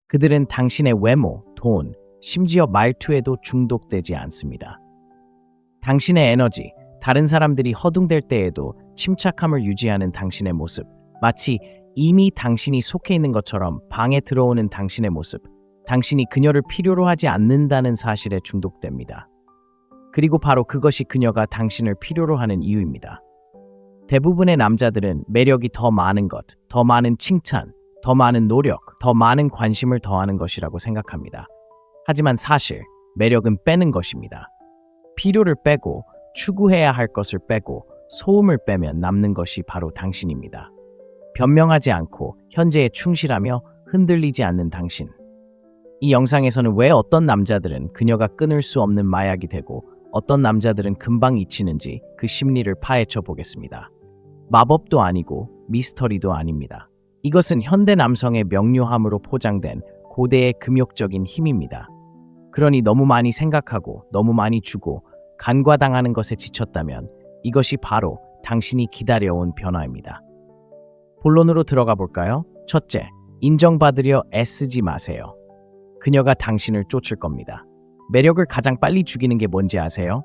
그들은 당신의 외모, 돈, 심지어 말투에도 중독되지 않습니다. 당신의 에너지, 다른 사람들이 허둥댈 때에도 침착함을 유지하는 당신의 모습, 마치 이미 당신이 속해 있는 것처럼 방에 들어오는 당신의 모습, 당신이 그녀를 필요로 하지 않는다는 사실에 중독됩니다. 그리고 바로 그것이 그녀가 당신을 필요로 하는 이유입니다. 대부분의 남자들은 매력이 더 많은 것, 더 많은 칭찬, 더 많은 노력, 더 많은 관심을 더하는 것이라고 생각합니다. 하지만 사실 매력은 빼는 것입니다. 필요를 빼고 추구해야 할 것을 빼고 소음을 빼면 남는 것이 바로 당신입니다. 변명하지 않고 현재에 충실하며 흔들리지 않는 당신. 이 영상에서는 왜 어떤 남자들은 그녀가 끊을 수 없는 마약이 되고 어떤 남자들은 금방 잊히는지 그 심리를 파헤쳐 보겠습니다. 마법도 아니고 미스터리도 아닙니다. 이것은 현대 남성의 명료함으로 포장된 고대의 금욕적인 힘입니다. 그러니 너무 많이 생각하고 너무 많이 주고 간과당하는 것에 지쳤다면 이것이 바로 당신이 기다려온 변화입니다. 본론으로 들어가 볼까요? 첫째, 인정받으려 애쓰지 마세요. 그녀가 당신을 쫓을 겁니다. 매력을 가장 빨리 죽이는 게 뭔지 아세요?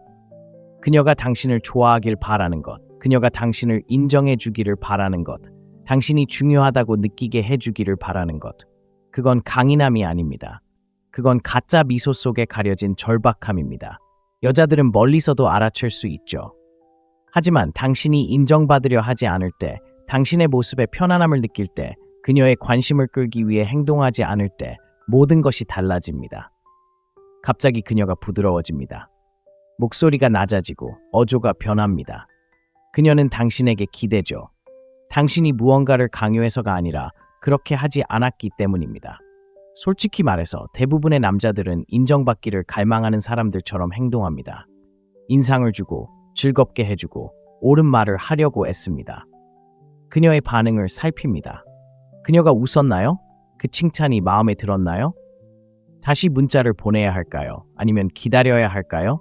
그녀가 당신을 좋아하길 바라는 것, 그녀가 당신을 인정해 주기를 바라는 것, 당신이 중요하다고 느끼게 해주기를 바라는 것. 그건 강인함이 아닙니다. 그건 가짜 미소 속에 가려진 절박함입니다. 여자들은 멀리서도 알아챌 수 있죠. 하지만 당신이 인정받으려 하지 않을 때, 당신의 모습에 편안함을 느낄 때, 그녀의 관심을 끌기 위해 행동하지 않을 때 모든 것이 달라집니다. 갑자기 그녀가 부드러워집니다. 목소리가 낮아지고 어조가 변합니다. 그녀는 당신에게 기대죠. 당신이 무언가를 강요해서가 아니라 그렇게 하지 않았기 때문입니다. 솔직히 말해서 대부분의 남자들은 인정받기를 갈망하는 사람들처럼 행동합니다. 인상을 주고 즐겁게 해주고 옳은 말을 하려고 애씁니다. 그녀의 반응을 살핍니다. 그녀가 웃었나요? 그 칭찬이 마음에 들었나요? 다시 문자를 보내야 할까요? 아니면 기다려야 할까요?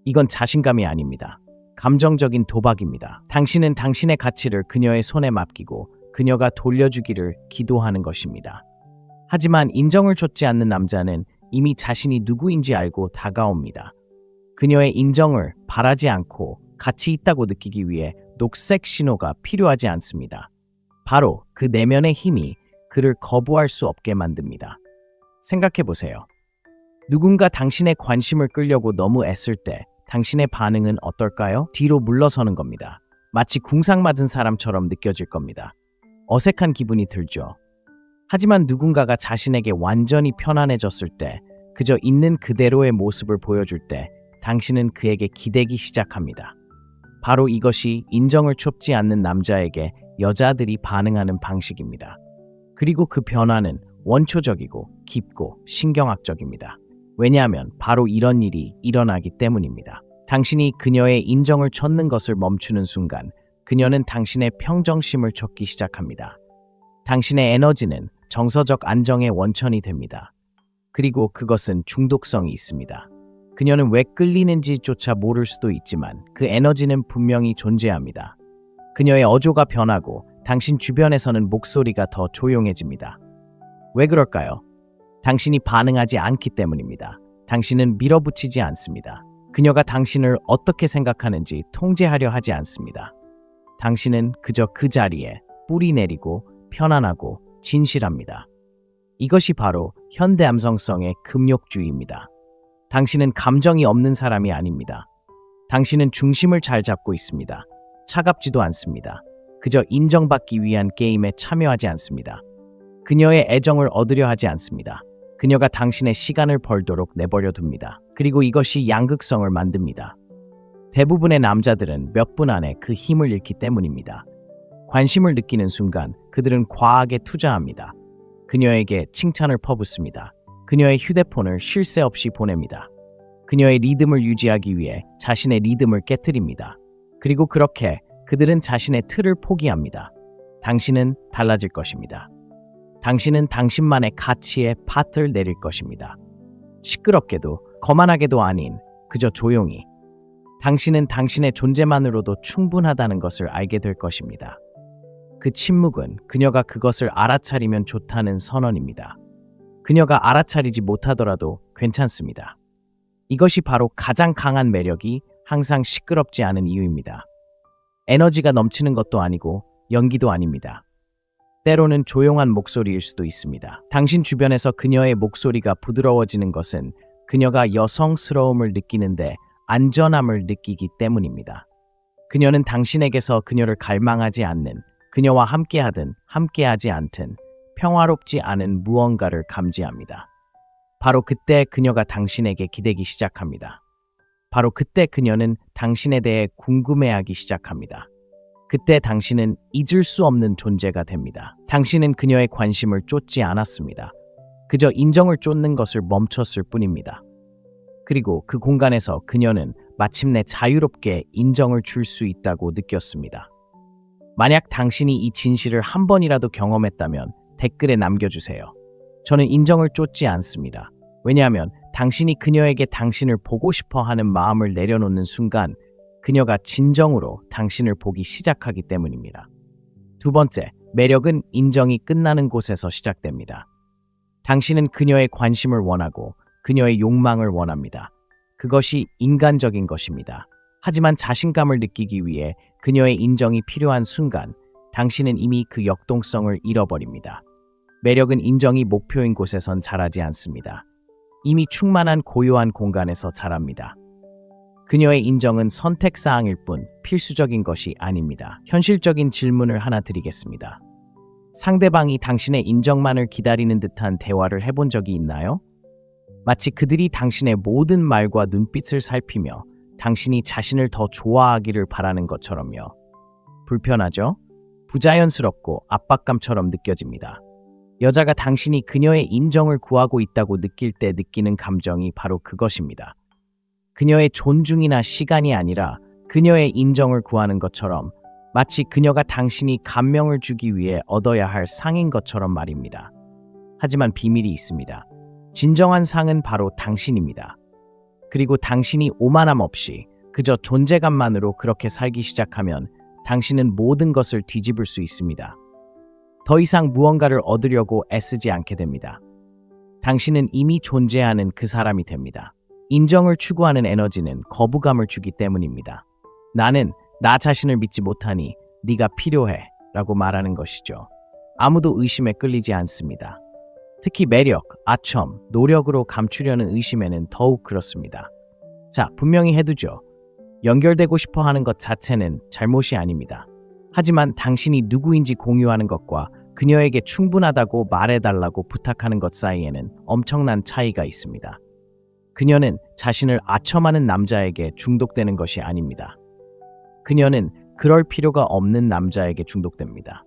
이건 자신감이 아닙니다. 감정적인 도박입니다. 당신은 당신의 가치를 그녀의 손에 맡기고 그녀가 돌려주기를 기도하는 것입니다. 하지만 인정을 줬지 않는 남자는 이미 자신이 누구인지 알고 다가옵니다. 그녀의 인정을 바라지 않고 가치 있다고 느끼기 위해 녹색 신호가 필요하지 않습니다. 바로 그 내면의 힘이 그를 거부할 수 없게 만듭니다. 생각해보세요. 누군가 당신의 관심을 끌려고 너무 애쓸 때 당신의 반응은 어떨까요? 뒤로 물러서는 겁니다. 마치 궁상 맞은 사람처럼 느껴질 겁니다. 어색한 기분이 들죠. 하지만 누군가가 자신에게 완전히 편안해졌을 때, 그저 있는 그대로의 모습을 보여줄 때 당신은 그에게 기대기 시작합니다. 바로 이것이 인정을 쫓지 않는 남자에게 여자들이 반응하는 방식입니다. 그리고 그 변화는 원초적이고 깊고 신경학적입니다. 왜냐하면 바로 이런 일이 일어나기 때문입니다. 당신이 그녀의 인정을 찾는 것을 멈추는 순간 그녀는 당신의 평정심을 찾기 시작합니다. 당신의 에너지는 정서적 안정의 원천이 됩니다. 그리고 그것은 중독성이 있습니다. 그녀는 왜 끌리는지조차 모를 수도 있지만 그 에너지는 분명히 존재합니다. 그녀의 어조가 변하고 당신 주변에서는 목소리가 더 조용해집니다. 왜 그럴까요? 당신이 반응하지 않기 때문입니다. 당신은 밀어붙이지 않습니다. 그녀가 당신을 어떻게 생각하는지 통제하려 하지 않습니다. 당신은 그저 그 자리에 뿌리 내리고 편안하고 진실합니다. 이것이 바로 현대 남성성의 금욕주의입니다. 당신은 감정이 없는 사람이 아닙니다. 당신은 중심을 잘 잡고 있습니다. 차갑지도 않습니다. 그저 인정받기 위한 게임에 참여하지 않습니다. 그녀의 애정을 얻으려 하지 않습니다. 그녀가 당신의 시간을 벌도록 내버려 둡니다. 그리고 이것이 양극성을 만듭니다. 대부분의 남자들은 몇 분 안에 그 힘을 잃기 때문입니다. 관심을 느끼는 순간 그들은 과하게 투자합니다. 그녀에게 칭찬을 퍼붓습니다. 그녀의 휴대폰을 쉴 새 없이 보냅니다. 그녀의 리듬을 유지하기 위해 자신의 리듬을 깨트립니다. 그리고 그렇게 그들은 자신의 틀을 포기합니다. 당신은 달라질 것입니다. 당신은 당신만의 가치에 팥을 내릴 것입니다. 시끄럽게도 거만하게도 아닌 그저 조용히. 당신은 당신의 존재만으로도 충분하다는 것을 알게 될 것입니다. 그 침묵은 그녀가 그것을 알아차리면 좋다는 선언입니다. 그녀가 알아차리지 못하더라도 괜찮습니다. 이것이 바로 가장 강한 매력이 항상 시끄럽지 않은 이유입니다. 에너지가 넘치는 것도 아니고 연기도 아닙니다. 때로는 조용한 목소리일 수도 있습니다. 당신 주변에서 그녀의 목소리가 부드러워지는 것은 그녀가 여성스러움을 느끼는데 안전함을 느끼기 때문입니다. 그녀는 당신에게서 그녀를 갈망하지 않는, 그녀와 함께하든 함께하지 않든 평화롭지 않은 무언가를 감지합니다. 바로 그때 그녀가 당신에게 기대기 시작합니다. 바로 그때 그녀는 당신에 대해 궁금해하기 시작합니다. 그때 당신은 잊을 수 없는 존재가 됩니다. 당신은 그녀의 관심을 쫓지 않았습니다. 그저 인정을 쫓는 것을 멈췄을 뿐입니다. 그리고 그 공간에서 그녀는 마침내 자유롭게 인정을 줄 수 있다고 느꼈습니다. 만약 당신이 이 진실을 한 번이라도 경험했다면 댓글에 남겨주세요. 저는 인정을 쫓지 않습니다. 왜냐하면 당신이 그녀에게 당신을 보고 싶어 하는 마음을 내려놓는 순간 그녀가 진정으로 당신을 보기 시작하기 때문입니다. 두 번째, 매력은 인정이 끝나는 곳에서 시작됩니다. 당신은 그녀의 관심을 원하고 그녀의 욕망을 원합니다. 그것이 인간적인 것입니다. 하지만 자신감을 느끼기 위해 그녀의 인정이 필요한 순간 당신은 이미 그 역동성을 잃어버립니다. 매력은 인정이 목표인 곳에선 자라지 않습니다. 이미 충만한 고요한 공간에서 자랍니다. 그녀의 인정은 선택사항일 뿐 필수적인 것이 아닙니다. 현실적인 질문을 하나 드리겠습니다. 상대방이 당신의 인정만을 기다리는 듯한 대화를 해본 적이 있나요? 마치 그들이 당신의 모든 말과 눈빛을 살피며 당신이 자신을 더 좋아하기를 바라는 것처럼요. 불편하죠? 부자연스럽고 압박감처럼 느껴집니다. 여자가 당신이 그녀의 인정을 구하고 있다고 느낄 때 느끼는 감정이 바로 그것입니다. 그녀의 존중이나 시간이 아니라 그녀의 인정을 구하는 것처럼 마치 그녀가 당신이 감명을 주기 위해 얻어야 할 상인 것처럼 말입니다. 하지만 비밀이 있습니다. 진정한 상은 바로 당신입니다. 그리고 당신이 오만함 없이 그저 존재감만으로 그렇게 살기 시작하면 당신은 모든 것을 뒤집을 수 있습니다. 더 이상 무언가를 얻으려고 애쓰지 않게 됩니다. 당신은 이미 존재하는 그 사람이 됩니다. 인정을 추구하는 에너지는 거부감을 주기 때문입니다. 나는 나 자신을 믿지 못하니 네가 필요해 라고 말하는 것이죠. 아무도 의심에 끌리지 않습니다. 특히 매력, 아첨, 노력으로 감추려는 의심에는 더욱 그렇습니다. 자, 분명히 해두죠. 연결되고 싶어 하는 것 자체는 잘못이 아닙니다. 하지만 당신이 누구인지 공유하는 것과 그녀에게 충분하다고 말해달라고 부탁하는 것 사이에는 엄청난 차이가 있습니다. 그녀는 자신을 아첨하는 남자에게 중독되는 것이 아닙니다. 그녀는 그럴 필요가 없는 남자에게 중독됩니다.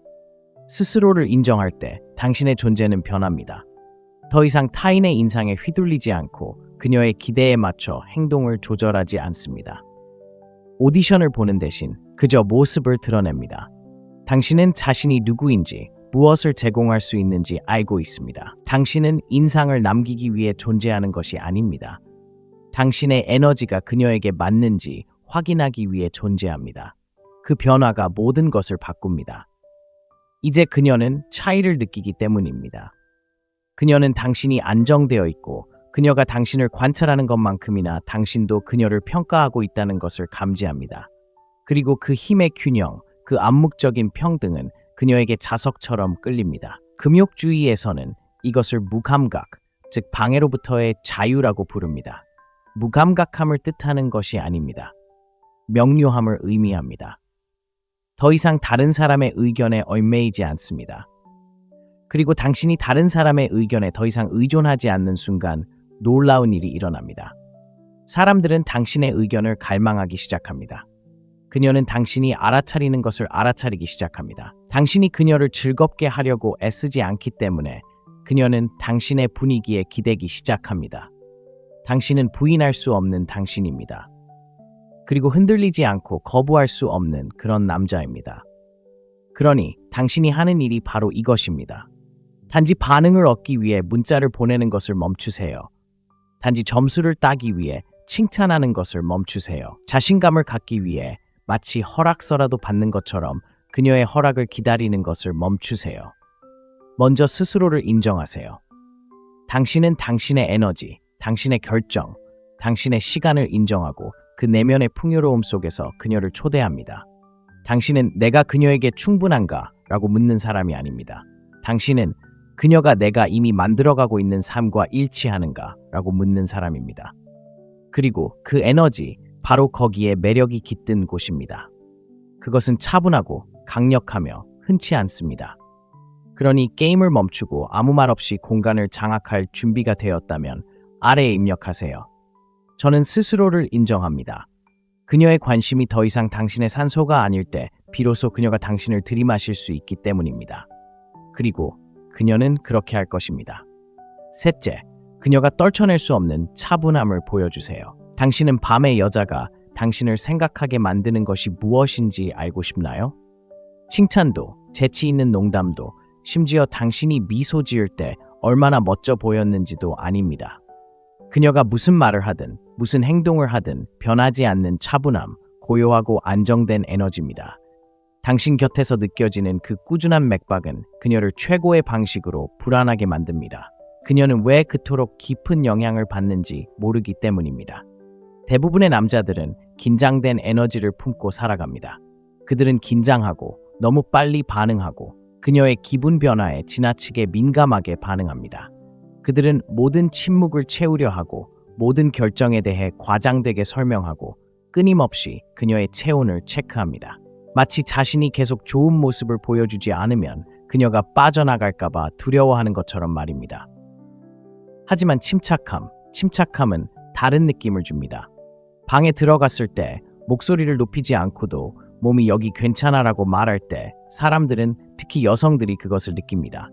스스로를 인정할 때 당신의 존재는 변합니다. 더 이상 타인의 인상에 휘둘리지 않고 그녀의 기대에 맞춰 행동을 조절하지 않습니다. 오디션을 보는 대신 그저 모습을 드러냅니다. 당신은 자신이 누구인지, 무엇을 제공할 수 있는지 알고 있습니다. 당신은 인상을 남기기 위해 존재하는 것이 아닙니다. 당신의 에너지가 그녀에게 맞는지 확인하기 위해 존재합니다. 그 변화가 모든 것을 바꿉니다. 이제 그녀는 차이를 느끼기 때문입니다. 그녀는 당신이 안정되어 있고 그녀가 당신을 관찰하는 것만큼이나 당신도 그녀를 평가하고 있다는 것을 감지합니다. 그리고 그 힘의 균형, 그 암묵적인 평등은 그녀에게 자석처럼 끌립니다. 금욕주의에서는 이것을 무감각, 즉 방해로부터의 자유라고 부릅니다. 무감각함을 뜻하는 것이 아닙니다. 명료함을 의미합니다. 더 이상 다른 사람의 의견에 얽매이지 않습니다. 그리고 당신이 다른 사람의 의견에 더 이상 의존하지 않는 순간 놀라운 일이 일어납니다. 사람들은 당신의 의견을 갈망하기 시작합니다. 그녀는 당신이 알아차리는 것을 알아차리기 시작합니다. 당신이 그녀를 즐겁게 하려고 애쓰지 않기 때문에 그녀는 당신의 분위기에 기대기 시작합니다. 당신은 부인할 수 없는 당신입니다. 그리고 흔들리지 않고 거부할 수 없는 그런 남자입니다. 그러니 당신이 하는 일이 바로 이것입니다. 단지 반응을 얻기 위해 문자를 보내는 것을 멈추세요. 단지 점수를 따기 위해 칭찬하는 것을 멈추세요. 자신감을 갖기 위해 마치 허락서라도 받는 것처럼 그녀의 허락을 기다리는 것을 멈추세요. 먼저 스스로를 인정하세요. 당신은 당신의 에너지, 당신의 결정, 당신의 시간을 인정하고 그 내면의 풍요로움 속에서 그녀를 초대합니다. 당신은 내가 그녀에게 충분한가? 라고 묻는 사람이 아닙니다. 당신은 그녀가 내가 이미 만들어가고 있는 삶과 일치하는가? 라고 묻는 사람입니다. 그리고 그 에너지, 바로 거기에 매력이 깃든 곳입니다. 그것은 차분하고 강력하며 흔치 않습니다. 그러니 게임을 멈추고 아무 말 없이 공간을 장악할 준비가 되었다면 아래에 입력하세요. 저는 스스로를 인정합니다. 그녀의 관심이 더 이상 당신의 산소가 아닐 때 비로소 그녀가 당신을 들이마실 수 있기 때문입니다. 그리고 그녀는 그렇게 할 것입니다. 셋째, 그녀가 떨쳐낼 수 없는 차분함을 보여주세요. 당신은 밤의 여자가 당신을 생각하게 만드는 것이 무엇인지 알고 싶나요? 칭찬도, 재치 있는 농담도, 심지어 당신이 미소 지을 때 얼마나 멋져 보였는지도 아닙니다. 그녀가 무슨 말을 하든, 무슨 행동을 하든 변하지 않는 차분함, 고요하고 안정된 에너지입니다. 당신 곁에서 느껴지는 그 꾸준한 맥박은 그녀를 최고의 방식으로 불안하게 만듭니다. 그녀는 왜 그토록 깊은 영향을 받는지 모르기 때문입니다. 대부분의 남자들은 긴장된 에너지를 품고 살아갑니다. 그들은 긴장하고 너무 빨리 반응하고 그녀의 기분 변화에 지나치게 민감하게 반응합니다. 그들은 모든 침묵을 채우려 하고 모든 결정에 대해 과장되게 설명하고 끊임없이 그녀의 체온을 체크합니다. 마치 자신이 계속 좋은 모습을 보여주지 않으면 그녀가 빠져나갈까봐 두려워하는 것처럼 말입니다. 하지만 침착함은 다른 느낌을 줍니다. 방에 들어갔을 때 목소리를 높이지 않고도 몸이 여기 괜찮아라고 말할 때 사람들은, 특히 여성들이 그것을 느낍니다.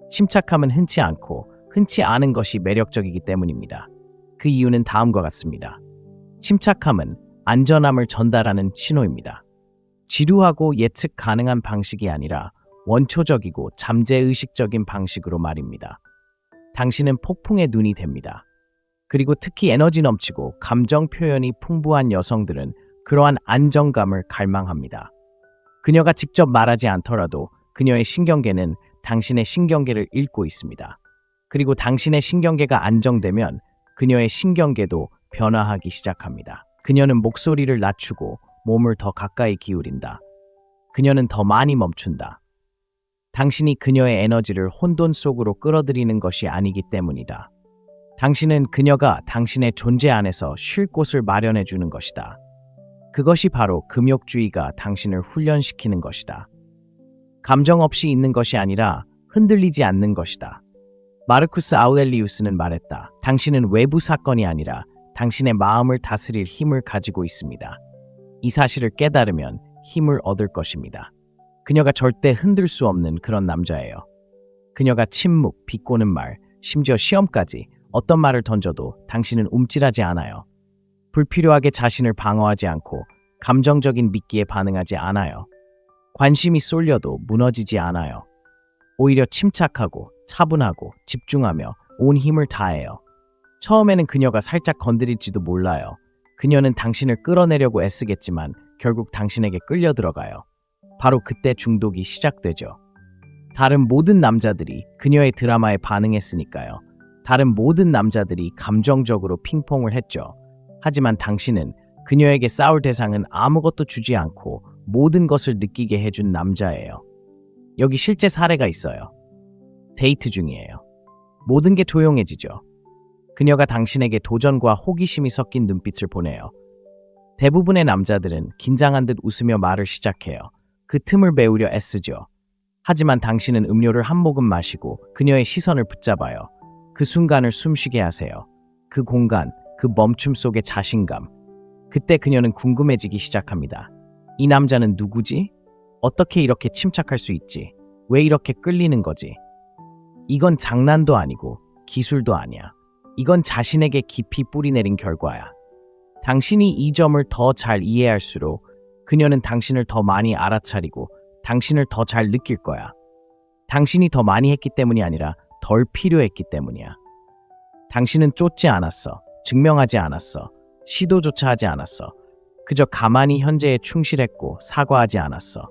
침착함은 흔치 않고 흔치 않은 것이 매력적이기 때문입니다. 그 이유는 다음과 같습니다. 침착함은 안전함을 전달하는 신호입니다. 지루하고 예측 가능한 방식이 아니라 원초적이고 잠재의식적인 방식으로 말입니다. 당신은 폭풍의 눈이 됩니다. 그리고 특히 에너지 넘치고 감정 표현이 풍부한 여성들은 그러한 안정감을 갈망합니다. 그녀가 직접 말하지 않더라도 그녀의 신경계는 당신의 신경계를 읽고 있습니다. 그리고 당신의 신경계가 안정되면 그녀의 신경계도 변화하기 시작합니다. 그녀는 목소리를 낮추고 몸을 더 가까이 기울인다. 그녀는 더 많이 멈춘다. 당신이 그녀의 에너지를 혼돈 속으로 끌어들이는 것이 아니기 때문이다. 당신은 그녀가 당신의 존재 안에서 쉴 곳을 마련해 주는 것이다. 그것이 바로 금욕주의가 당신을 훈련시키는 것이다. 감정 없이 있는 것이 아니라 흔들리지 않는 것이다. 마르쿠스 아우렐리우스는 말했다. 당신은 외부 사건이 아니라 당신의 마음을 다스릴 힘을 가지고 있습니다. 이 사실을 깨달으면 힘을 얻을 것입니다. 그녀가 절대 흔들 수 없는 그런 남자예요. 그녀가 침묵, 비꼬는 말, 심지어 시험까지 어떤 말을 던져도 당신은 움찔하지 않아요. 불필요하게 자신을 방어하지 않고 감정적인 미끼에 반응하지 않아요. 관심이 쏠려도 무너지지 않아요. 오히려 침착하고 차분하고 집중하며 온 힘을 다해요. 처음에는 그녀가 살짝 건드릴지도 몰라요. 그녀는 당신을 끌어내려고 애쓰겠지만 결국 당신에게 끌려 들어가요. 바로 그때 중독이 시작되죠. 다른 모든 남자들이 그녀의 드라마에 반응했으니까요. 다른 모든 남자들이 감정적으로 핑퐁을 했죠. 하지만 당신은 그녀에게 싸울 대상은 아무것도 주지 않고 모든 것을 느끼게 해준 남자예요. 여기 실제 사례가 있어요. 데이트 중이에요. 모든 게 조용해지죠. 그녀가 당신에게 도전과 호기심이 섞인 눈빛을 보내요. 대부분의 남자들은 긴장한 듯 웃으며 말을 시작해요. 그 틈을 메우려 애쓰죠. 하지만 당신은 음료를 한 모금 마시고 그녀의 시선을 붙잡아요. 그 순간을 숨쉬게 하세요. 그 공간, 그 멈춤 속의 자신감. 그때 그녀는 궁금해지기 시작합니다. 이 남자는 누구지? 어떻게 이렇게 침착할 수 있지? 왜 이렇게 끌리는 거지? 이건 장난도 아니고 기술도 아니야. 이건 자신에게 깊이 뿌리내린 결과야. 당신이 이 점을 더 잘 이해할수록 그녀는 당신을 더 많이 알아차리고 당신을 더 잘 느낄 거야. 당신이 더 많이 했기 때문이 아니라 덜 필요했기 때문이야. 당신은 쫓지 않았어. 증명하지 않았어. 시도조차 하지 않았어. 그저 가만히 현재에 충실했고 사과하지 않았어.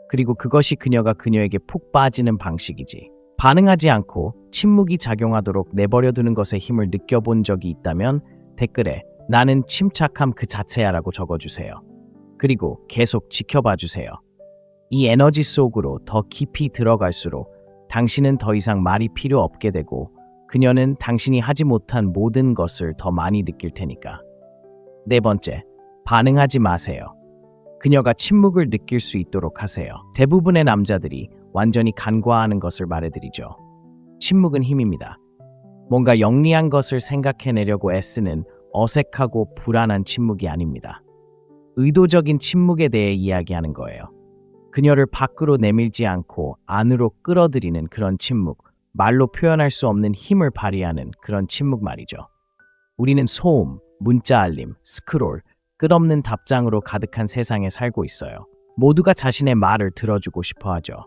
그리고 그것이 그녀가 그녀에게 푹 빠지는 방식이지. 반응하지 않고 침묵이 작용하도록 내버려두는 것의 힘을 느껴본 적이 있다면 댓글에 나는 침착함 그 자체야 라고 적어주세요. 그리고 계속 지켜봐 주세요. 이 에너지 속으로 더 깊이 들어갈수록 당신은 더 이상 말이 필요 없게 되고 그녀는 당신이 하지 못한 모든 것을 더 많이 느낄 테니까. 네 번째, 반응하지 마세요. 그녀가 침묵을 느낄 수 있도록 하세요. 대부분의 남자들이 완전히 간과하는 것을 말해드리죠. 침묵은 힘입니다. 뭔가 영리한 것을 생각해내려고 애쓰는 어색하고 불안한 침묵이 아닙니다. 의도적인 침묵에 대해 이야기하는 거예요. 그녀를 밖으로 내밀지 않고 안으로 끌어들이는 그런 침묵, 말로 표현할 수 없는 힘을 발휘하는 그런 침묵 말이죠. 우리는 소음, 문자 알림, 스크롤, 끝없는 답장으로 가득한 세상에 살고 있어요. 모두가 자신의 말을 들어주고 싶어 하죠.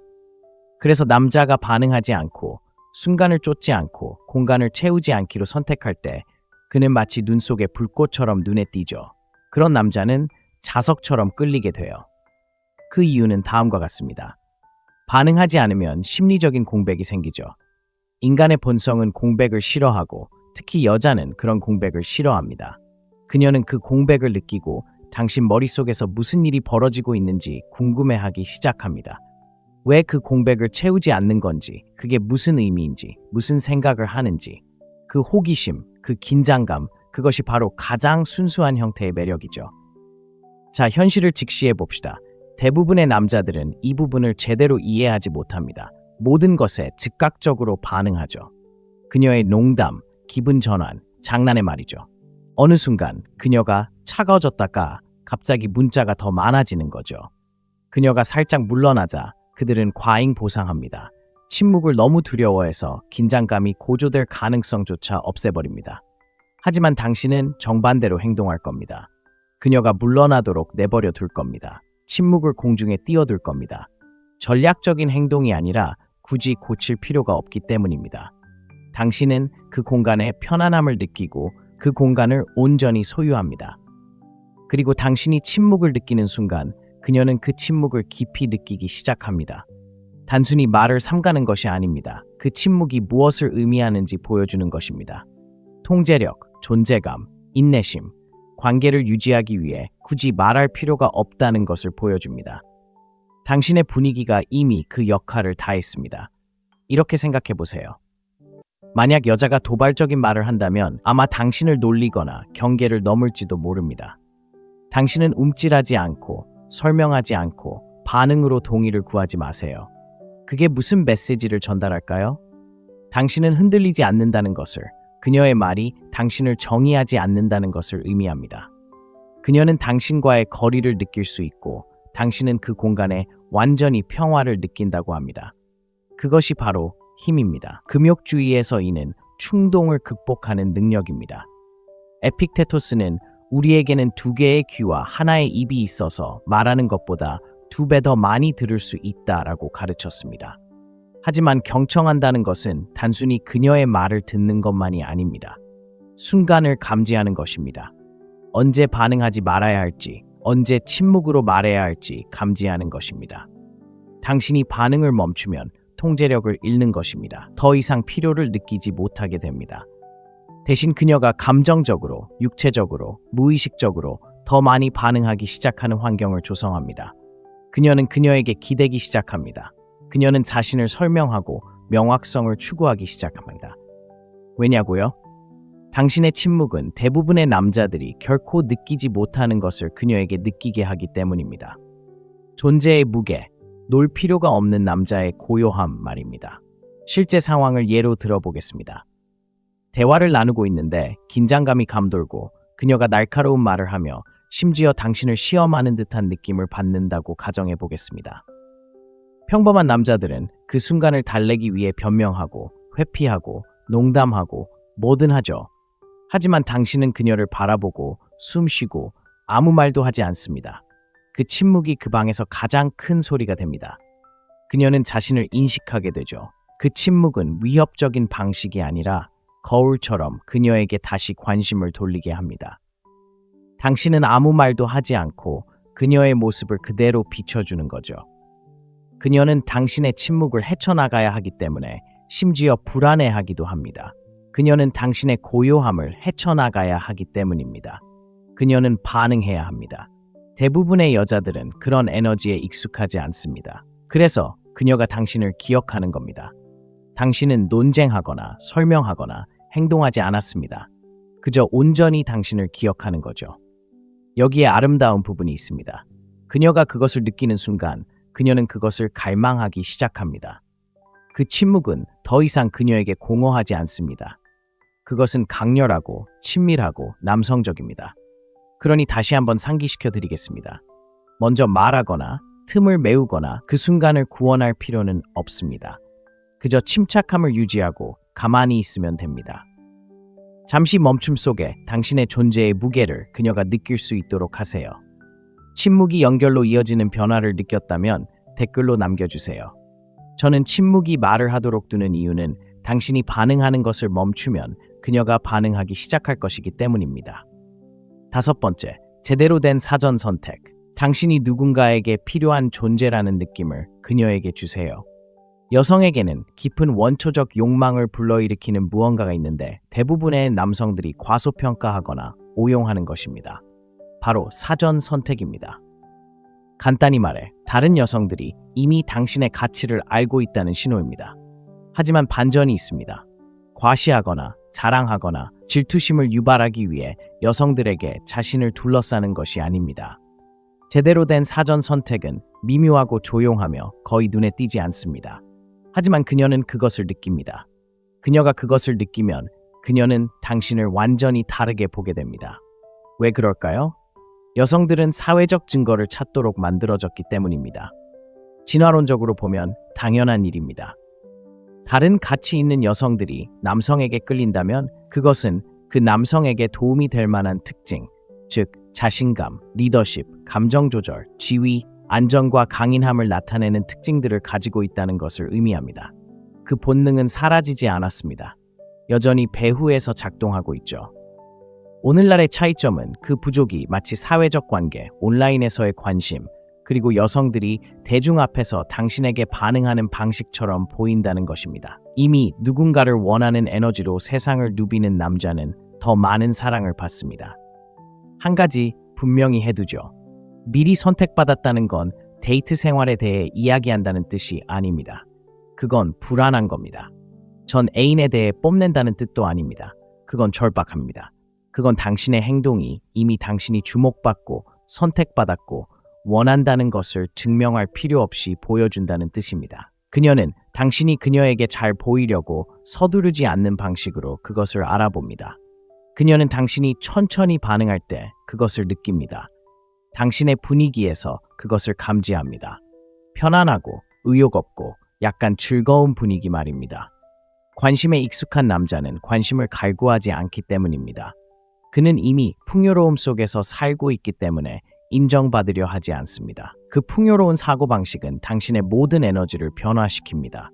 그래서 남자가 반응하지 않고 순간을 쫓지 않고 공간을 채우지 않기로 선택할 때 그는 마치 눈 속의 불꽃처럼 눈에 띄죠. 그런 남자는 자석처럼 끌리게 돼요. 그 이유는 다음과 같습니다. 반응하지 않으면 심리적인 공백이 생기죠. 인간의 본성은 공백을 싫어하고 특히 여자는 그런 공백을 싫어합니다. 그녀는 그 공백을 느끼고 당신 머릿속에서 무슨 일이 벌어지고 있는지 궁금해하기 시작합니다. 왜 그 공백을 채우지 않는 건지, 그게 무슨 의미인지, 무슨 생각을 하는지, 그 호기심, 그 긴장감, 그것이 바로 가장 순수한 형태의 매력이죠. 자, 현실을 직시해 봅시다. 대부분의 남자들은 이 부분을 제대로 이해하지 못합니다. 모든 것에 즉각적으로 반응하죠. 그녀의 농담, 기분 전환, 장난의 말이죠. 어느 순간 그녀가 차가워졌다가 갑자기 문자가 더 많아지는 거죠. 그녀가 살짝 물러나자 그들은 과잉 보상합니다. 침묵을 너무 두려워해서 긴장감이 고조될 가능성조차 없애버립니다. 하지만 당신은 정반대로 행동할 겁니다. 그녀가 물러나도록 내버려 둘 겁니다. 침묵을 공중에 띄워둘 겁니다. 전략적인 행동이 아니라 굳이 고칠 필요가 없기 때문입니다. 당신은 그 공간의 편안함을 느끼고 그 공간을 온전히 소유합니다. 그리고 당신이 침묵을 느끼는 순간 그녀는 그 침묵을 깊이 느끼기 시작합니다. 단순히 말을 삼가는 것이 아닙니다. 그 침묵이 무엇을 의미하는지 보여주는 것입니다. 통제력, 존재감, 인내심, 관계를 유지하기 위해 굳이 말할 필요가 없다는 것을 보여줍니다. 당신의 분위기가 이미 그 역할을 다했습니다. 이렇게 생각해 보세요. 만약 여자가 도발적인 말을 한다면 아마 당신을 놀리거나 경계를 넘을지도 모릅니다. 당신은 움찔하지 않고 설명하지 않고 반응으로 동의를 구하지 마세요. 그게 무슨 메시지를 전달할까요? 당신은 흔들리지 않는다는 것을, 그녀의 말이 당신을 정의하지 않는다는 것을 의미합니다. 그녀는 당신과의 거리를 느낄 수 있고 당신은 그 공간에 완전히 평화를 느낀다고 합니다. 그것이 바로 힘입니다. 금욕주의에서 이는 충동을 극복하는 능력입니다. 에픽테토스는 우리에게는 두 개의 귀와 하나의 입이 있어서 말하는 것보다 2배 더 많이 들을 수 있다라고 가르쳤습니다. 하지만 경청한다는 것은 단순히 그녀의 말을 듣는 것만이 아닙니다. 순간을 감지하는 것입니다. 언제 반응하지 말아야 할지, 언제 침묵으로 말해야 할지 감지하는 것입니다. 당신이 반응을 멈추면 통제력을 잃는 것입니다. 더 이상 필요를 느끼지 못하게 됩니다. 대신 그녀가 감정적으로, 육체적으로, 무의식적으로 더 많이 반응하기 시작하는 환경을 조성합니다. 그녀는 그녀에게 기대기 시작합니다. 그녀는 자신을 설명하고 명확성을 추구하기 시작합니다. 왜냐고요? 당신의 침묵은 대부분의 남자들이 결코 느끼지 못하는 것을 그녀에게 느끼게 하기 때문입니다. 존재의 무게, 놀 필요가 없는 남자의 고요함 말입니다. 실제 상황을 예로 들어보겠습니다. 대화를 나누고 있는데 긴장감이 감돌고 그녀가 날카로운 말을 하며 심지어 당신을 시험하는 듯한 느낌을 받는다고 가정해 보겠습니다. 평범한 남자들은 그 순간을 달래기 위해 변명하고 회피하고 농담하고 뭐든 하죠. 하지만 당신은 그녀를 바라보고 숨 쉬고 아무 말도 하지 않습니다. 그 침묵이 그 방에서 가장 큰 소리가 됩니다. 그녀는 자신을 인식하게 되죠. 그 침묵은 위협적인 방식이 아니라 거울처럼 그녀에게 다시 관심을 돌리게 합니다. 당신은 아무 말도 하지 않고 그녀의 모습을 그대로 비춰주는 거죠. 그녀는 당신의 침묵을 헤쳐나가야 하기 때문에 심지어 불안해하기도 합니다. 그녀는 당신의 고요함을 헤쳐나가야 하기 때문입니다. 그녀는 반응해야 합니다. 대부분의 여자들은 그런 에너지에 익숙하지 않습니다. 그래서 그녀가 당신을 기억하는 겁니다. 당신은 논쟁하거나 설명하거나 행동하지 않았습니다. 그저 온전히 당신을 기억하는 거죠. 여기에 아름다운 부분이 있습니다. 그녀가 그것을 느끼는 순간 그녀는 그것을 갈망하기 시작합니다. 그 침묵은 더 이상 그녀에게 공허하지 않습니다. 그것은 강렬하고 친밀하고 남성적입니다. 그러니 다시 한번 상기시켜 드리겠습니다. 먼저 말하거나 틈을 메우거나 그 순간을 구원할 필요는 없습니다. 그저 침착함을 유지하고 가만히 있으면 됩니다. 잠시 멈춤 속에 당신의 존재의 무게를 그녀가 느낄 수 있도록 하세요. 침묵이 연결로 이어지는 변화를 느꼈다면 댓글로 남겨주세요. 저는 침묵이 말을 하도록 두는 이유는 당신이 반응하는 것을 멈추면 그녀가 반응하기 시작할 것이기 때문입니다. 5번째, 제대로 된 사전 선택. 당신이 누군가에게 필요한 존재라는 느낌을 그녀에게 주세요. 여성에게는 깊은 원초적 욕망을 불러일으키는 무언가가 있는데 대부분의 남성들이 과소평가하거나 오용하는 것입니다. 바로 사전 선택입니다. 간단히 말해 다른 여성들이 이미 당신의 가치를 알고 있다는 신호입니다. 하지만 반전이 있습니다. 과시하거나 자랑하거나 질투심을 유발하기 위해 여성들에게 자신을 둘러싸는 것이 아닙니다. 제대로 된 사전 선택은 미묘하고 조용하며 거의 눈에 띄지 않습니다. 하지만 그녀는 그것을 느낍니다. 그녀가 그것을 느끼면 그녀는 당신을 완전히 다르게 보게 됩니다. 왜 그럴까요? 여성들은 사회적 증거를 찾도록 만들어졌기 때문입니다. 진화론적으로 보면 당연한 일입니다. 다른 가치 있는 여성들이 남성에게 끌린다면 그것은 그 남성에게 도움이 될 만한 특징, 즉 자신감, 리더십, 감정 조절, 지위, 안정과 강인함을 나타내는 특징들을 가지고 있다는 것을 의미합니다. 그 본능은 사라지지 않았습니다. 여전히 배후에서 작동하고 있죠. 오늘날의 차이점은 그 부족이 마치 사회적 관계, 온라인에서의 관심, 그리고 여성들이 대중 앞에서 당신에게 반응하는 방식처럼 보인다는 것입니다. 이미 누군가를 원하는 에너지로 세상을 누비는 남자는 더 많은 사랑을 받습니다. 한 가지 분명히 해두죠. 미리 선택받았다는 건 데이트 생활에 대해 이야기한다는 뜻이 아닙니다. 그건 불안한 겁니다. 전 애인에 대해 뽐낸다는 뜻도 아닙니다. 그건 절박합니다. 그건 당신의 행동이 이미 당신이 주목받고 선택받았고 원한다는 것을 증명할 필요 없이 보여준다는 뜻입니다. 그녀는 당신이 그녀에게 잘 보이려고 서두르지 않는 방식으로 그것을 알아봅니다. 그녀는 당신이 천천히 반응할 때 그것을 느낍니다. 당신의 분위기에서 그것을 감지합니다. 편안하고 의욕 없고 약간 즐거운 분위기 말입니다. 관심에 익숙한 남자는 관심을 갈구하지 않기 때문입니다. 그는 이미 풍요로움 속에서 살고 있기 때문에 인정받으려 하지 않습니다. 그 풍요로운 사고방식은 당신의 모든 에너지를 변화시킵니다.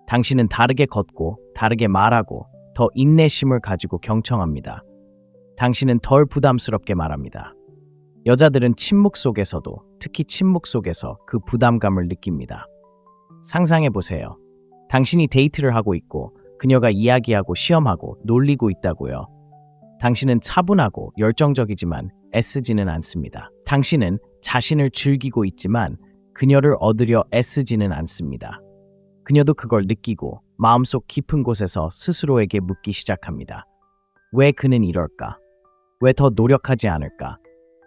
당신은 다르게 걷고 다르게 말하고 더 인내심을 가지고 경청합니다. 당신은 덜 부담스럽게 말합니다. 여자들은 침묵 속에서도, 특히 침묵 속에서 그 부담감을 느낍니다. 상상해보세요. 당신이 데이트를 하고 있고 그녀가 이야기하고 시험하고 놀리고 있다고요. 당신은 차분하고 열정적이지만 애쓰지는 않습니다. 당신은 자신을 즐기고 있지만 그녀를 얻으려 애쓰지는 않습니다. 그녀도 그걸 느끼고 마음속 깊은 곳에서 스스로에게 묻기 시작합니다. 왜 그는 이럴까? 왜 더 노력하지 않을까?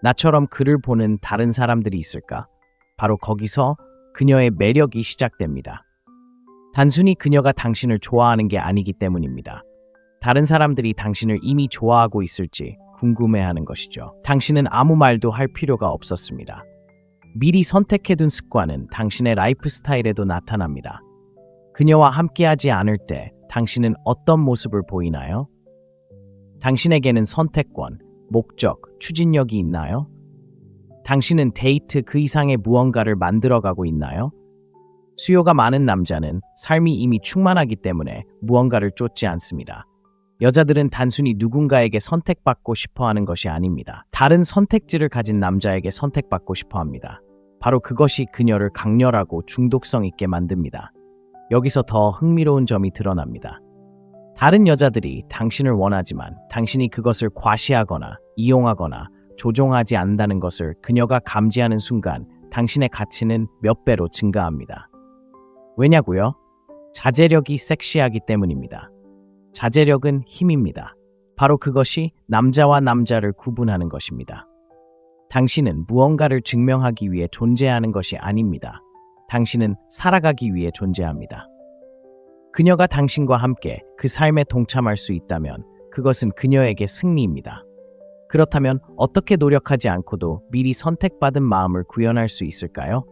나처럼 그를 보는 다른 사람들이 있을까? 바로 거기서 그녀의 매력이 시작됩니다. 단순히 그녀가 당신을 좋아하는 게 아니기 때문입니다. 다른 사람들이 당신을 이미 좋아하고 있을지 궁금해하는 것이죠. 당신은 아무 말도 할 필요가 없었습니다. 미리 선택해둔 습관은 당신의 라이프 스타일에도 나타납니다. 그녀와 함께하지 않을 때 당신은 어떤 모습을 보이나요? 당신에게는 선택권, 목적, 추진력이 있나요? 당신은 데이트 그 이상의 무언가를 만들어가고 있나요? 수요가 많은 남자는 삶이 이미 충만하기 때문에 무언가를 쫓지 않습니다. 여자들은 단순히 누군가에게 선택받고 싶어하는 것이 아닙니다. 다른 선택지를 가진 남자에게 선택받고 싶어합니다. 바로 그것이 그녀를 강렬하고 중독성 있게 만듭니다. 여기서 더 흥미로운 점이 드러납니다. 다른 여자들이 당신을 원하지만 당신이 그것을 과시하거나 이용하거나 조종하지 않는다는 것을 그녀가 감지하는 순간 당신의 가치는 몇 배로 증가합니다. 왜냐고요? 자제력이 섹시하기 때문입니다. 자제력은 힘입니다. 바로 그것이 남자와 남자를 구분하는 것입니다. 당신은 무언가를 증명하기 위해 존재하는 것이 아닙니다. 당신은 살아가기 위해 존재합니다. 그녀가 당신과 함께 그 삶에 동참할 수 있다면 그것은 그녀에게 승리입니다. 그렇다면 어떻게 노력하지 않고도 미리 선택받은 마음을 구현할 수 있을까요?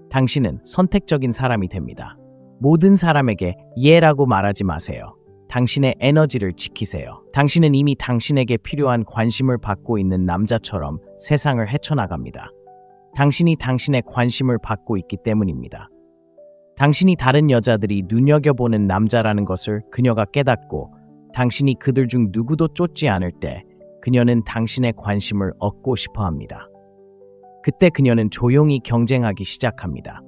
당신은 선택적인 사람이 됩니다. 모든 사람에게 예라고 말하지 마세요. 당신의 에너지를 지키세요. 당신은 이미 당신에게 필요한 관심을 받고 있는 남자처럼 세상을 헤쳐나갑니다. 당신이 당신의 관심을 받고 있기 때문입니다. 당신이 다른 여자들이 눈여겨보는 남자라는 것을 그녀가 깨닫고 당신이 그들 중 누구도 쫓지 않을 때 그녀는 당신의 관심을 얻고 싶어 합니다. 그때 그녀는 조용히 경쟁하기 시작합니다.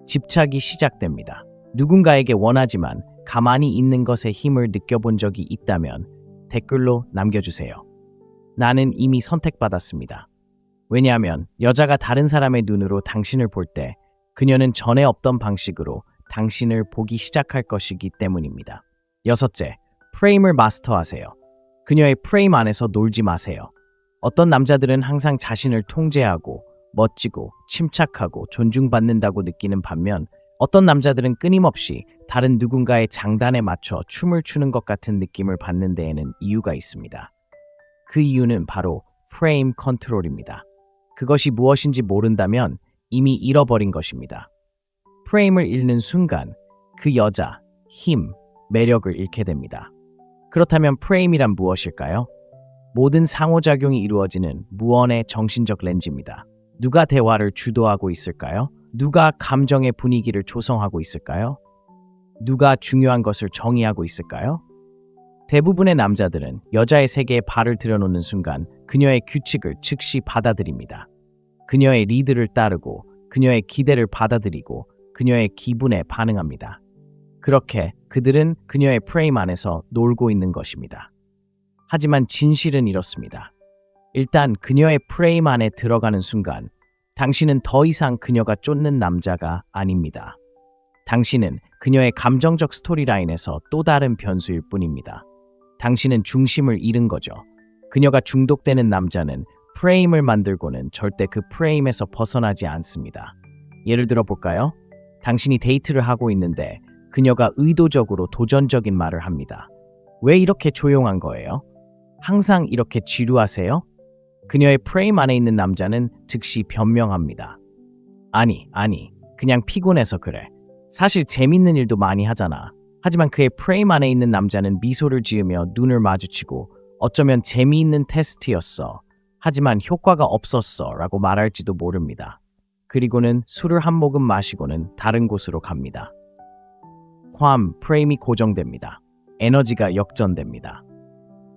집착이 시작됩니다. 누군가에게 원하지만 가만히 있는 것의 힘을 느껴본 적이 있다면 댓글로 남겨주세요. 나는 이미 선택받았습니다. 왜냐하면 여자가 다른 사람의 눈으로 당신을 볼 때 그녀는 전에 없던 방식으로 당신을 보기 시작할 것이기 때문입니다. 여섯째, 프레임을 마스터하세요. 그녀의 프레임 안에서 놀지 마세요. 어떤 남자들은 항상 자신을 통제하고 멋지고 침착하고 존중받는다고 느끼는 반면 어떤 남자들은 끊임없이 다른 누군가의 장단에 맞춰 춤을 추는 것 같은 느낌을 받는 데에는 이유가 있습니다. 그 이유는 바로 프레임 컨트롤입니다. 그것이 무엇인지 모른다면 이미 잃어버린 것입니다. 프레임을 잃는 순간 그 여자, 힘, 매력을 잃게 됩니다. 그렇다면 프레임이란 무엇일까요? 모든 상호작용이 이루어지는 무언의 정신적 렌즈입니다. 누가 대화를 주도하고 있을까요? 누가 감정의 분위기를 조성하고 있을까요? 누가 중요한 것을 정의하고 있을까요? 대부분의 남자들은 여자의 세계에 발을 들여놓는 순간 그녀의 규칙을 즉시 받아들입니다. 그녀의 리드를 따르고 그녀의 기대를 받아들이고 그녀의 기분에 반응합니다. 그렇게 그들은 그녀의 프레임 안에서 놀고 있는 것입니다. 하지만 진실은 이렇습니다. 일단 그녀의 프레임 안에 들어가는 순간 당신은 더 이상 그녀가 쫓는 남자가 아닙니다. 당신은 그녀의 감정적 스토리라인에서 또 다른 변수일 뿐입니다. 당신은 중심을 잃은 거죠. 그녀가 중독되는 남자는 프레임을 만들고는 절대 그 프레임에서 벗어나지 않습니다. 예를 들어 볼까요? 당신이 데이트를 하고 있는데 그녀가 의도적으로 도전적인 말을 합니다. 왜 이렇게 조용한 거예요? 항상 이렇게 지루하세요? 그녀의 프레임 안에 있는 남자는 즉시 변명합니다. 아니, 그냥 피곤해서 그래. 사실 재밌는 일도 많이 하잖아. 하지만 그의 프레임 안에 있는 남자는 미소를 지으며 눈을 마주치고 어쩌면 재미있는 테스트였어. 하지만 효과가 없었어 라고 말할지도 모릅니다. 그리고는 술을 한 모금 마시고는 다른 곳으로 갑니다. 프레임이 고정됩니다. 에너지가 역전됩니다.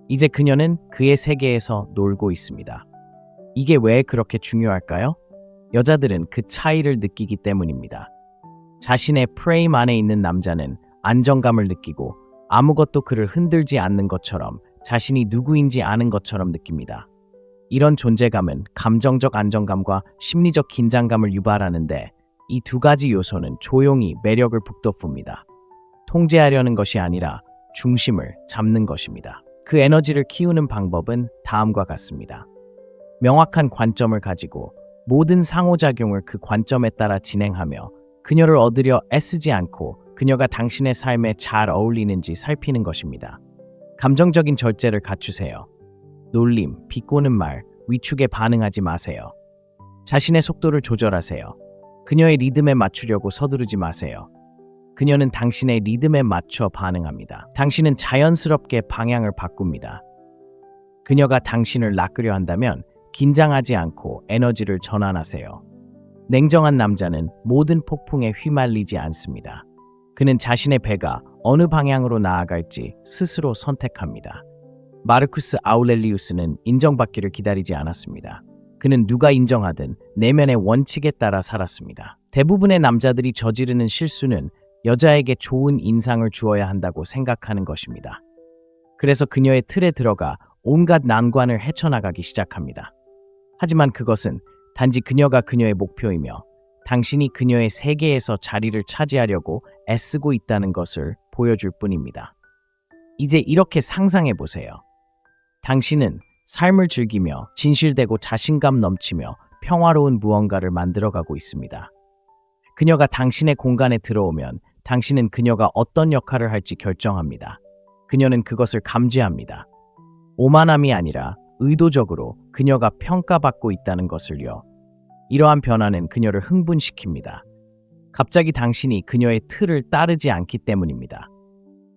이제 그녀는 그의 세계에서 놀고 있습니다. 이게 왜 그렇게 중요할까요? 여자들은 그 차이를 느끼기 때문입니다. 자신의 프레임 안에 있는 남자는 안정감을 느끼고 아무것도 그를 흔들지 않는 것처럼 자신이 누구인지 아는 것처럼 느낍니다. 이런 존재감은 감정적 안정감과 심리적 긴장감을 유발하는데 이 두 가지 요소는 조용히 매력을 북돋웁니다. 통제하려는 것이 아니라 중심을 잡는 것입니다. 그 에너지를 키우는 방법은 다음과 같습니다. 명확한 관점을 가지고 모든 상호작용을 그 관점에 따라 진행하며 그녀를 얻으려 애쓰지 않고 그녀가 당신의 삶에 잘 어울리는지 살피는 것입니다. 감정적인 절제를 갖추세요. 놀림, 비꼬는 말, 위축에 반응하지 마세요. 자신의 속도를 조절하세요. 그녀의 리듬에 맞추려고 서두르지 마세요. 그녀는 당신의 리듬에 맞춰 반응합니다. 당신은 자연스럽게 방향을 바꿉니다. 그녀가 당신을 낚으려 한다면 긴장하지 않고 에너지를 전환하세요. 냉정한 남자는 모든 폭풍에 휘말리지 않습니다. 그는 자신의 배가 어느 방향으로 나아갈지 스스로 선택합니다. 마르쿠스 아우렐리우스는 인정받기를 기다리지 않았습니다. 그는 누가 인정하든 내면의 원칙에 따라 살았습니다. 대부분의 남자들이 저지르는 실수는 여자에게 좋은 인상을 주어야 한다고 생각하는 것입니다. 그래서 그녀의 틀에 들어가 온갖 난관을 헤쳐나가기 시작합니다. 하지만 그것은 단지 그녀가 그녀의 목표이며 당신이 그녀의 세계에서 자리를 차지하려고 애쓰고 있다는 것을 보여줄 뿐입니다. 이제 이렇게 상상해 보세요. 당신은 삶을 즐기며 진실되고 자신감 넘치며 평화로운 무언가를 만들어가고 있습니다. 그녀가 당신의 공간에 들어오면 당신은 그녀가 어떤 역할을 할지 결정합니다. 그녀는 그것을 감지합니다. 오만함이 아니라 의도적으로 그녀가 평가받고 있다는 것을요. 이러한 변화는 그녀를 흥분시킵니다. 갑자기 당신이 그녀의 틀을 따르지 않기 때문입니다.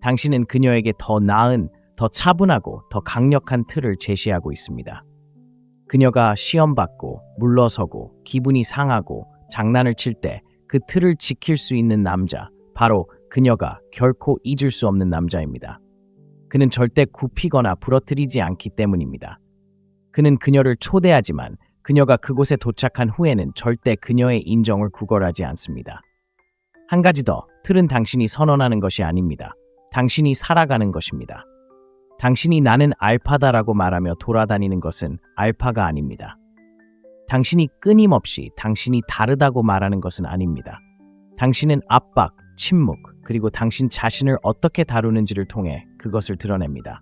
당신은 그녀에게 더 나은, 더 차분하고 더 강력한 틀을 제시하고 있습니다. 그녀가 시험받고 물러서고 기분이 상하고 장난을 칠 때 그 틀을 지킬 수 있는 남자, 바로 그녀가 결코 잊을 수 없는 남자입니다. 그는 절대 굽히거나 부러뜨리지 않기 때문입니다. 그는 그녀를 초대하지만 그녀가 그곳에 도착한 후에는 절대 그녀의 인정을 구걸하지 않습니다. 한 가지 더, 틀은 당신이 선언하는 것이 아닙니다. 당신이 살아가는 것입니다. 당신이 나는 알파다라고 말하며 돌아다니는 것은 알파가 아닙니다. 당신이 끊임없이 당신이 다르다고 말하는 것은 아닙니다. 당신은 압박, 침묵, 그리고 당신 자신을 어떻게 다루는지를 통해 그것을 드러냅니다.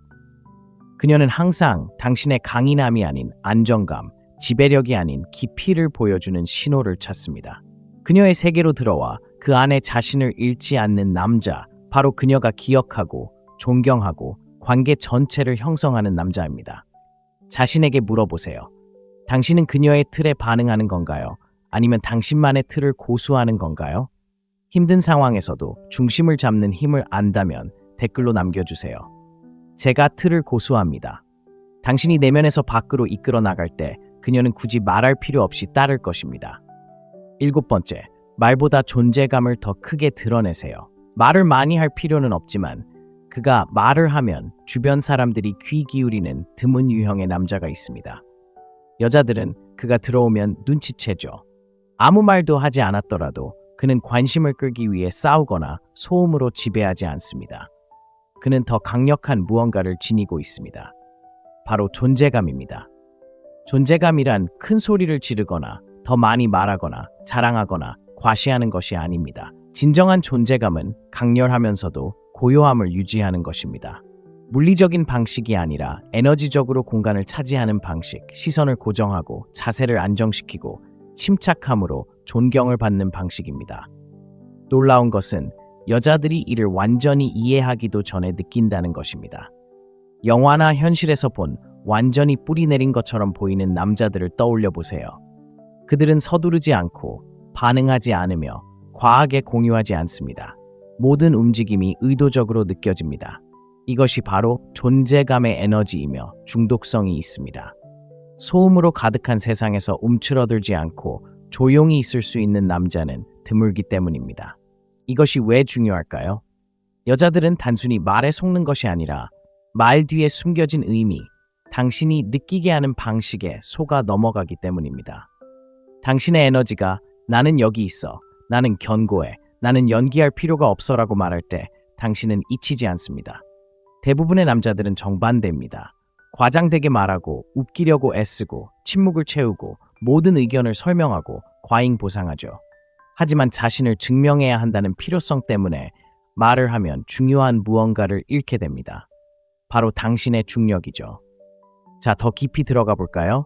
그녀는 항상 당신의 강인함이 아닌 안정감, 지배력이 아닌 깊이를 보여주는 신호를 찾습니다. 그녀의 세계로 들어와 그 안에 자신을 잃지 않는 남자, 바로 그녀가 기억하고 존경하고 관계 전체를 형성하는 남자입니다. 자신에게 물어보세요. 당신은 그녀의 틀에 반응하는 건가요? 아니면 당신만의 틀을 고수하는 건가요? 힘든 상황에서도 중심을 잡는 힘을 안다면 댓글로 남겨주세요. 제가 틀을 고수합니다. 당신이 내면에서 밖으로 이끌어 나갈 때 그녀는 굳이 말할 필요 없이 따를 것입니다. 7번째, 말보다 존재감을 더 크게 드러내세요. 말을 많이 할 필요는 없지만 그가 말을 하면 주변 사람들이 귀 기울이는 드문 유형의 남자가 있습니다. 여자들은 그가 들어오면 눈치채죠. 아무 말도 하지 않았더라도 그는 관심을 끌기 위해 싸우거나 소음으로 지배하지 않습니다. 그는 더 강력한 무언가를 지니고 있습니다. 바로 존재감입니다. 존재감이란 큰 소리를 지르거나 더 많이 말하거나 자랑하거나 과시하는 것이 아닙니다. 진정한 존재감은 강렬하면서도 고요함을 유지하는 것입니다. 물리적인 방식이 아니라 에너지적으로 공간을 차지하는 방식, 시선을 고정하고 자세를 안정시키고 침착함으로 존경을 받는 방식입니다. 놀라운 것은 여자들이 이를 완전히 이해하기도 전에 느낀다는 것입니다. 영화나 현실에서 본 완전히 뿌리 내린 것처럼 보이는 남자들을 떠올려 보세요. 그들은 서두르지 않고 반응하지 않으며 과하게 공유하지 않습니다. 모든 움직임이 의도적으로 느껴집니다. 이것이 바로 존재감의 에너지이며 중독성이 있습니다. 소음으로 가득한 세상에서 움츠러들지 않고 조용히 있을 수 있는 남자는 드물기 때문입니다. 이것이 왜 중요할까요? 여자들은 단순히 말에 속는 것이 아니라 말 뒤에 숨겨진 의미, 당신이 느끼게 하는 방식에 속아 넘어가기 때문입니다. 당신의 에너지가 나는 여기 있어, 나는 견고해, 나는 연기할 필요가 없어라고 말할 때 당신은 잊히지 않습니다. 대부분의 남자들은 정반대입니다. 과장되게 말하고 웃기려고 애쓰고 침묵을 채우고 모든 의견을 설명하고 과잉 보상하죠. 하지만 자신을 증명해야 한다는 필요성 때문에 말을 하면 중요한 무언가를 잃게 됩니다. 바로 당신의 중력이죠. 자, 더 깊이 들어가 볼까요?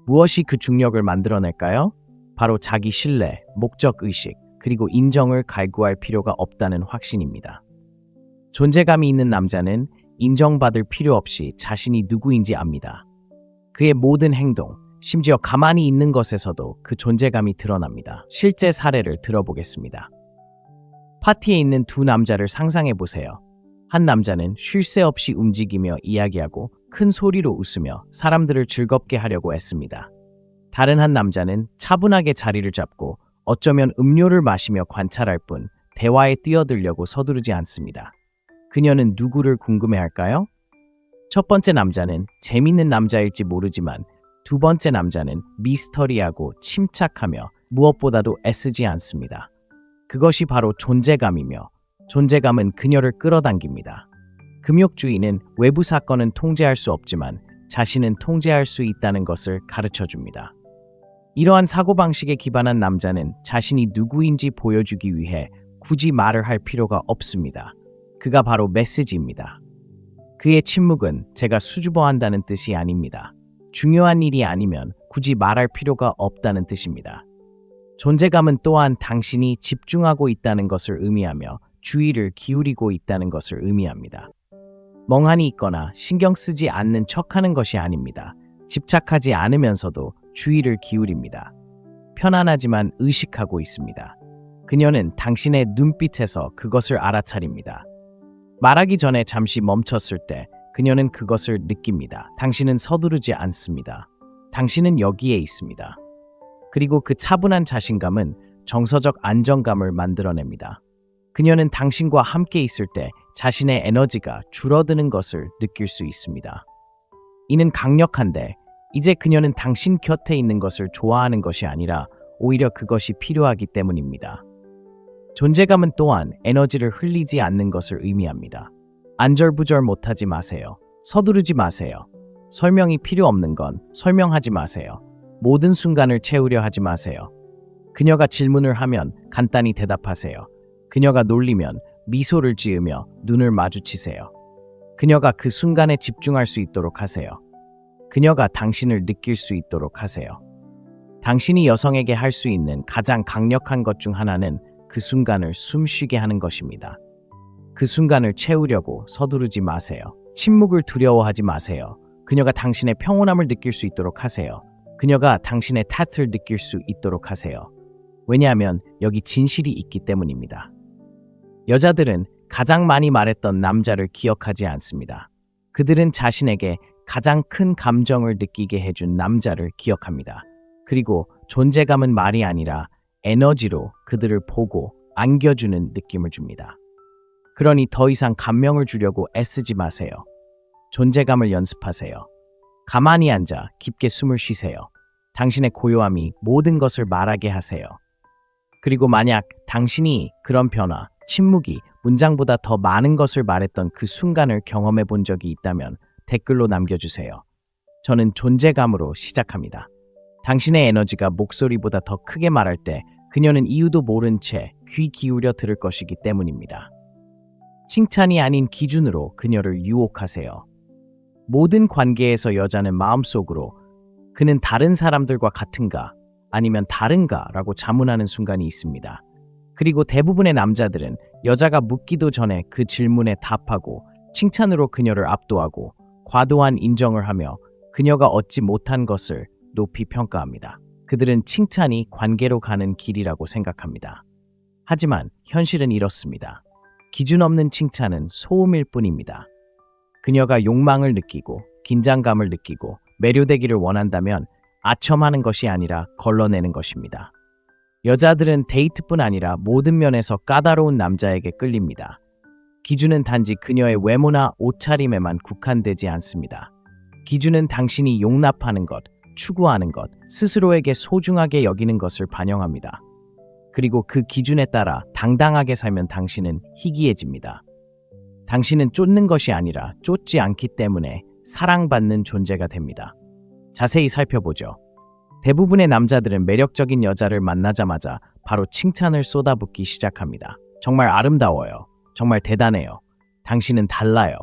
무엇이 그 중력을 만들어낼까요? 바로 자기 신뢰, 목적의식, 그리고 인정을 갈구할 필요가 없다는 확신입니다. 존재감이 있는 남자는 인정받을 필요 없이 자신이 누구인지 압니다. 그의 모든 행동, 심지어 가만히 있는 것에서도 그 존재감이 드러납니다. 실제 사례를 들어보겠습니다. 파티에 있는 두 남자를 상상해 보세요. 한 남자는 쉴 새 없이 움직이며 이야기하고 큰 소리로 웃으며 사람들을 즐겁게 하려고 애씁니다. 다른 한 남자는 차분하게 자리를 잡고 어쩌면 음료를 마시며 관찰할 뿐 대화에 뛰어들려고 서두르지 않습니다. 그녀는 누구를 궁금해할까요? 첫 번째 남자는 재밌는 남자일지 모르지만 두 번째 남자는 미스터리하고 침착하며 무엇보다도 애쓰지 않습니다. 그것이 바로 존재감이며 존재감은 그녀를 끌어당깁니다. 금욕주의는 외부 사건은 통제할 수 없지만 자신은 통제할 수 있다는 것을 가르쳐 줍니다. 이러한 사고방식에 기반한 남자는 자신이 누구인지 보여주기 위해 굳이 말을 할 필요가 없습니다. 그가 바로 메시지입니다. 그의 침묵은 제가 수줍어한다는 뜻이 아닙니다. 중요한 일이 아니면 굳이 말할 필요가 없다는 뜻입니다. 존재감은 또한 당신이 집중하고 있다는 것을 의미하며 주의를 기울이고 있다는 것을 의미합니다. 멍하니 있거나 신경 쓰지 않는 척하는 것이 아닙니다. 집착하지 않으면서도 주의를 기울입니다. 편안하지만 의식하고 있습니다. 그녀는 당신의 눈빛에서 그것을 알아차립니다. 말하기 전에 잠시 멈췄을 때 그녀는 그것을 느낍니다. 당신은 서두르지 않습니다. 당신은 여기에 있습니다. 그리고 그 차분한 자신감은 정서적 안정감을 만들어냅니다. 그녀는 당신과 함께 있을 때 자신의 에너지가 줄어드는 것을 느낄 수 있습니다. 이는 강력한데 이제 그녀는 당신 곁에 있는 것을 좋아하는 것이 아니라 오히려 그것이 필요하기 때문입니다. 존재감은 또한 에너지를 흘리지 않는 것을 의미합니다. 안절부절 못하지 마세요. 서두르지 마세요. 설명이 필요 없는 건 설명하지 마세요. 모든 순간을 채우려 하지 마세요. 그녀가 질문을 하면 간단히 대답하세요. 그녀가 놀리면 미소를 지으며 눈을 마주치세요. 그녀가 그 순간에 집중할 수 있도록 하세요. 그녀가 당신을 느낄 수 있도록 하세요. 당신이 여성에게 할 수 있는 가장 강력한 것 중 하나는 그 순간을 숨쉬게 하는 것입니다. 그 순간을 채우려고 서두르지 마세요. 침묵을 두려워하지 마세요. 그녀가 당신의 평온함을 느낄 수 있도록 하세요. 그녀가 당신의 탓을 느낄 수 있도록 하세요. 왜냐하면 여기 진실이 있기 때문입니다. 여자들은 가장 많이 말했던 남자를 기억하지 않습니다. 그들은 자신에게 가장 큰 감정을 느끼게 해준 남자를 기억합니다. 그리고 존재감은 말이 아니라 에너지로 그들을 보고 안겨주는 느낌을 줍니다. 그러니 더 이상 감명을 주려고 애쓰지 마세요. 존재감을 연습하세요. 가만히 앉아 깊게 숨을 쉬세요. 당신의 고요함이 모든 것을 말하게 하세요. 그리고 만약 당신이 그런 변화, 침묵이 문장보다 더 많은 것을 말했던 그 순간을 경험해 본 적이 있다면 댓글로 남겨주세요. 저는 존재감으로 시작합니다. 당신의 에너지가 목소리보다 더 크게 말할 때 그녀는 이유도 모른 채 귀 기울여 들을 것이기 때문입니다. 칭찬이 아닌 기준으로 그녀를 유혹하세요. 모든 관계에서 여자는 마음속으로 그는 다른 사람들과 같은가 아니면 다른가 라고 자문하는 순간이 있습니다. 그리고 대부분의 남자들은 여자가 묻기도 전에 그 질문에 답하고 칭찬으로 그녀를 압도하고 과도한 인정을 하며 그녀가 얻지 못한 것을 높이 평가합니다. 그들은 칭찬이 관계로 가는 길이라고 생각합니다. 하지만 현실은 이렇습니다. 기준 없는 칭찬은 소음일 뿐입니다. 그녀가 욕망을 느끼고 긴장감을 느끼고 매료되기를 원한다면 아첨하는 것이 아니라 걸러내는 것입니다. 여자들은 데이트뿐 아니라 모든 면에서 까다로운 남자에게 끌립니다. 기준은 단지 그녀의 외모나 옷차림에만 국한되지 않습니다. 기준은 당신이 용납하는 것, 추구하는 것, 스스로에게 소중하게 여기는 것을 반영합니다. 그리고 그 기준에 따라 당당하게 살면 당신은 희귀해집니다. 당신은 쫓는 것이 아니라 쫓지 않기 때문에 사랑받는 존재가 됩니다. 자세히 살펴보죠. 대부분의 남자들은 매력적인 여자를 만나자마자 바로 칭찬을 쏟아붓기 시작합니다. 정말 아름다워요. 정말 대단해요. 당신은 달라요.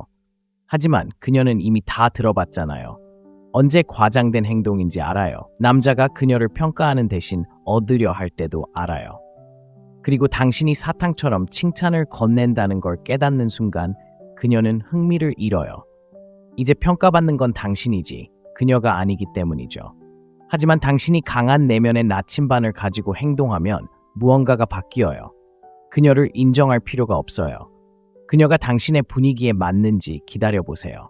하지만 그녀는 이미 다 들어봤잖아요. 언제 과장된 행동인지 알아요. 남자가 그녀를 평가하는 대신 얻으려 할 때도 알아요. 그리고 당신이 사탕처럼 칭찬을 건넨다는 걸 깨닫는 순간 그녀는 흥미를 잃어요. 이제 평가받는 건 당신이지 그녀가 아니기 때문이죠. 하지만 당신이 강한 내면의 나침반을 가지고 행동하면 무언가가 바뀌어요. 그녀를 인정할 필요가 없어요. 그녀가 당신의 분위기에 맞는지 기다려보세요.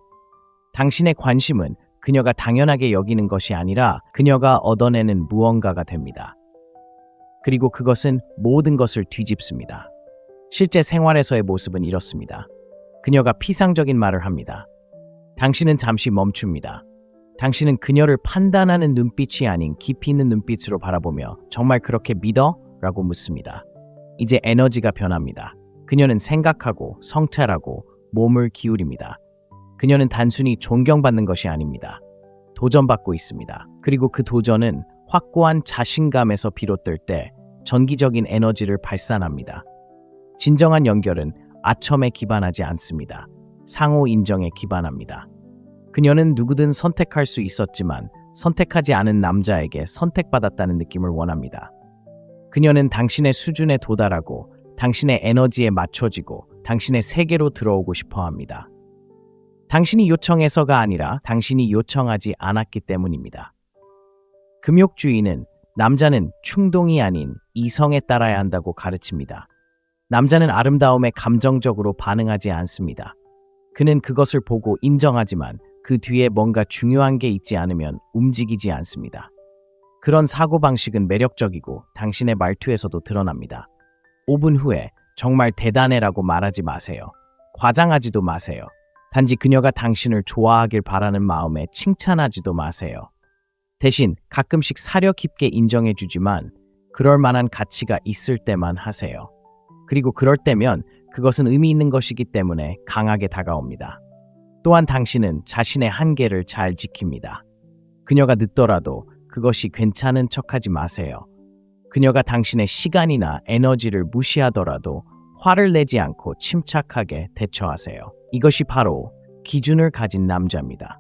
당신의 관심은 그녀가 당연하게 여기는 것이 아니라 그녀가 얻어내는 무언가가 됩니다. 그리고 그것은 모든 것을 뒤집습니다. 실제 생활에서의 모습은 이렇습니다. 그녀가 피상적인 말을 합니다. 당신은 잠시 멈춥니다. 당신은 그녀를 판단하는 눈빛이 아닌 깊이 있는 눈빛으로 바라보며 정말 그렇게 믿어? 라고 묻습니다. 이제 에너지가 변합니다. 그녀는 생각하고 성찰하고 몸을 기울입니다. 그녀는 단순히 존경받는 것이 아닙니다. 도전받고 있습니다. 그리고 그 도전은 확고한 자신감에서 비롯될 때 전기적인 에너지를 발산합니다. 진정한 연결은 아첨에 기반하지 않습니다. 상호 인정에 기반합니다. 그녀는 누구든 선택할 수 있었지만 선택하지 않은 남자에게 선택받았다는 느낌을 원합니다. 그녀는 당신의 수준에 도달하고 당신의 에너지에 맞춰지고 당신의 세계로 들어오고 싶어 합니다. 당신이 요청해서가 아니라 당신이 요청하지 않았기 때문입니다. 금욕주의는 남자는 충동이 아닌 이성에 따라야 한다고 가르칩니다. 남자는 아름다움에 감정적으로 반응하지 않습니다. 그는 그것을 보고 인정하지만 그 뒤에 뭔가 중요한 게 있지 않으면 움직이지 않습니다. 그런 사고방식은 매력적이고 당신의 말투에서도 드러납니다. 5분 후에 정말 대단해라고 말하지 마세요. 과장하지도 마세요. 단지 그녀가 당신을 좋아하길 바라는 마음에 칭찬하지도 마세요. 대신 가끔씩 사려 깊게 인정해주지만 그럴 만한 가치가 있을 때만 하세요. 그리고 그럴 때면 그것은 의미 있는 것이기 때문에 강하게 다가옵니다. 또한 당신은 자신의 한계를 잘 지킵니다. 그녀가 늦더라도 그것이 괜찮은 척하지 마세요. 그녀가 당신의 시간이나 에너지를 무시하더라도 화를 내지 않고 침착하게 대처하세요. 이것이 바로 기준을 가진 남자입니다.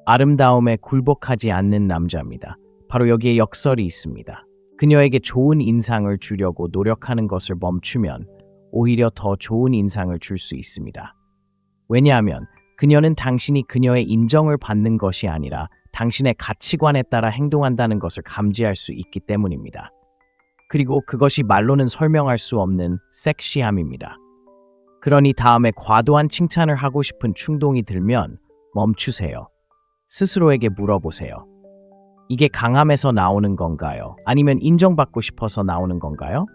아름다움에 굴복하지 않는 남자입니다. 바로 여기에 역설이 있습니다. 그녀에게 좋은 인상을 주려고 노력하는 것을 멈추면 오히려 더 좋은 인상을 줄 수 있습니다. 왜냐하면 그녀는 당신이 그녀의 인정을 받는 것이 아니라 당신의 가치관에 따라 행동한다는 것을 감지할 수 있기 때문입니다. 그리고 그것이 말로는 설명할 수 없는 섹시함입니다. 그러니 다음에 과도한 칭찬을 하고 싶은 충동이 들면 멈추세요. 스스로에게 물어보세요. 이게 강함에서 나오는 건가요? 아니면 인정받고 싶어서 나오는 건가요?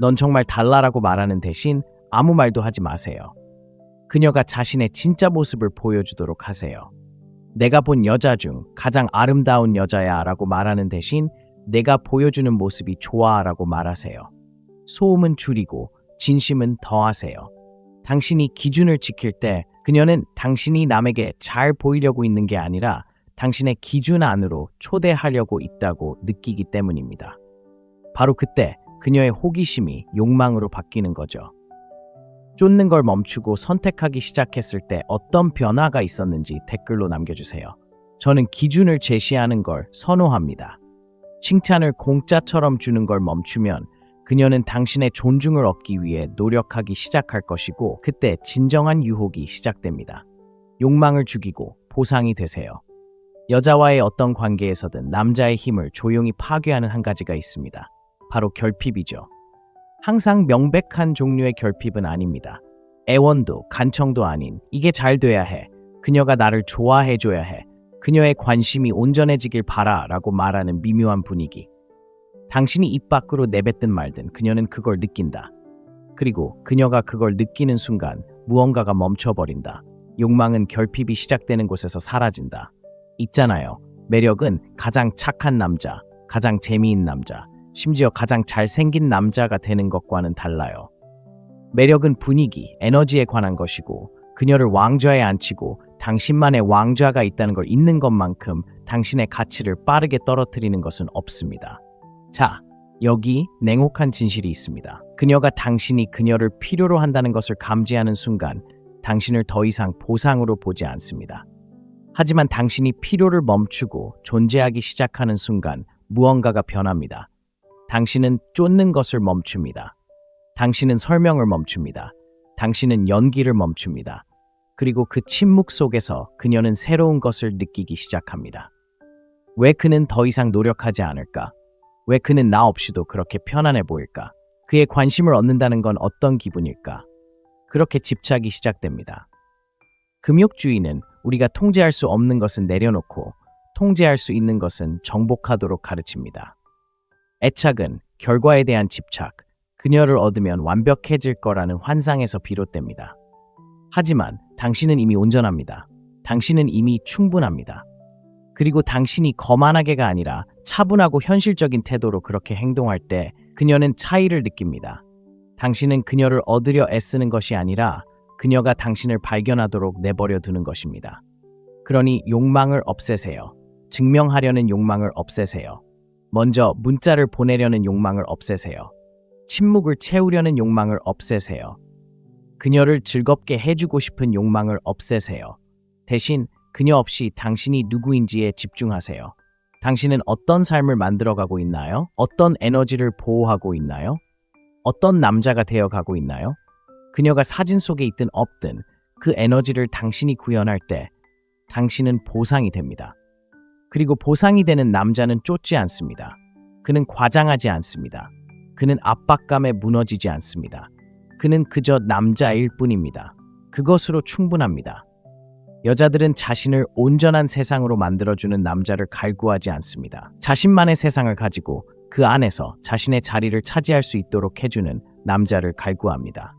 넌 정말 달라라고 말하는 대신 아무 말도 하지 마세요. 그녀가 자신의 진짜 모습을 보여주도록 하세요. 내가 본 여자 중 가장 아름다운 여자야 라고 말하는 대신 내가 보여주는 모습이 좋아 라고 말하세요. 소음은 줄이고 진심은 더하세요. 당신이 기준을 지킬 때 그녀는 당신이 남에게 잘 보이려고 있는 게 아니라 당신의 기준 안으로 초대하려고 있다고 느끼기 때문입니다. 바로 그때 그녀의 호기심이 욕망으로 바뀌는 거죠. 쫓는 걸 멈추고 선택하기 시작했을 때 어떤 변화가 있었는지 댓글로 남겨주세요. 저는 기준을 제시하는 걸 선호합니다. 칭찬을 공짜처럼 주는 걸 멈추면 그녀는 당신의 존중을 얻기 위해 노력하기 시작할 것이고 그때 진정한 유혹이 시작됩니다. 욕망을 죽이고 보상이 되세요. 여자와의 어떤 관계에서든 남자의 힘을 조용히 파괴하는 한 가지가 있습니다. 바로 결핍이죠. 항상 명백한 종류의 결핍은 아닙니다. 애원도 간청도 아닌 이게 잘 돼야 해. 그녀가 나를 좋아해줘야 해. 그녀의 관심이 온전해지길 바라 라고 말하는 미묘한 분위기. 당신이 입 밖으로 내뱉든 말든 그녀는 그걸 느낀다. 그리고 그녀가 그걸 느끼는 순간 무언가가 멈춰버린다. 욕망은 결핍이 시작되는 곳에서 사라진다. 있잖아요. 매력은 가장 착한 남자, 가장 재미있는 남자, 심지어 가장 잘생긴 남자가 되는 것과는 달라요. 매력은 분위기, 에너지에 관한 것이고 그녀를 왕좌에 앉히고 당신만의 왕좌가 있다는 걸 잊는 것만큼 당신의 가치를 빠르게 떨어뜨리는 것은 없습니다. 자, 여기 냉혹한 진실이 있습니다. 그녀가 당신이 그녀를 필요로 한다는 것을 감지하는 순간 당신을 더 이상 보상으로 보지 않습니다. 하지만 당신이 필요를 멈추고 존재하기 시작하는 순간 무언가가 변합니다. 당신은 쫓는 것을 멈춥니다. 당신은 설명을 멈춥니다. 당신은 연기를 멈춥니다. 그리고 그 침묵 속에서 그녀는 새로운 것을 느끼기 시작합니다. 왜 그는 더 이상 노력하지 않을까? 왜 그는 나 없이도 그렇게 편안해 보일까? 그의 관심을 얻는다는 건 어떤 기분일까? 그렇게 집착이 시작됩니다. 금욕주의는 우리가 통제할 수 없는 것은 내려놓고 통제할 수 있는 것은 정복하도록 가르칩니다. 애착은 결과에 대한 집착, 그녀를 얻으면 완벽해질 거라는 환상에서 비롯됩니다. 하지만 당신은 이미 온전합니다. 당신은 이미 충분합니다. 그리고 당신이 거만하게가 아니라 차분하고 현실적인 태도로 그렇게 행동할 때 그녀는 차이를 느낍니다. 당신은 그녀를 얻으려 애쓰는 것이 아니라 그녀가 당신을 발견하도록 내버려 두는 것입니다. 그러니 욕망을 없애세요. 증명하려는 욕망을 없애세요. 먼저 문자를 보내려는 욕망을 없애세요. 침묵을 채우려는 욕망을 없애세요. 그녀를 즐겁게 해주고 싶은 욕망을 없애세요. 대신 그녀 없이 당신이 누구인지에 집중하세요. 당신은 어떤 삶을 만들어가고 있나요? 어떤 에너지를 보호하고 있나요? 어떤 남자가 되어가고 있나요? 그녀가 사진 속에 있든 없든 그 에너지를 당신이 구현할 때 당신은 보상이 됩니다. 그리고 보상이 되는 남자는 쫓지 않습니다. 그는 과장하지 않습니다. 그는 압박감에 무너지지 않습니다. 그는 그저 남자일 뿐입니다. 그것으로 충분합니다. 여자들은 자신을 온전한 세상으로 만들어주는 남자를 갈구하지 않습니다. 자신만의 세상을 가지고 그 안에서 자신의 자리를 차지할 수 있도록 해주는 남자를 갈구합니다.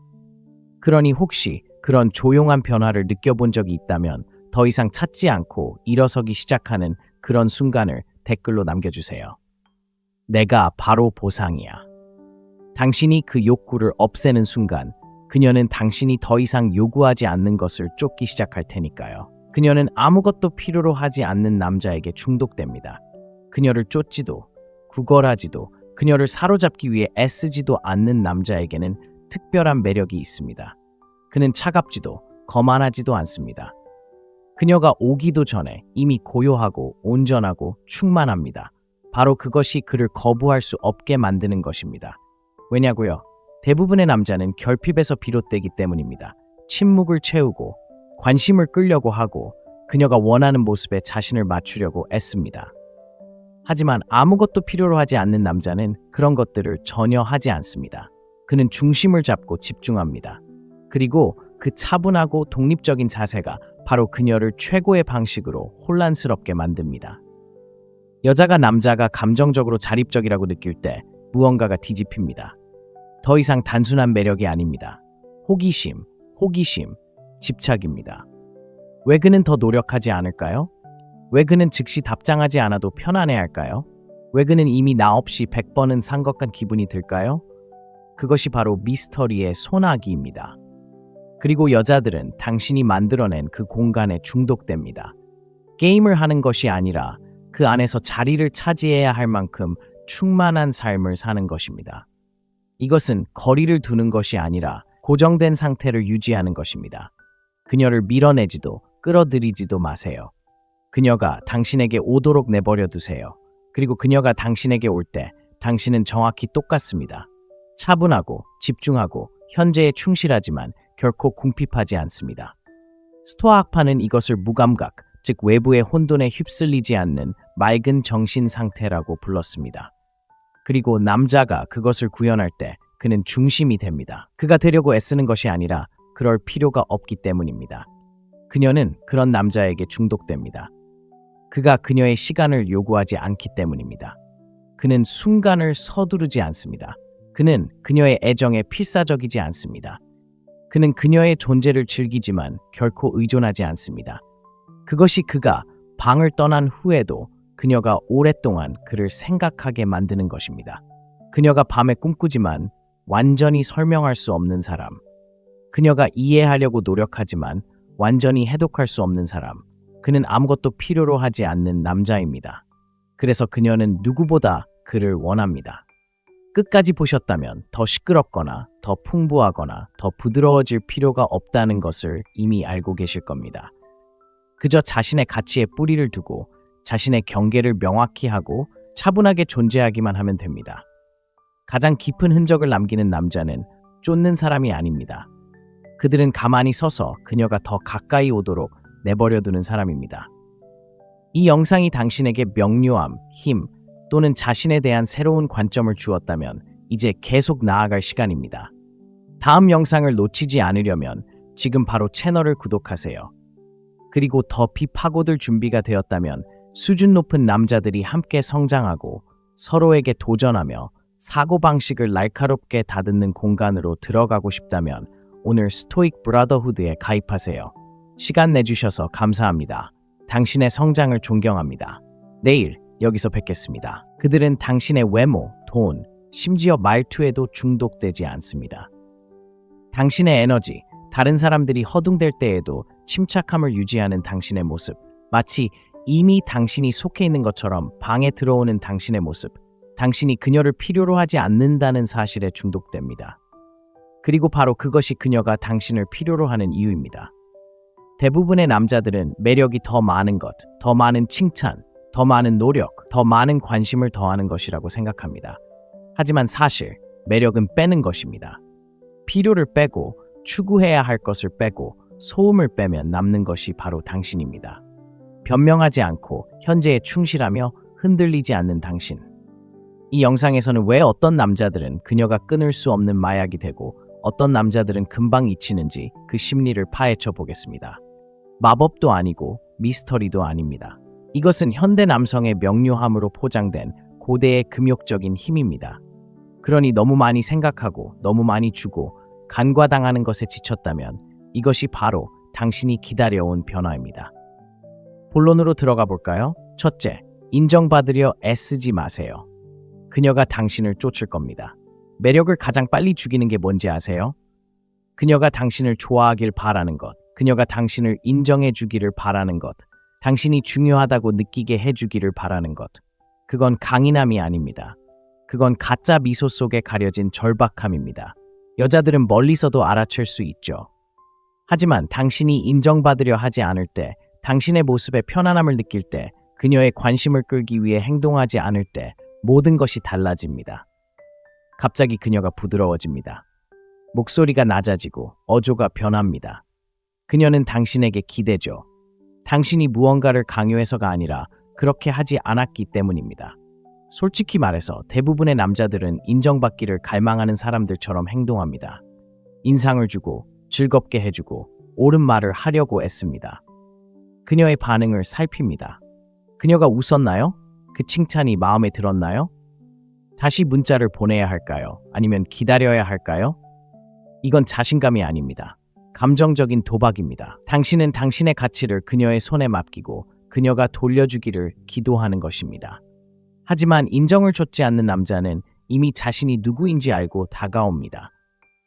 그러니 혹시 그런 조용한 변화를 느껴본 적이 있다면 더 이상 찾지 않고 일어서기 시작하는 그런 순간을 댓글로 남겨주세요. 내가 바로 보상이야. 당신이 그 욕구를 없애는 순간 그녀는 당신이 더 이상 요구하지 않는 것을 쫓기 시작할 테니까요. 그녀는 아무것도 필요로 하지 않는 남자에게 중독됩니다. 그녀를 쫓지도 구걸하지도 그녀를 사로잡기 위해 애쓰지도 않는 남자에게는 특별한 매력이 있습니다. 그는 차갑지도 거만하지도 않습니다. 그녀가 오기도 전에 이미 고요하고 온전하고 충만합니다. 바로 그것이 그를 거부할 수 없게 만드는 것입니다. 왜냐고요? 대부분의 남자는 결핍에서 비롯되기 때문입니다. 침묵을 채우고 관심을 끌려고 하고 그녀가 원하는 모습에 자신을 맞추려고 애씁니다. 하지만 아무것도 필요로 하지 않는 남자는 그런 것들을 전혀 하지 않습니다. 그는 중심을 잡고 집중합니다. 그리고 그 차분하고 독립적인 자세가 바로 그녀를 최고의 방식으로 혼란스럽게 만듭니다. 여자가 남자가 감정적으로 자립적이라고 느낄 때 무언가가 뒤집힙니다. 더 이상 단순한 매력이 아닙니다. 호기심, 집착입니다. 왜 그는 더 노력하지 않을까요? 왜 그는 즉시 답장하지 않아도 편안해할까요? 왜 그는 이미 나 없이 100번은 산 것 같은 기분이 들까요? 그것이 바로 미스터리의 소나기입니다. 그리고 여자들은 당신이 만들어낸 그 공간에 중독됩니다. 게임을 하는 것이 아니라 그 안에서 자리를 차지해야 할 만큼 충만한 삶을 사는 것입니다. 이것은 거리를 두는 것이 아니라 고정된 상태를 유지하는 것입니다. 그녀를 밀어내지도 끌어들이지도 마세요. 그녀가 당신에게 오도록 내버려 두세요. 그리고 그녀가 당신에게 올 때 당신은 정확히 똑같습니다. 차분하고 집중하고 현재에 충실하지만 결코 궁핍하지 않습니다. 스토아 학파는 이것을 무감각, 즉 외부의 혼돈에 휩쓸리지 않는 맑은 정신 상태라고 불렀습니다. 그리고 남자가 그것을 구현할 때 그는 중심이 됩니다. 그가 되려고 애쓰는 것이 아니라 그럴 필요가 없기 때문입니다. 그녀는 그런 남자에게 중독됩니다. 그가 그녀의 시간을 요구하지 않기 때문입니다. 그는 순간을 서두르지 않습니다. 그는 그녀의 애정에 필사적이지 않습니다. 그는 그녀의 존재를 즐기지만 결코 의존하지 않습니다. 그것이 그가 방을 떠난 후에도 그녀가 오랫동안 그를 생각하게 만드는 것입니다. 그녀가 밤에 꿈꾸지만 완전히 설명할 수 없는 사람. 그녀가 이해하려고 노력하지만 완전히 해독할 수 없는 사람. 그는 아무것도 필요로 하지 않는 남자입니다. 그래서 그녀는 누구보다 그를 원합니다. 끝까지 보셨다면 더 시끄럽거나 더 풍부하거나 더 부드러워질 필요가 없다는 것을 이미 알고 계실 겁니다. 그저 자신의 가치에 뿌리를 두고 자신의 경계를 명확히 하고 차분하게 존재하기만 하면 됩니다. 가장 깊은 흔적을 남기는 남자는 쫓는 사람이 아닙니다. 그들은 가만히 서서 그녀가 더 가까이 오도록 내버려두는 사람입니다. 이 영상이 당신에게 명료함, 힘 또는 자신에 대한 새로운 관점을 주었다면 이제 계속 나아갈 시간입니다. 다음 영상을 놓치지 않으려면 지금 바로 채널을 구독하세요. 그리고 더 파고들 준비가 되었다면 수준 높은 남자들이 함께 성장하고 서로에게 도전하며 사고방식을 날카롭게 다듬는 공간으로 들어가고 싶다면 오늘 스토익 브라더후드에 가입하세요. 시간 내주셔서 감사합니다. 당신의 성장을 존경합니다. 내일 여기서 뵙겠습니다. 그들은 당신의 외모, 돈, 심지어 말투에도 중독되지 않습니다. 당신의 에너지, 다른 사람들이 허둥댈 때에도 침착함을 유지하는 당신의 모습, 마치 이미 당신이 속해 있는 것처럼 방에 들어오는 당신의 모습, 당신이 그녀를 필요로 하지 않는다는 사실에 중독됩니다. 그리고 바로 그것이 그녀가 당신을 필요로 하는 이유입니다. 대부분의 남자들은 매력이 더 많은 것, 더 많은 칭찬, 더 많은 노력, 더 많은 관심을 더하는 것이라고 생각합니다. 하지만 사실 매력은 빼는 것입니다. 필요를 빼고 추구해야 할 것을 빼고 소음을 빼면 남는 것이 바로 당신입니다. 변명하지 않고 현재에 충실하며 흔들리지 않는 당신. 이 영상에서는 왜 어떤 남자들은 그녀가 끊을 수 없는 마약이 되고 어떤 남자들은 금방 잊히는지 그 심리를 파헤쳐 보겠습니다. 마법도 아니고 미스터리도 아닙니다. 이것은 현대 남성의 명료함으로 포장된 고대의 금욕적인 힘입니다. 그러니 너무 많이 생각하고 너무 많이 주고 간과당하는 것에 지쳤다면 이것이 바로 당신이 기다려온 변화입니다. 본론으로 들어가 볼까요? 첫째, 인정받으려 애쓰지 마세요. 그녀가 당신을 쫓을 겁니다. 매력을 가장 빨리 죽이는 게 뭔지 아세요? 그녀가 당신을 좋아하길 바라는 것, 그녀가 당신을 인정해 주기를 바라는 것, 당신이 중요하다고 느끼게 해주기를 바라는 것. 그건 강인함이 아닙니다. 그건 가짜 미소 속에 가려진 절박함입니다. 여자들은 멀리서도 알아챌 수 있죠. 하지만 당신이 인정받으려 하지 않을 때, 당신의 모습에 편안함을 느낄 때, 그녀의 관심을 끌기 위해 행동하지 않을 때 모든 것이 달라집니다. 갑자기 그녀가 부드러워집니다. 목소리가 낮아지고 어조가 변합니다. 그녀는 당신에게 기대죠. 당신이 무언가를 강요해서가 아니라 그렇게 하지 않았기 때문입니다. 솔직히 말해서 대부분의 남자들은 인정받기를 갈망하는 사람들처럼 행동합니다. 인상을 주고 즐겁게 해주고 옳은 말을 하려고 애씁니다. 그녀의 반응을 살핍니다. 그녀가 웃었나요? 그 칭찬이 마음에 들었나요? 다시 문자를 보내야 할까요? 아니면 기다려야 할까요? 이건 자신감이 아닙니다. 감정적인 도박입니다. 당신은 당신의 가치를 그녀의 손에 맡기고 그녀가 돌려주기를 기도하는 것입니다. 하지만 인정을 줬지 않는 남자는 이미 자신이 누구인지 알고 다가옵니다.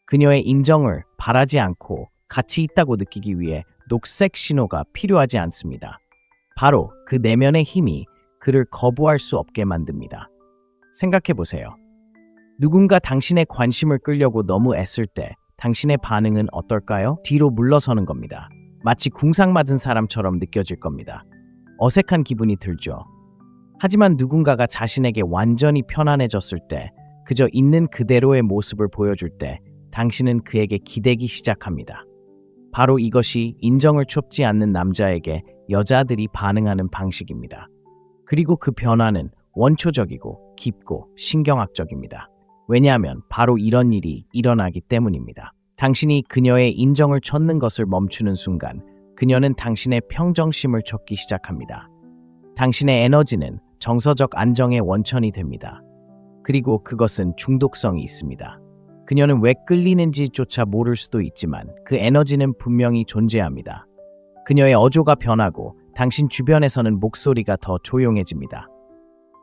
그녀의 인정을 바라지 않고 가치 있다고 느끼기 위해 녹색 신호가 필요하지 않습니다. 바로 그 내면의 힘이 그를 거부할 수 없게 만듭니다. 생각해보세요. 누군가 당신의 관심을 끌려고 너무 애쓸 때 당신의 반응은 어떨까요? 뒤로 물러서는 겁니다. 마치 궁상 맞은 사람처럼 느껴질 겁니다. 어색한 기분이 들죠. 하지만 누군가가 자신에게 완전히 편안해졌을 때, 그저 있는 그대로의 모습을 보여줄 때 당신은 그에게 기대기 시작합니다. 바로 이것이 인정을 쫓지 않는 남자에게 여자들이 반응하는 방식입니다. 그리고 그 변화는 원초적이고 깊고 신경학적입니다. 왜냐하면 바로 이런 일이 일어나기 때문입니다. 당신이 그녀의 인정을 찾는 것을 멈추는 순간 그녀는 당신의 평정심을 찾기 시작합니다. 당신의 에너지는 정서적 안정의 원천이 됩니다. 그리고 그것은 중독성이 있습니다. 그녀는 왜 끌리는지조차 모를 수도 있지만 그 에너지는 분명히 존재합니다. 그녀의 어조가 변하고 당신 주변에서는 목소리가 더 조용해집니다.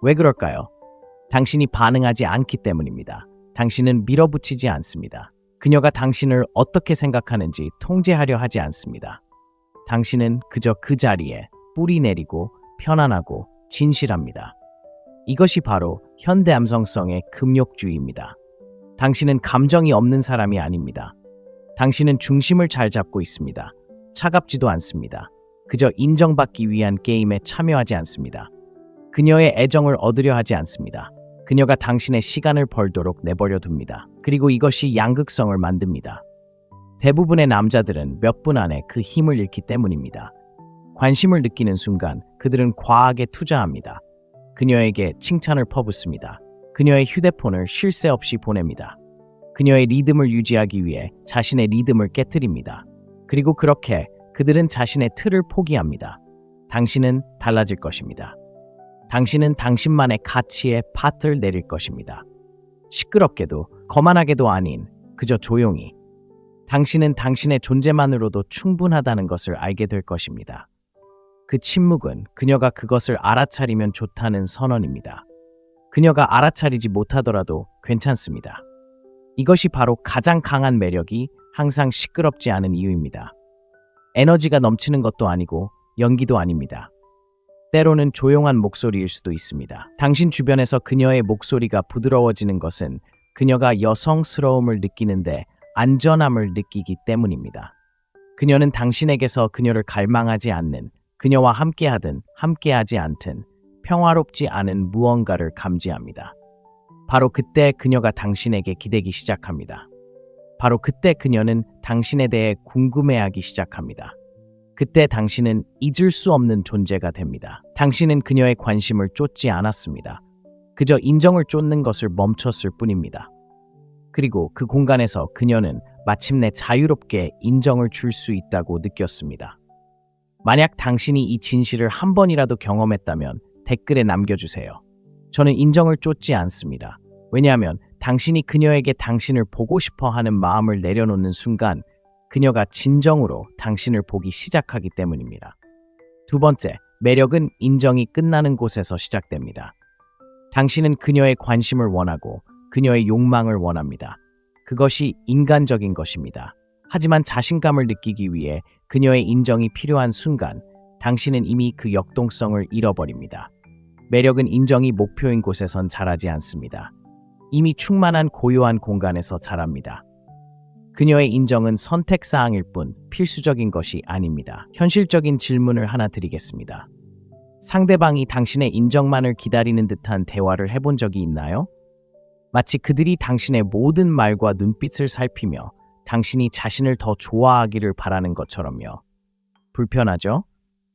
왜 그럴까요? 당신이 반응하지 않기 때문입니다. 당신은 밀어붙이지 않습니다. 그녀가 당신을 어떻게 생각하는지 통제하려 하지 않습니다. 당신은 그저 그 자리에 뿌리 내리고 편안하고 진실합니다. 이것이 바로 현대 남성성의 금욕주의입니다. 당신은 감정이 없는 사람이 아닙니다. 당신은 중심을 잘 잡고 있습니다. 차갑지도 않습니다. 그저 인정받기 위한 게임에 참여하지 않습니다. 그녀의 애정을 얻으려 하지 않습니다. 그녀가 당신의 시간을 벌도록 내버려 둡니다. 그리고 이것이 양극성을 만듭니다. 대부분의 남자들은 몇 분 안에 그 힘을 잃기 때문입니다. 관심을 느끼는 순간 그들은 과하게 투자합니다. 그녀에게 칭찬을 퍼붓습니다. 그녀의 휴대폰을 쉴 새 없이 보냅니다. 그녀의 리듬을 유지하기 위해 자신의 리듬을 깨뜨립니다. 그리고 그렇게 그들은 자신의 틀을 포기합니다. 당신은 달라질 것입니다. 당신은 당신만의 가치에 팥을 내릴 것입니다. 시끄럽게도 거만하게도 아닌 그저 조용히. 당신은 당신의 존재만으로도 충분하다는 것을 알게 될 것입니다. 그 침묵은 그녀가 그것을 알아차리면 좋다는 선언입니다. 그녀가 알아차리지 못하더라도 괜찮습니다. 이것이 바로 가장 강한 매력이 항상 시끄럽지 않은 이유입니다. 에너지가 넘치는 것도 아니고 연기도 아닙니다. 때로는 조용한 목소리일 수도 있습니다. 당신 주변에서 그녀의 목소리가 부드러워지는 것은 그녀가 여성스러움을 느끼는데 안전함을 느끼기 때문입니다. 그녀는 당신에게서 그녀를 갈망하지 않는, 그녀와 함께하든 함께하지 않든 평화롭지 않은 무언가를 감지합니다. 바로 그때 그녀가 당신에게 기대기 시작합니다. 바로 그때 그녀는 당신에 대해 궁금해하기 시작합니다. 그때 당신은 잊을 수 없는 존재가 됩니다. 당신은 그녀의 관심을 쫓지 않았습니다. 그저 인정을 쫓는 것을 멈췄을 뿐입니다. 그리고 그 공간에서 그녀는 마침내 자유롭게 인정을 줄 수 있다고 느꼈습니다. 만약 당신이 이 진실을 한 번이라도 경험했다면 댓글에 남겨주세요. 저는 인정을 쫓지 않습니다. 왜냐하면 당신이 그녀에게 당신을 보고 싶어 하는 마음을 내려놓는 순간 그녀가 진정으로 당신을 보기 시작하기 때문입니다. 두 번째, 매력은 인정이 끝나는 곳에서 시작됩니다. 당신은 그녀의 관심을 원하고 그녀의 욕망을 원합니다. 그것이 인간적인 것입니다. 하지만 자신감을 느끼기 위해 그녀의 인정이 필요한 순간 당신은 이미 그 역동성을 잃어버립니다. 매력은 인정이 목표인 곳에선 자라지 않습니다. 이미 충만한 고요한 공간에서 자랍니다. 그녀의 인정은 선택사항일 뿐 필수적인 것이 아닙니다. 현실적인 질문을 하나 드리겠습니다. 상대방이 당신의 인정만을 기다리는 듯한 대화를 해본 적이 있나요? 마치 그들이 당신의 모든 말과 눈빛을 살피며 당신이 자신을 더 좋아하기를 바라는 것처럼요. 불편하죠?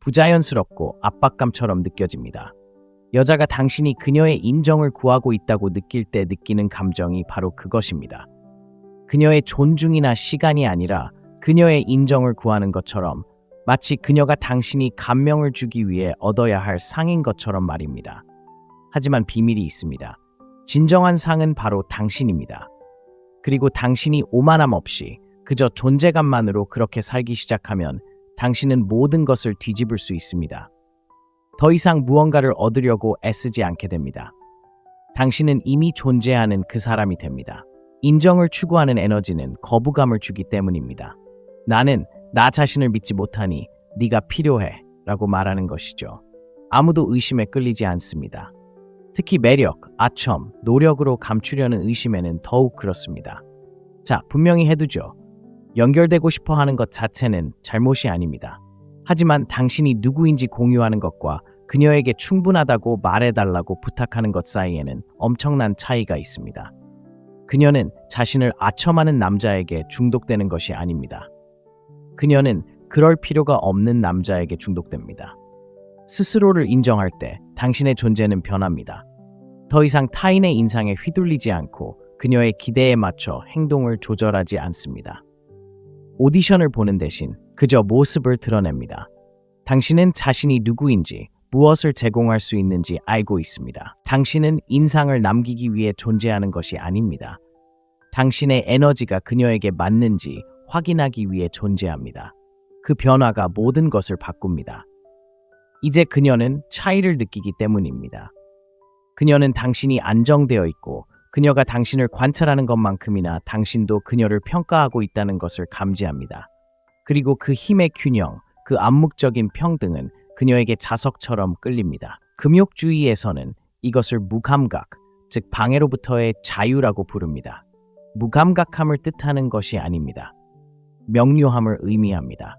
부자연스럽고 압박감처럼 느껴집니다. 여자가 당신이 그녀의 인정을 구하고 있다고 느낄 때 느끼는 감정이 바로 그것입니다. 그녀의 존중이나 시간이 아니라 그녀의 인정을 구하는 것처럼 마치 그녀가 당신이 감명을 주기 위해 얻어야 할 상인 것처럼 말입니다. 하지만 비밀이 있습니다. 진정한 상은 바로 당신입니다. 그리고 당신이 오만함 없이 그저 존재감만으로 그렇게 살기 시작하면 당신은 모든 것을 뒤집을 수 있습니다. 더 이상 무언가를 얻으려고 애쓰지 않게 됩니다. 당신은 이미 존재하는 그 사람이 됩니다. 인정을 추구하는 에너지는 거부감을 주기 때문입니다. 나는 나 자신을 믿지 못하니 네가 필요해 라고 말하는 것이죠. 아무도 의심에 끌리지 않습니다. 특히 매력, 아첨, 노력으로 감추려는 의심에는 더욱 그렇습니다. 자, 분명히 해두죠. 연결되고 싶어 하는 것 자체는 잘못이 아닙니다. 하지만 당신이 누구인지 공유하는 것과 그녀에게 충분하다고 말해달라고 부탁하는 것 사이에는 엄청난 차이가 있습니다. 그녀는 자신을 아첨하는 남자에게 중독되는 것이 아닙니다. 그녀는 그럴 필요가 없는 남자에게 중독됩니다. 스스로를 인정할 때 당신의 존재는 변합니다. 더 이상 타인의 인상에 휘둘리지 않고 그녀의 기대에 맞춰 행동을 조절하지 않습니다. 오디션을 보는 대신 그저 모습을 드러냅니다. 당신은 자신이 누구인지, 무엇을 제공할 수 있는지 알고 있습니다. 당신은 인상을 남기기 위해 존재하는 것이 아닙니다. 당신의 에너지가 그녀에게 맞는지 확인하기 위해 존재합니다. 그 변화가 모든 것을 바꿉니다. 이제 그녀는 차이를 느끼기 때문입니다. 그녀는 당신이 안정되어 있고 그녀가 당신을 관찰하는 것만큼이나 당신도 그녀를 평가하고 있다는 것을 감지합니다. 그리고 그 힘의 균형, 그 암묵적인 평등은 그녀에게 자석처럼 끌립니다. 금욕주의에서는 이것을 무감각, 즉 방해로부터의 자유라고 부릅니다. 무감각함을 뜻하는 것이 아닙니다. 명료함을 의미합니다.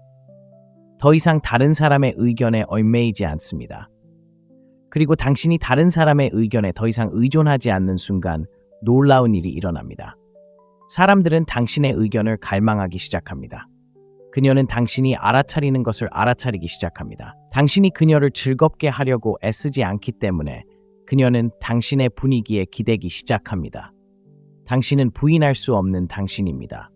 더 이상 다른 사람의 의견에 얽매이지 않습니다. 그리고 당신이 다른 사람의 의견에 더 이상 의존하지 않는 순간 놀라운 일이 일어납니다. 사람들은 당신의 의견을 갈망하기 시작합니다. 그녀는 당신이 알아차리는 것을 알아차리기 시작합니다. 당신이 그녀를 즐겁게 하려고 애쓰지 않기 때문에 그녀는 당신의 분위기에 기대기 시작합니다. 당신은 부인할 수 없는 당신입니다.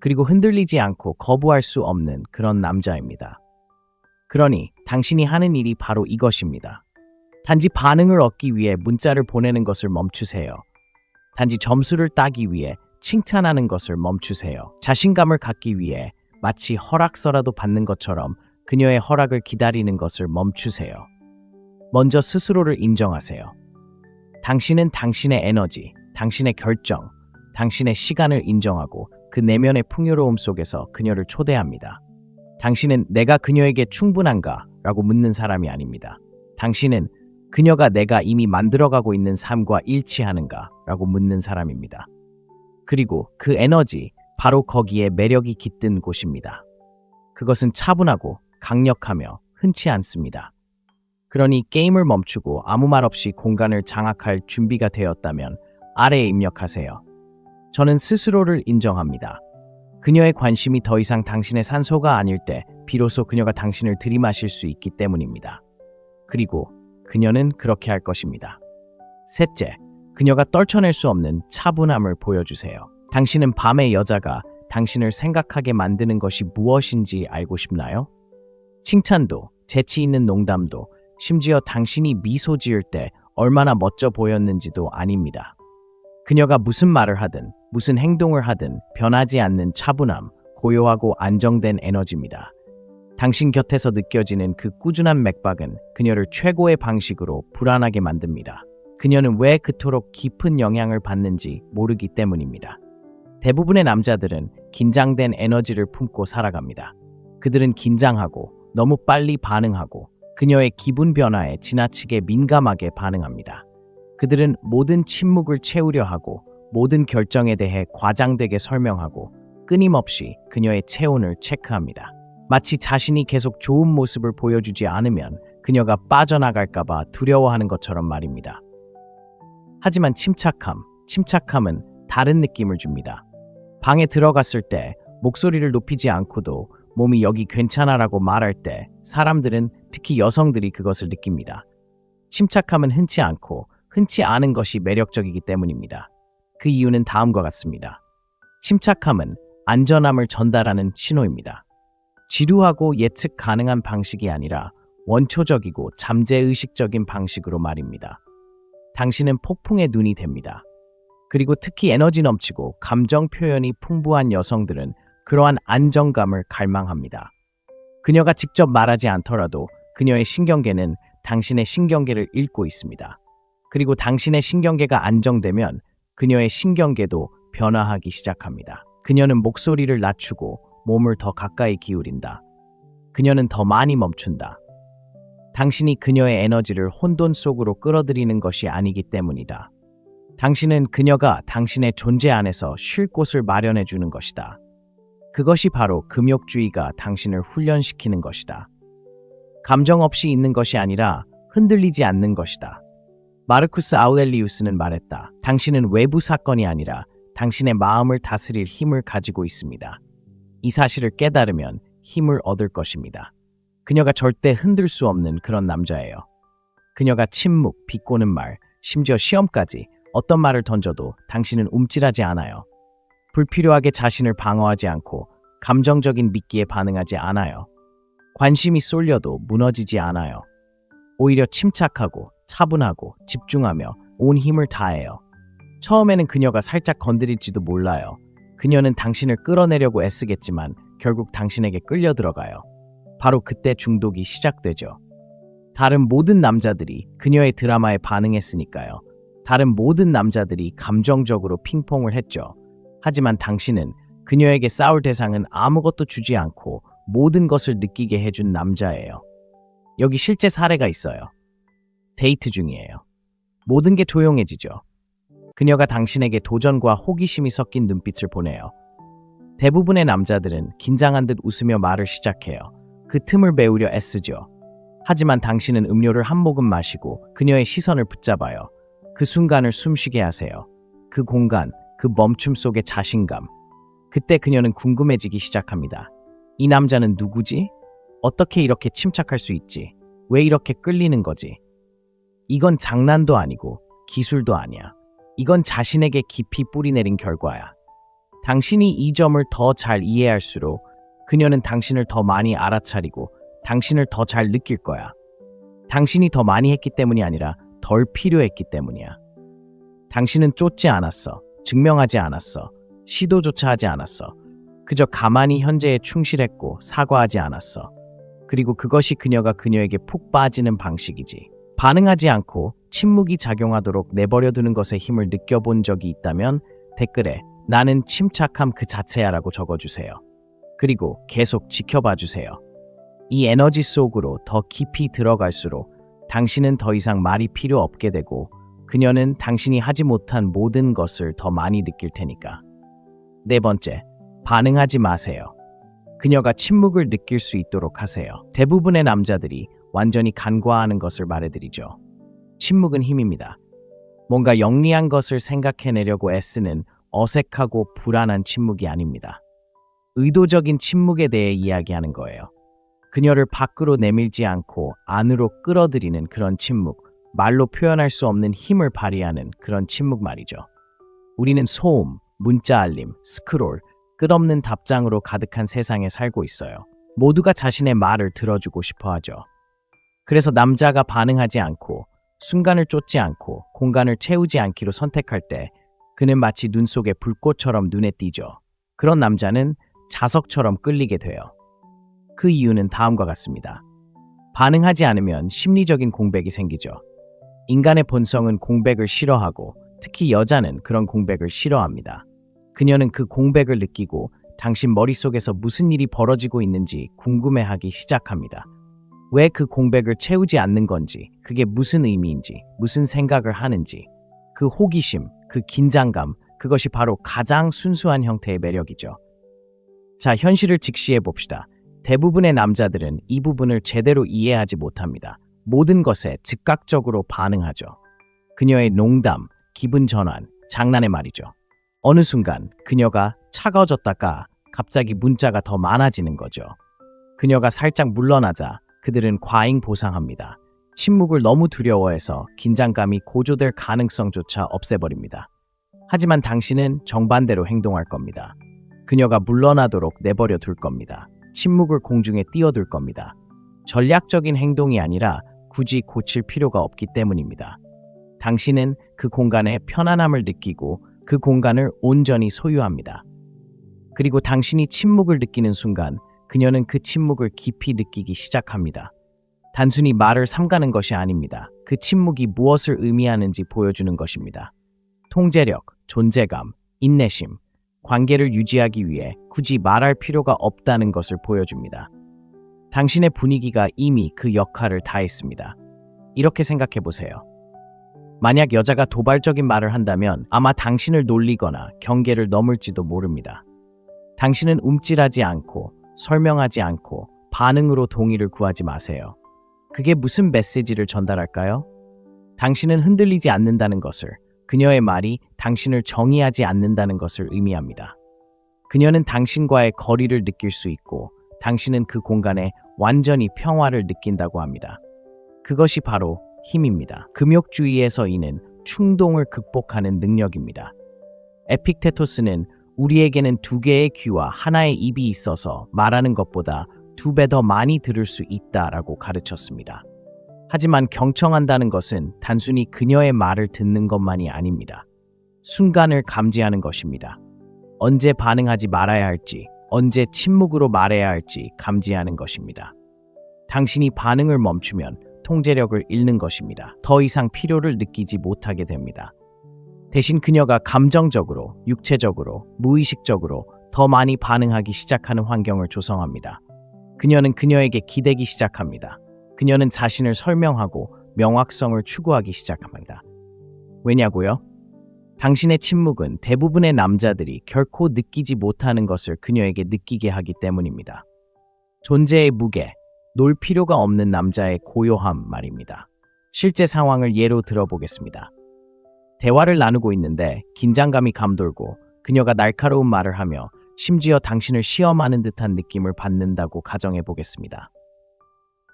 그리고 흔들리지 않고 거부할 수 없는 그런 남자입니다. 그러니 당신이 하는 일이 바로 이것입니다. 단지 반응을 얻기 위해 문자를 보내는 것을 멈추세요. 단지 점수를 따기 위해 칭찬하는 것을 멈추세요. 자신감을 갖기 위해 마치 허락서라도 받는 것처럼 그녀의 허락을 기다리는 것을 멈추세요. 먼저 스스로를 인정하세요. 당신은 당신의 에너지, 당신의 결정, 당신의 시간을 인정하고 그 내면의 풍요로움 속에서 그녀를 초대합니다. 당신은 내가 그녀에게 충분한가? 라고 묻는 사람이 아닙니다. 당신은 그녀가 내가 이미 만들어가고 있는 삶과 일치하는가? 라고 묻는 사람입니다. 그리고 그 에너지, 바로 거기에 매력이 깃든 곳입니다. 그것은 차분하고 강력하며 흔치 않습니다. 그러니 게임을 멈추고 아무 말 없이 공간을 장악할 준비가 되었다면 아래에 입력하세요. 저는 스스로를 인정합니다. 그녀의 관심이 더 이상 당신의 산소가 아닐 때 비로소 그녀가 당신을 들이마실 수 있기 때문입니다. 그리고 그녀는 그렇게 할 것입니다. 셋째, 그녀가 떨쳐낼 수 없는 차분함을 보여주세요. 당신은 밤의 여자가 당신을 생각하게 만드는 것이 무엇인지 알고 싶나요? 칭찬도, 재치 있는 농담도, 심지어 당신이 미소 지을 때 얼마나 멋져 보였는지도 아닙니다. 그녀가 무슨 말을 하든, 무슨 행동을 하든 변하지 않는 차분함, 고요하고 안정된 에너지입니다. 당신 곁에서 느껴지는 그 꾸준한 맥박은 그녀를 최고의 방식으로 불안하게 만듭니다. 그녀는 왜 그토록 깊은 영향을 받는지 모르기 때문입니다. 대부분의 남자들은 긴장된 에너지를 품고 살아갑니다. 그들은 긴장하고 너무 빨리 반응하고 그녀의 기분 변화에 지나치게 민감하게 반응합니다. 그들은 모든 침묵을 채우려 하고 모든 결정에 대해 과장되게 설명하고 끊임없이 그녀의 체온을 체크합니다. 마치 자신이 계속 좋은 모습을 보여주지 않으면 그녀가 빠져나갈까봐 두려워하는 것처럼 말입니다. 하지만 침착함은 다른 느낌을 줍니다. 방에 들어갔을 때 목소리를 높이지 않고도 몸이 여기 괜찮아라고 말할 때 사람들은, 특히 여성들이 그것을 느낍니다. 침착함은 흔치 않고 흔치 않은 것이 매력적이기 때문입니다. 그 이유는 다음과 같습니다. 침착함은 안전함을 전달하는 신호입니다. 지루하고 예측 가능한 방식이 아니라 원초적이고 잠재의식적인 방식으로 말입니다. 당신은 폭풍의 눈이 됩니다. 그리고 특히 에너지 넘치고 감정 표현이 풍부한 여성들은 그러한 안정감을 갈망합니다. 그녀가 직접 말하지 않더라도 그녀의 신경계는 당신의 신경계를 읽고 있습니다. 그리고 당신의 신경계가 안정되면 그녀의 신경계도 변화하기 시작합니다. 그녀는 목소리를 낮추고 몸을 더 가까이 기울인다. 그녀는 더 많이 멈춘다. 당신이 그녀의 에너지를 혼돈 속으로 끌어들이는 것이 아니기 때문이다. 당신은 그녀가 당신의 존재 안에서 쉴 곳을 마련해 주는 것이다. 그것이 바로 금욕주의가 당신을 훈련시키는 것이다. 감정 없이 있는 것이 아니라 흔들리지 않는 것이다. 마르쿠스 아우렐리우스는 말했다. 당신은 외부 사건이 아니라 당신의 마음을 다스릴 힘을 가지고 있습니다. 이 사실을 깨달으면 힘을 얻을 것입니다. 그녀가 절대 흔들 수 없는 그런 남자예요. 그녀가 침묵, 비꼬는 말, 심지어 시험까지 어떤 말을 던져도 당신은 움찔하지 않아요. 불필요하게 자신을 방어하지 않고 감정적인 미끼에 반응하지 않아요. 관심이 쏠려도 무너지지 않아요. 오히려 침착하고 차분하고 집중하며 온 힘을 다해요. 처음에는 그녀가 살짝 건드릴지도 몰라요. 그녀는 당신을 끌어내려고 애쓰겠지만 결국 당신에게 끌려 들어가요. 바로 그때 중독이 시작되죠. 다른 모든 남자들이 그녀의 드라마에 반응했으니까요. 다른 모든 남자들이 감정적으로 핑퐁을 했죠. 하지만 당신은 그녀에게 싸울 대상은 아무것도 주지 않고 모든 것을 느끼게 해준 남자예요. 여기 실제 사례가 있어요. 데이트 중이에요. 모든 게 조용해지죠. 그녀가 당신에게 도전과 호기심이 섞인 눈빛을 보내요. 대부분의 남자들은 긴장한 듯 웃으며 말을 시작해요. 그 틈을 메우려 애쓰죠. 하지만 당신은 음료를 한 모금 마시고 그녀의 시선을 붙잡아요. 그 순간을 숨쉬게 하세요. 그 공간, 그 멈춤 속의 자신감. 그때 그녀는 궁금해지기 시작합니다. 이 남자는 누구지? 어떻게 이렇게 침착할 수 있지? 왜 이렇게 끌리는 거지? 이건 장난도 아니고 기술도 아니야. 이건 자신에게 깊이 뿌리내린 결과야. 당신이 이 점을 더 잘 이해할수록 그녀는 당신을 더 많이 알아차리고 당신을 더 잘 느낄 거야. 당신이 더 많이 했기 때문이 아니라 덜 필요했기 때문이야. 당신은 쫓지 않았어. 증명하지 않았어. 시도조차 하지 않았어. 그저 가만히 현재에 충실했고 사과하지 않았어. 그리고 그것이 그녀가 그녀에게 푹 빠지는 방식이지. 반응하지 않고 침묵이 작용하도록 내버려두는 것의 힘을 느껴본 적이 있다면 댓글에 나는 침착함 그 자체야 라고 적어주세요. 그리고 계속 지켜봐 주세요. 이 에너지 속으로 더 깊이 들어갈수록 당신은 더 이상 말이 필요 없게 되고 그녀는 당신이 하지 못한 모든 것을 더 많이 느낄 테니까. 네 번째, 반응하지 마세요. 그녀가 침묵을 느낄 수 있도록 하세요. 대부분의 남자들이 완전히 간과하는 것을 말해드리죠. 침묵은 힘입니다. 뭔가 영리한 것을 생각해내려고 애쓰는 어색하고 불안한 침묵이 아닙니다. 의도적인 침묵에 대해 이야기하는 거예요. 그녀를 밖으로 내밀지 않고 안으로 끌어들이는 그런 침묵, 말로 표현할 수 없는 힘을 발휘하는 그런 침묵 말이죠. 우리는 소음, 문자 알림, 스크롤, 끝없는 답장으로 가득한 세상에 살고 있어요. 모두가 자신의 말을 들어주고 싶어 하죠. 그래서 남자가 반응하지 않고 순간을 쫓지 않고 공간을 채우지 않기로 선택할 때 그는 마치 눈 속의 불꽃처럼 눈에 띄죠. 그런 남자는 자석처럼 끌리게 돼요. 그 이유는 다음과 같습니다. 반응하지 않으면 심리적인 공백이 생기죠. 인간의 본성은 공백을 싫어하고 특히 여자는 그런 공백을 싫어합니다. 그녀는 그 공백을 느끼고 당신 머릿속에서 무슨 일이 벌어지고 있는지 궁금해하기 시작합니다. 왜 그 공백을 채우지 않는 건지, 그게 무슨 의미인지, 무슨 생각을 하는지, 그 호기심, 그 긴장감, 그것이 바로 가장 순수한 형태의 매력이죠. 자, 현실을 직시해 봅시다. 대부분의 남자들은 이 부분을 제대로 이해하지 못합니다. 모든 것에 즉각적으로 반응하죠. 그녀의 농담, 기분 전환, 장난의 말이죠. 어느 순간 그녀가 차가워졌다가 갑자기 문자가 더 많아지는 거죠. 그녀가 살짝 물러나자 그들은 과잉 보상합니다. 침묵을 너무 두려워해서 긴장감이 고조될 가능성조차 없애버립니다. 하지만 당신은 정반대로 행동할 겁니다. 그녀가 물러나도록 내버려 둘 겁니다. 침묵을 공중에 띄워둘 겁니다. 전략적인 행동이 아니라 굳이 고칠 필요가 없기 때문입니다. 당신은 그 공간의 편안함을 느끼고 그 공간을 온전히 소유합니다. 그리고 당신이 침묵을 느끼는 순간 그녀는 그 침묵을 깊이 느끼기 시작합니다. 단순히 말을 삼가는 것이 아닙니다. 그 침묵이 무엇을 의미하는지 보여주는 것입니다. 통제력, 존재감, 인내심, 관계를 유지하기 위해 굳이 말할 필요가 없다는 것을 보여줍니다. 당신의 분위기가 이미 그 역할을 다했습니다. 이렇게 생각해 보세요. 만약 여자가 도발적인 말을 한다면 아마 당신을 놀리거나 경계를 넘을지도 모릅니다. 당신은 움찔하지 않고 설명하지 않고 반응으로 동의를 구하지 마세요. 그게 무슨 메시지를 전달할까요? 당신은 흔들리지 않는다는 것을, 그녀의 말이 당신을 정의하지 않는다는 것을 의미합니다. 그녀는 당신과의 거리를 느낄 수 있고 당신은 그 공간에 완전히 평화를 느낀다고 합니다. 그것이 바로 힘입니다. 금욕주의에서 이는 충동을 극복하는 능력입니다. 에픽테토스는 우리에게는 두 개의 귀와 하나의 입이 있어서 말하는 것보다 2배 더 많이 들을 수 있다라고 가르쳤습니다. 하지만 경청한다는 것은 단순히 그녀의 말을 듣는 것만이 아닙니다. 순간을 감지하는 것입니다. 언제 반응하지 말아야 할지, 언제 침묵으로 말해야 할지 감지하는 것입니다. 당신이 반응을 멈추면 통제력을 잃는 것입니다. 더 이상 필요를 느끼지 못하게 됩니다. 대신 그녀가 감정적으로, 육체적으로, 무의식적으로 더 많이 반응하기 시작하는 환경을 조성합니다. 그녀는 그녀에게 기대기 시작합니다. 그녀는 자신을 설명하고 명확성을 추구하기 시작합니다. 왜냐고요? 당신의 침묵은 대부분의 남자들이 결코 느끼지 못하는 것을 그녀에게 느끼게 하기 때문입니다. 존재의 무게, 놀 필요가 없는 남자의 고요함 말입니다. 실제 상황을 예로 들어보겠습니다. 대화를 나누고 있는데 긴장감이 감돌고 그녀가 날카로운 말을 하며 심지어 당신을 시험하는 듯한 느낌을 받는다고 가정해 보겠습니다.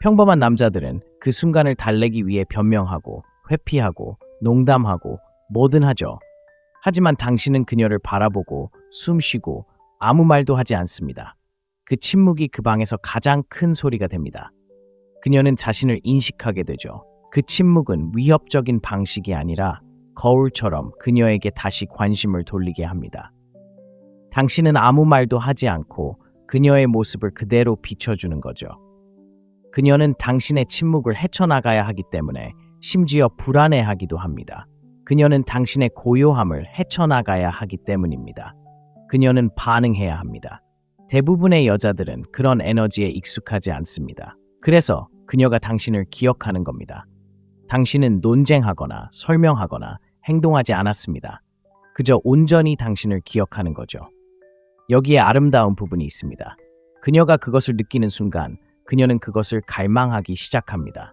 평범한 남자들은 그 순간을 달래기 위해 변명하고 회피하고 농담하고 뭐든 하죠. 하지만 당신은 그녀를 바라보고 숨 쉬고 아무 말도 하지 않습니다. 그 침묵이 그 방에서 가장 큰 소리가 됩니다. 그녀는 자신을 인식하게 되죠. 그 침묵은 위협적인 방식이 아니라 거울처럼 그녀에게 다시 관심을 돌리게 합니다. 당신은 아무 말도 하지 않고 그녀의 모습을 그대로 비춰주는 거죠. 그녀는 당신의 침묵을 헤쳐나가야 하기 때문에 심지어 불안해하기도 합니다. 그녀는 당신의 고요함을 헤쳐나가야 하기 때문입니다. 그녀는 반응해야 합니다. 대부분의 여자들은 그런 에너지에 익숙하지 않습니다. 그래서 그녀가 당신을 기억하는 겁니다. 당신은 논쟁하거나 설명하거나 행동하지 않았습니다. 그저 온전히 당신을 기억하는 거죠. 여기에 아름다운 부분이 있습니다. 그녀가 그것을 느끼는 순간 그녀는 그것을 갈망하기 시작합니다.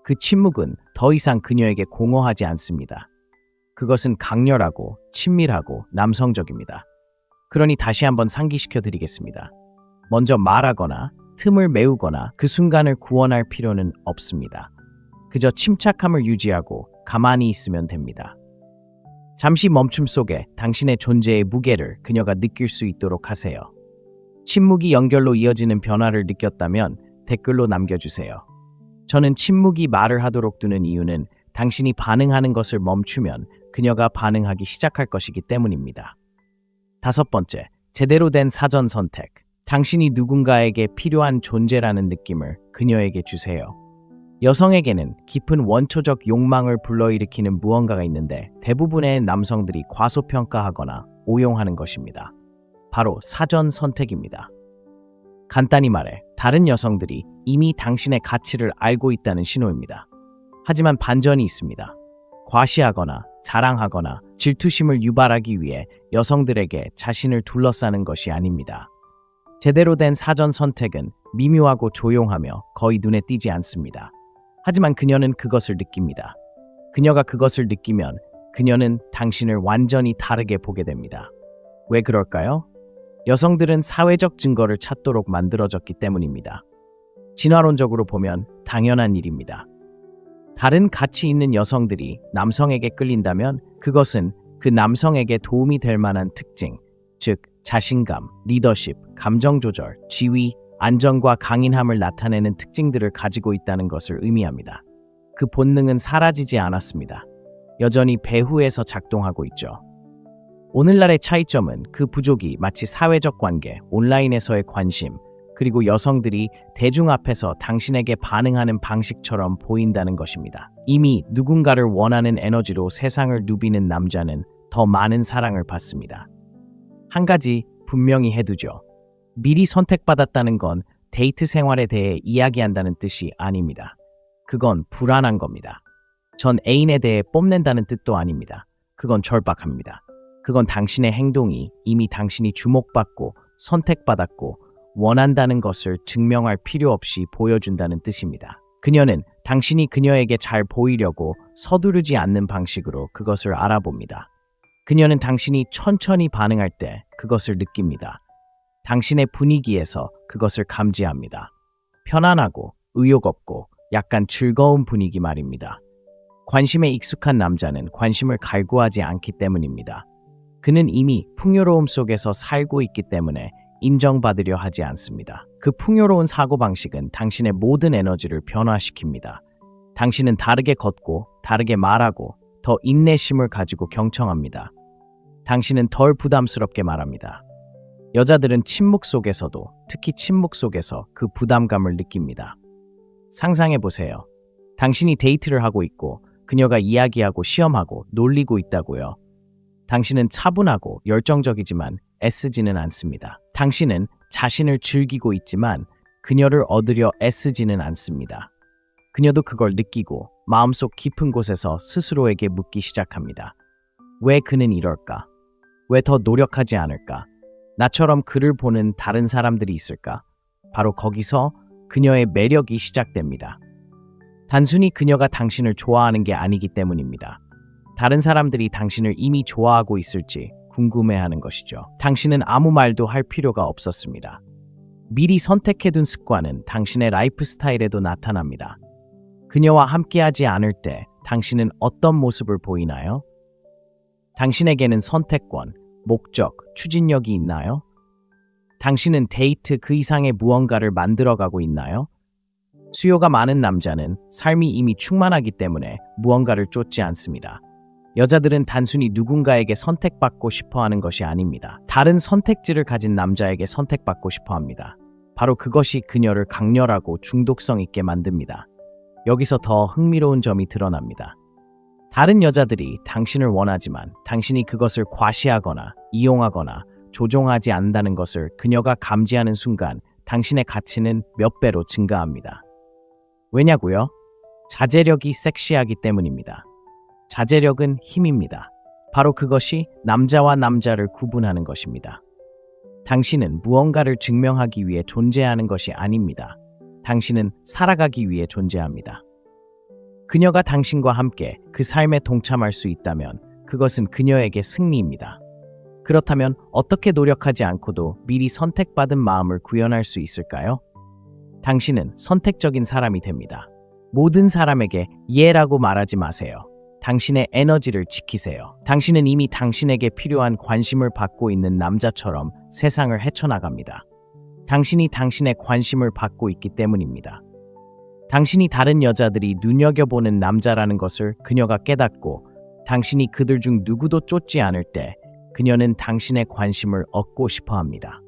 그 침묵은 더 이상 그녀에게 공허하지 않습니다. 그것은 강렬하고 친밀하고 남성적입니다. 그러니 다시 한번 상기시켜 드리겠습니다. 먼저 말하거나 틈을 메우거나 그 순간을 구원할 필요는 없습니다. 그저 침착함을 유지하고 가만히 있으면 됩니다. 잠시 멈춤 속에 당신의 존재의 무게를 그녀가 느낄 수 있도록 하세요. 침묵이 연결로 이어지는 변화를 느꼈다면 댓글로 남겨주세요. 저는 침묵이 말을 하도록 두는 이유는 당신이 반응하는 것을 멈추면 그녀가 반응하기 시작할 것이기 때문입니다. 5번째, 제대로 된 사전 선택. 당신이 누군가에게 필요한 존재라는 느낌을 그녀에게 주세요. 여성에게는 깊은 원초적 욕망을 불러일으키는 무언가가 있는데 대부분의 남성들이 과소평가하거나 오용하는 것입니다. 바로 사전 선택입니다. 간단히 말해 다른 여성들이 이미 당신의 가치를 알고 있다는 신호입니다. 하지만 반전이 있습니다. 과시하거나 자랑하거나 질투심을 유발하기 위해 여성들에게 자신을 둘러싸는 것이 아닙니다. 제대로 된 사전 선택은 미묘하고 조용하며 거의 눈에 띄지 않습니다. 하지만 그녀는 그것을 느낍니다. 그녀가 그것을 느끼면 그녀는 당신을 완전히 다르게 보게 됩니다. 왜 그럴까요? 여성들은 사회적 증거를 찾도록 만들어졌기 때문입니다. 진화론적으로 보면 당연한 일입니다. 다른 가치 있는 여성들이 남성에게 끌린다면 그것은 그 남성에게 도움이 될 만한 특징, 즉 자신감, 리더십, 감정 조절, 지위, 안정과 강인함을 나타내는 특징들을 가지고 있다는 것을 의미합니다. 그 본능은 사라지지 않았습니다. 여전히 배후에서 작동하고 있죠. 오늘날의 차이점은 그 부족이 마치 사회적 관계, 온라인에서의 관심, 그리고 여성들이 대중 앞에서 당신에게 반응하는 방식처럼 보인다는 것입니다. 이미 누군가를 원하는 에너지로 세상을 누비는 남자는 더 많은 사랑을 받습니다. 한 가지 분명히 해두죠. 미리 선택받았다는 건 데이트 생활에 대해 이야기한다는 뜻이 아닙니다. 그건 불안한 겁니다. 전 애인에 대해 뽐낸다는 뜻도 아닙니다. 그건 절박합니다. 그건 당신의 행동이 이미 당신이 주목받고 선택받았고 원한다는 것을 증명할 필요 없이 보여준다는 뜻입니다. 그녀는 당신이 그녀에게 잘 보이려고 서두르지 않는 방식으로 그것을 알아봅니다. 그녀는 당신이 천천히 반응할 때 그것을 느낍니다. 당신의 분위기에서 그것을 감지합니다. 편안하고 의욕 없고 약간 즐거운 분위기 말입니다. 관심에 익숙한 남자는 관심을 갈구하지 않기 때문입니다. 그는 이미 풍요로움 속에서 살고 있기 때문에 인정받으려 하지 않습니다. 그 풍요로운 사고방식은 당신의 모든 에너지를 변화시킵니다. 당신은 다르게 걷고 다르게 말하고 더 인내심을 가지고 경청합니다. 당신은 덜 부담스럽게 말합니다. 여자들은 침묵 속에서도, 특히 침묵 속에서 그 부담감을 느낍니다. 상상해보세요. 당신이 데이트를 하고 있고 그녀가 이야기하고 시험하고 놀리고 있다고요. 당신은 차분하고 열정적이지만 애쓰지는 않습니다. 당신은 자신을 즐기고 있지만 그녀를 얻으려 애쓰지는 않습니다. 그녀도 그걸 느끼고 마음속 깊은 곳에서 스스로에게 묻기 시작합니다. 왜 그는 이럴까? 왜 더 노력하지 않을까? 나처럼 그를 보는 다른 사람들이 있을까? 바로 거기서 그녀의 매력이 시작됩니다. 단순히 그녀가 당신을 좋아하는 게 아니기 때문입니다. 다른 사람들이 당신을 이미 좋아하고 있을지 궁금해하는 것이죠. 당신은 아무 말도 할 필요가 없었습니다. 미리 선택해둔 습관은 당신의 라이프 스타일에도 나타납니다. 그녀와 함께하지 않을 때 당신은 어떤 모습을 보이나요? 당신에게는 선택권, 목적, 추진력이 있나요? 당신은 데이트 그 이상의 무언가를 만들어가고 있나요? 수요가 많은 남자는 삶이 이미 충만하기 때문에 무언가를 쫓지 않습니다. 여자들은 단순히 누군가에게 선택받고 싶어하는 것이 아닙니다. 다른 선택지를 가진 남자에게 선택받고 싶어합니다. 바로 그것이 그녀를 강렬하고 중독성 있게 만듭니다. 여기서 더 흥미로운 점이 드러납니다. 다른 여자들이 당신을 원하지만 당신이 그것을 과시하거나 이용하거나 조종하지 않는다는 것을 그녀가 감지하는 순간 당신의 가치는 몇 배로 증가합니다. 왜냐고요? 자제력이 섹시하기 때문입니다. 자제력은 힘입니다. 바로 그것이 남자와 남자를 구분하는 것입니다. 당신은 무언가를 증명하기 위해 존재하는 것이 아닙니다. 당신은 살아가기 위해 존재합니다. 그녀가 당신과 함께 그 삶에 동참할 수 있다면 그것은 그녀에게 승리입니다. 그렇다면 어떻게 노력하지 않고도 미리 선택받은 마음을 구현할 수 있을까요? 당신은 선택적인 사람이 됩니다. 모든 사람에게 예라고 말하지 마세요. 당신의 에너지를 지키세요. 당신은 이미 당신에게 필요한 관심을 받고 있는 남자처럼 세상을 헤쳐나갑니다. 당신이 당신의 관심을 받고 있기 때문입니다. 당신이 다른 여자들이 눈여겨보는 남자라는 것을 그녀가 깨닫고 당신이 그들 중 누구도 쫓지 않을 때 그녀는 당신의 관심을 얻고 싶어 합니다.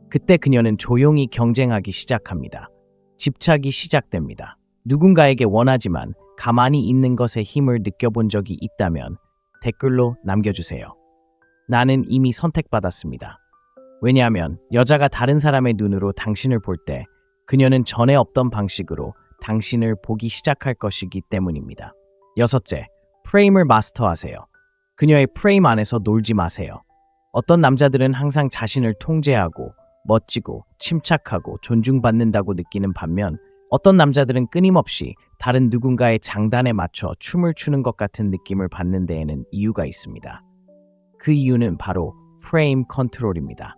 그때 그녀는 조용히 경쟁하기 시작합니다. 집착이 시작됩니다. 누군가에게 원하지만 가만히 있는 것의 힘을 느껴본 적이 있다면 댓글로 남겨주세요. 나는 이미 선택받았습니다. 왜냐하면 여자가 다른 사람의 눈으로 당신을 볼 때 그녀는 전에 없던 방식으로 당신을 보기 시작할 것이기 때문입니다. 여섯째, 프레임을 마스터하세요. 그녀의 프레임 안에서 놀지 마세요. 어떤 남자들은 항상 자신을 통제하고 멋지고 침착하고 존중받는다고 느끼는 반면 어떤 남자들은 끊임없이 다른 누군가의 장단에 맞춰 춤을 추는 것 같은 느낌을 받는 데에는 이유가 있습니다. 그 이유는 바로 프레임 컨트롤입니다.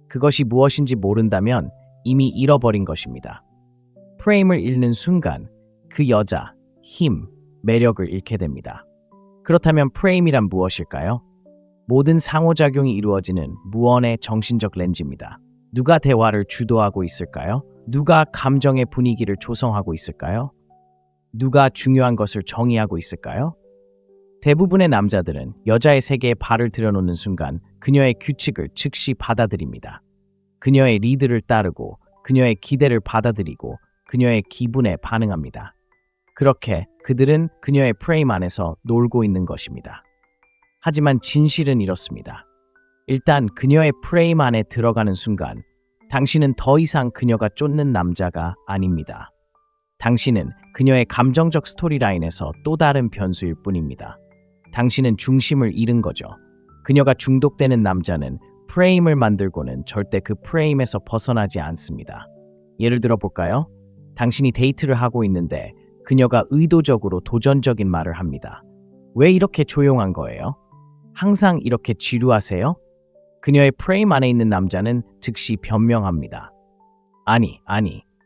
그것이 무엇인지 모른다면 이미 잃어버린 것입니다. 프레임을 잃는 순간 그 여자, 힘, 매력을 잃게 됩니다. 그렇다면 프레임이란 무엇일까요? 모든 상호작용이 이루어지는 무언의 정신적 렌즈입니다. 누가 대화를 주도하고 있을까요? 누가 감정의 분위기를 조성하고 있을까요? 누가 중요한 것을 정의하고 있을까요? 대부분의 남자들은 여자의 세계에 발을 들여놓는 순간 그녀의 규칙을 즉시 받아들입니다. 그녀의 리드를 따르고 그녀의 기대를 받아들이고 그녀의 기분에 반응합니다. 그렇게 그들은 그녀의 프레임 안에서 놀고 있는 것입니다. 하지만 진실은 이렇습니다. 일단 그녀의 프레임 안에 들어가는 순간 당신은 더 이상 그녀가 쫓는 남자가 아닙니다. 당신은 그녀의 감정적 스토리라인에서 또 다른 변수일 뿐입니다. 당신은 중심을 잃은 거죠. 그녀가 중독되는 남자는 프레임을 만들고는 절대 그 프레임에서 벗어나지 않습니다. 예를 들어 볼까요? 당신이 데이트를 하고 있는데 그녀가 의도적으로 도전적인 말을 합니다. 왜 이렇게 조용한 거예요? 항상 이렇게 지루하세요? 그녀의 프레임 안에 있는 남자는 즉시 변명합니다. 아니,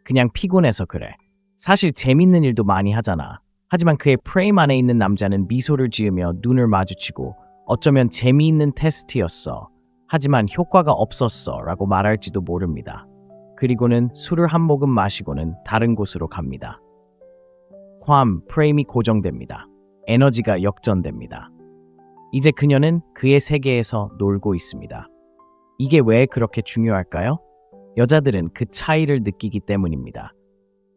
그냥 피곤해서 그래. 사실 재밌는 일도 많이 하잖아. 하지만 그의 프레임 안에 있는 남자는 미소를 지으며 눈을 마주치고 어쩌면 재미있는 테스트였어. 하지만 효과가 없었어 라고 말할지도 모릅니다. 그리고는 술을 한 모금 마시고는 다른 곳으로 갑니다. 프레임이 고정됩니다. 에너지가 역전됩니다. 이제 그녀는 그의 세계에서 놀고 있습니다. 이게 왜 그렇게 중요할까요? 여자들은 그 차이를 느끼기 때문입니다.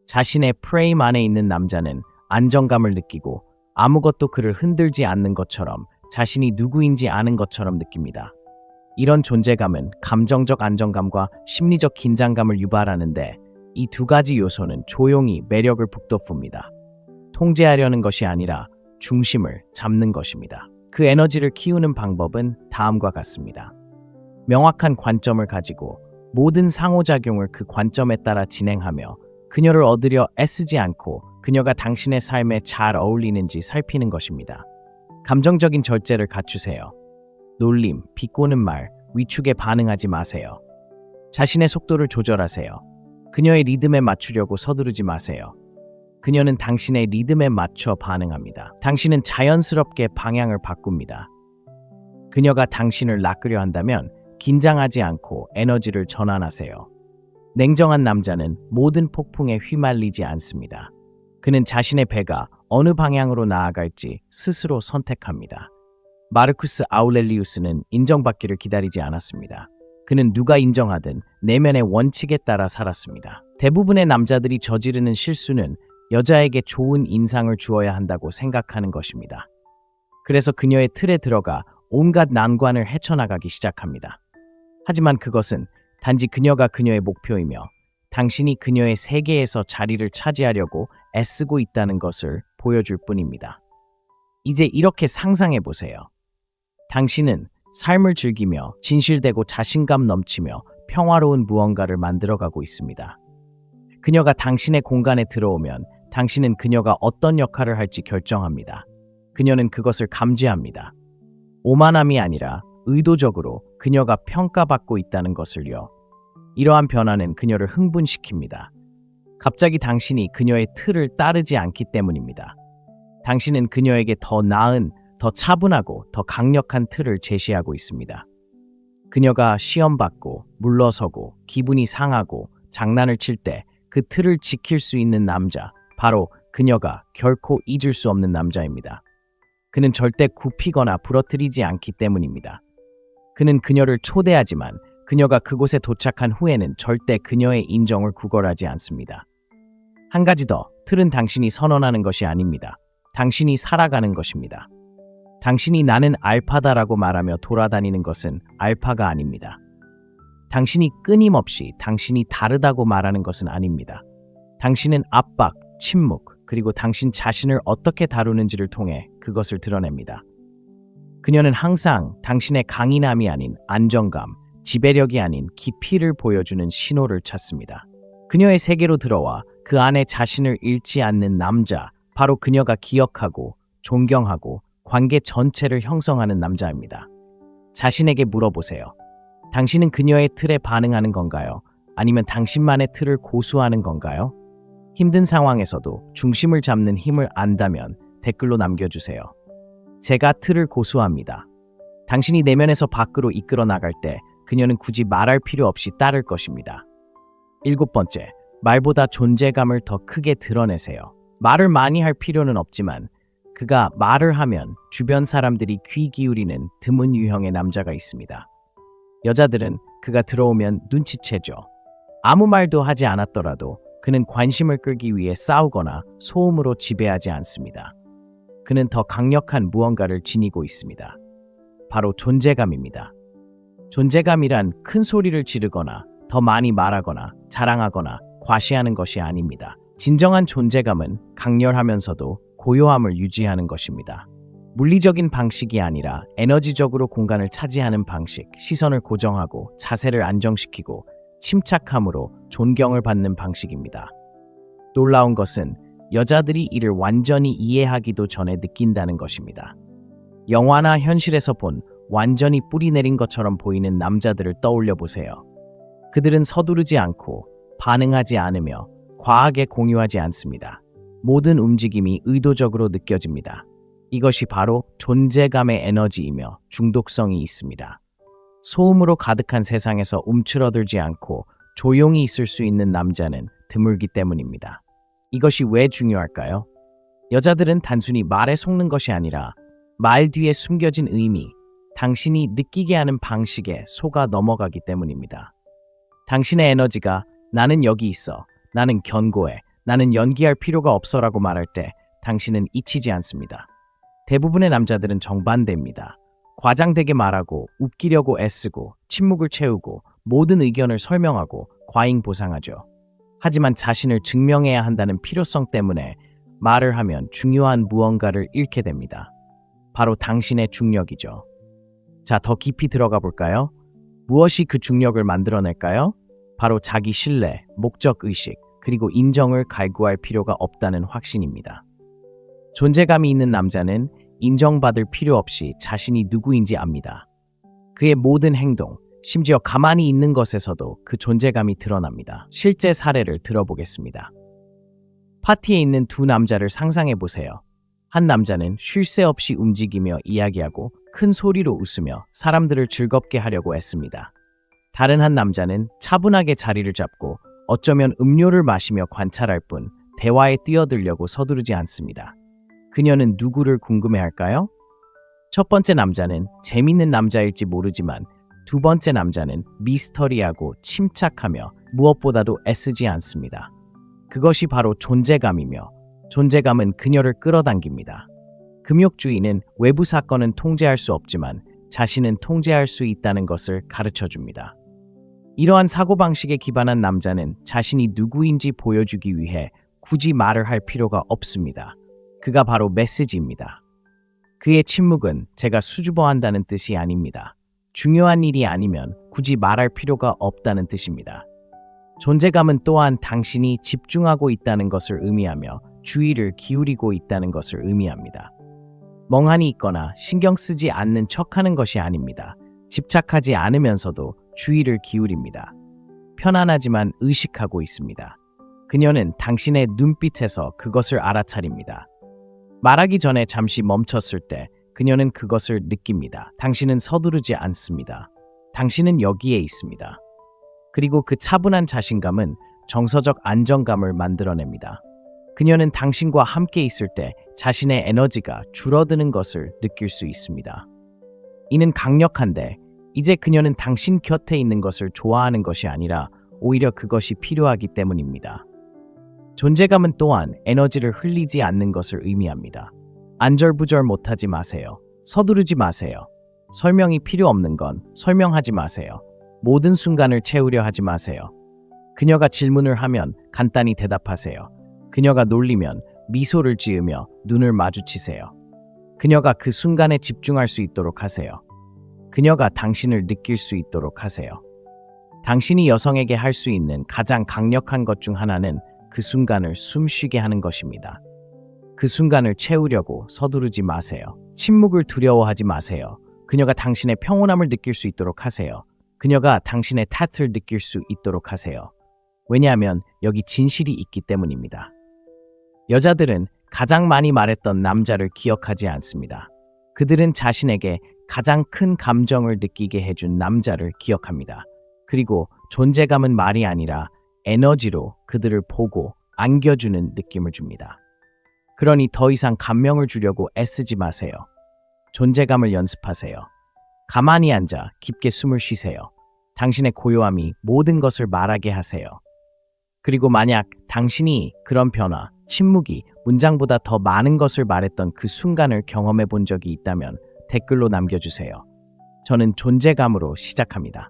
자신의 프레임 안에 있는 남자는 안정감을 느끼고 아무것도 그를 흔들지 않는 것처럼 자신이 누구인지 아는 것처럼 느낍니다. 이런 존재감은 감정적 안정감과 심리적 긴장감을 유발하는데 이 두 가지 요소는 조용히 매력을 북돋웁니다. 통제하려는 것이 아니라 중심을 잡는 것입니다. 그 에너지를 키우는 방법은 다음과 같습니다. 명확한 관점을 가지고 모든 상호작용을 그 관점에 따라 진행하며 그녀를 얻으려 애쓰지 않고 그녀가 당신의 삶에 잘 어울리는지 살피는 것입니다. 감정적인 절제를 갖추세요. 놀림, 비꼬는 말, 위축에 반응하지 마세요. 자신의 속도를 조절하세요. 그녀의 리듬에 맞추려고 서두르지 마세요. 그녀는 당신의 리듬에 맞춰 반응합니다. 당신은 자연스럽게 방향을 바꿉니다. 그녀가 당신을 낚으려 한다면 긴장하지 않고 에너지를 전환하세요. 냉정한 남자는 모든 폭풍에 휘말리지 않습니다. 그는 자신의 배가 어느 방향으로 나아갈지 스스로 선택합니다. 마르쿠스 아우렐리우스는 인정받기를 기다리지 않았습니다. 그는 누가 인정하든 내면의 원칙에 따라 살았습니다. 대부분의 남자들이 저지르는 실수는 여자에게 좋은 인상을 주어야 한다고 생각하는 것입니다. 그래서 그녀의 틀에 들어가 온갖 난관을 헤쳐나가기 시작합니다. 하지만 그것은 단지 그녀가 그녀의 목표이며 당신이 그녀의 세계에서 자리를 차지하려고 애쓰고 있다는 것을 보여줄 뿐입니다. 이제 이렇게 상상해 보세요. 당신은 삶을 즐기며 진실되고 자신감 넘치며 평화로운 무언가를 만들어가고 있습니다. 그녀가 당신의 공간에 들어오면 당신은 그녀가 어떤 역할을 할지 결정합니다. 그녀는 그것을 감지합니다. 오만함이 아니라 의도적으로 그녀가 평가받고 있다는 것을요. 이러한 변화는 그녀를 흥분시킵니다. 갑자기 당신이 그녀의 틀을 따르지 않기 때문입니다. 당신은 그녀에게 더 나은, 더 차분하고 더 강력한 틀을 제시하고 있습니다. 그녀가 시험받고 물러서고 기분이 상하고 장난을 칠 때 그 틀을 지킬 수 있는 남자, 바로 그녀가 결코 잊을 수 없는 남자입니다. 그는 절대 굽히거나 부러뜨리지 않기 때문입니다. 그는 그녀를 초대하지만 그녀가 그곳에 도착한 후에는 절대 그녀의 인정을 구걸하지 않습니다. 한 가지 더, 틀은 당신이 선언하는 것이 아닙니다. 당신이 살아가는 것입니다. 당신이 나는 알파다라고 말하며 돌아다니는 것은 알파가 아닙니다. 당신이 끊임없이 당신이 다르다고 말하는 것은 아닙니다. 당신은 압박, 침묵, 그리고 당신 자신을 어떻게 다루는지를 통해 그것을 드러냅니다. 그녀는 항상 당신의 강인함이 아닌 안정감, 지배력이 아닌 깊이를 보여주는 신호를 찾습니다. 그녀의 세계로 들어와 그 안에 자신을 잃지 않는 남자, 바로 그녀가 기억하고 존경하고 관계 전체를 형성하는 남자입니다. 자신에게 물어보세요. 당신은 그녀의 틀에 반응하는 건가요? 아니면 당신만의 틀을 고수하는 건가요? 힘든 상황에서도 중심을 잡는 힘을 안다면 댓글로 남겨주세요. 제가 틀을 고수합니다. 당신이 내면에서 밖으로 이끌어 나갈 때 그녀는 굳이 말할 필요 없이 따를 것입니다. 7번째, 말보다 존재감을 더 크게 드러내세요. 말을 많이 할 필요는 없지만 그가 말을 하면 주변 사람들이 귀 기울이는 드문 유형의 남자가 있습니다. 여자들은 그가 들어오면 눈치채죠. 아무 말도 하지 않았더라도 그는 관심을 끌기 위해 싸우거나 소음으로 지배하지 않습니다. 그는 더 강력한 무언가를 지니고 있습니다. 바로 존재감입니다. 존재감이란 큰 소리를 지르거나 더 많이 말하거나 자랑하거나 과시하는 것이 아닙니다. 진정한 존재감은 강렬하면서도 고요함을 유지하는 것입니다. 물리적인 방식이 아니라 에너지적으로 공간을 차지하는 방식, 시선을 고정하고 자세를 안정시키고 침착함으로 존경을 받는 방식입니다. 놀라운 것은 여자들이 이를 완전히 이해하기도 전에 느낀다는 것입니다. 영화나 현실에서 본 완전히 뿌리 내린 것처럼 보이는 남자들을 떠올려 보세요. 그들은 서두르지 않고 반응하지 않으며 과하게 공유하지 않습니다. 모든 움직임이 의도적으로 느껴집니다. 이것이 바로 존재감의 에너지이며 중독성이 있습니다. 소음으로 가득한 세상에서 움츠러들지 않고 조용히 있을 수 있는 남자는 드물기 때문입니다. 이것이 왜 중요할까요? 여자들은 단순히 말에 속는 것이 아니라 말 뒤에 숨겨진 의미, 당신이 느끼게 하는 방식에 속아 넘어가기 때문입니다. 당신의 에너지가 나는 여기 있어, 나는 견고해, 나는 연기할 필요가 없어라고 말할 때 당신은 잊히지 않습니다. 대부분의 남자들은 정반대입니다. 과장되게 말하고 웃기려고 애쓰고 침묵을 채우고 모든 의견을 설명하고 과잉 보상하죠. 하지만 자신을 증명해야 한다는 필요성 때문에 말을 하면 중요한 무언가를 잃게 됩니다. 바로 당신의 중력이죠. 자, 더 깊이 들어가 볼까요? 무엇이 그 중력을 만들어낼까요? 바로 자기 신뢰, 목적의식, 그리고 인정을 갈구할 필요가 없다는 확신입니다. 존재감이 있는 남자는 인정받을 필요 없이 자신이 누구인지 압니다. 그의 모든 행동, 심지어 가만히 있는 것에서도 그 존재감이 드러납니다. 실제 사례를 들어보겠습니다. 파티에 있는 두 남자를 상상해 보세요. 한 남자는 쉴 새 없이 움직이며 이야기하고 큰 소리로 웃으며 사람들을 즐겁게 하려고 애씁니다. 다른 한 남자는 차분하게 자리를 잡고 어쩌면 음료를 마시며 관찰할 뿐 대화에 뛰어들려고 서두르지 않습니다. 그녀는 누구를 궁금해할까요? 첫 번째 남자는 재밌는 남자일지 모르지만 두 번째 남자는 미스터리하고 침착하며 무엇보다도 애쓰지 않습니다. 그것이 바로 존재감이며 존재감은 그녀를 끌어당깁니다. 금욕주의는 외부 사건은 통제할 수 없지만 자신은 통제할 수 있다는 것을 가르쳐줍니다. 이러한 사고방식에 기반한 남자는 자신이 누구인지 보여주기 위해 굳이 말을 할 필요가 없습니다. 그가 바로 메시지입니다. 그의 침묵은 제가 수줍어한다는 뜻이 아닙니다. 중요한 일이 아니면 굳이 말할 필요가 없다는 뜻입니다. 존재감은 또한 당신이 집중하고 있다는 것을 의미하며 주의를 기울이고 있다는 것을 의미합니다. 멍하니 있거나 신경 쓰지 않는 척하는 것이 아닙니다. 집착하지 않으면서도 주의를 기울입니다. 편안하지만 의식하고 있습니다. 그녀는 당신의 눈빛에서 그것을 알아차립니다. 말하기 전에 잠시 멈췄을 때 그녀는 그것을 느낍니다. 당신은 서두르지 않습니다. 당신은 여기에 있습니다. 그리고 그 차분한 자신감은 정서적 안정감을 만들어냅니다. 그녀는 당신과 함께 있을 때 자신의 에너지가 줄어드는 것을 느낄 수 있습니다. 이는 강력한데 이제 그녀는 당신 곁에 있는 것을 좋아하는 것이 아니라 오히려 그것이 필요하기 때문입니다. 존재감은 또한 에너지를 흘리지 않는 것을 의미합니다. 안절부절 못하지 마세요. 서두르지 마세요. 설명이 필요 없는 건 설명하지 마세요. 모든 순간을 채우려 하지 마세요. 그녀가 질문을 하면 간단히 대답하세요. 그녀가 놀리면 미소를 지으며 눈을 마주치세요. 그녀가 그 순간에 집중할 수 있도록 하세요. 그녀가 당신을 느낄 수 있도록 하세요. 당신이 여성에게 할 수 있는 가장 강력한 것 중 하나는 그 순간을 숨쉬게 하는 것입니다. 그 순간을 채우려고 서두르지 마세요. 침묵을 두려워하지 마세요. 그녀가 당신의 평온함을 느낄 수 있도록 하세요. 그녀가 당신의 탓을 느낄 수 있도록 하세요. 왜냐하면 여기 진실이 있기 때문입니다. 여자들은 가장 많이 말했던 남자를 기억하지 않습니다. 그들은 자신에게 가장 큰 감정을 느끼게 해준 남자를 기억합니다. 그리고 존재감은 말이 아니라 에너지로 그들을 보고 안겨주는 느낌을 줍니다. 그러니 더 이상 감명을 주려고 애쓰지 마세요. 존재감을 연습하세요. 가만히 앉아 깊게 숨을 쉬세요. 당신의 고요함이 모든 것을 말하게 하세요. 그리고 만약 당신이 그런 변화, 침묵이 문장보다 더 많은 것을 말했던 그 순간을 경험해 본 적이 있다면 댓글로 남겨주세요. 저는 존재감으로 시작합니다.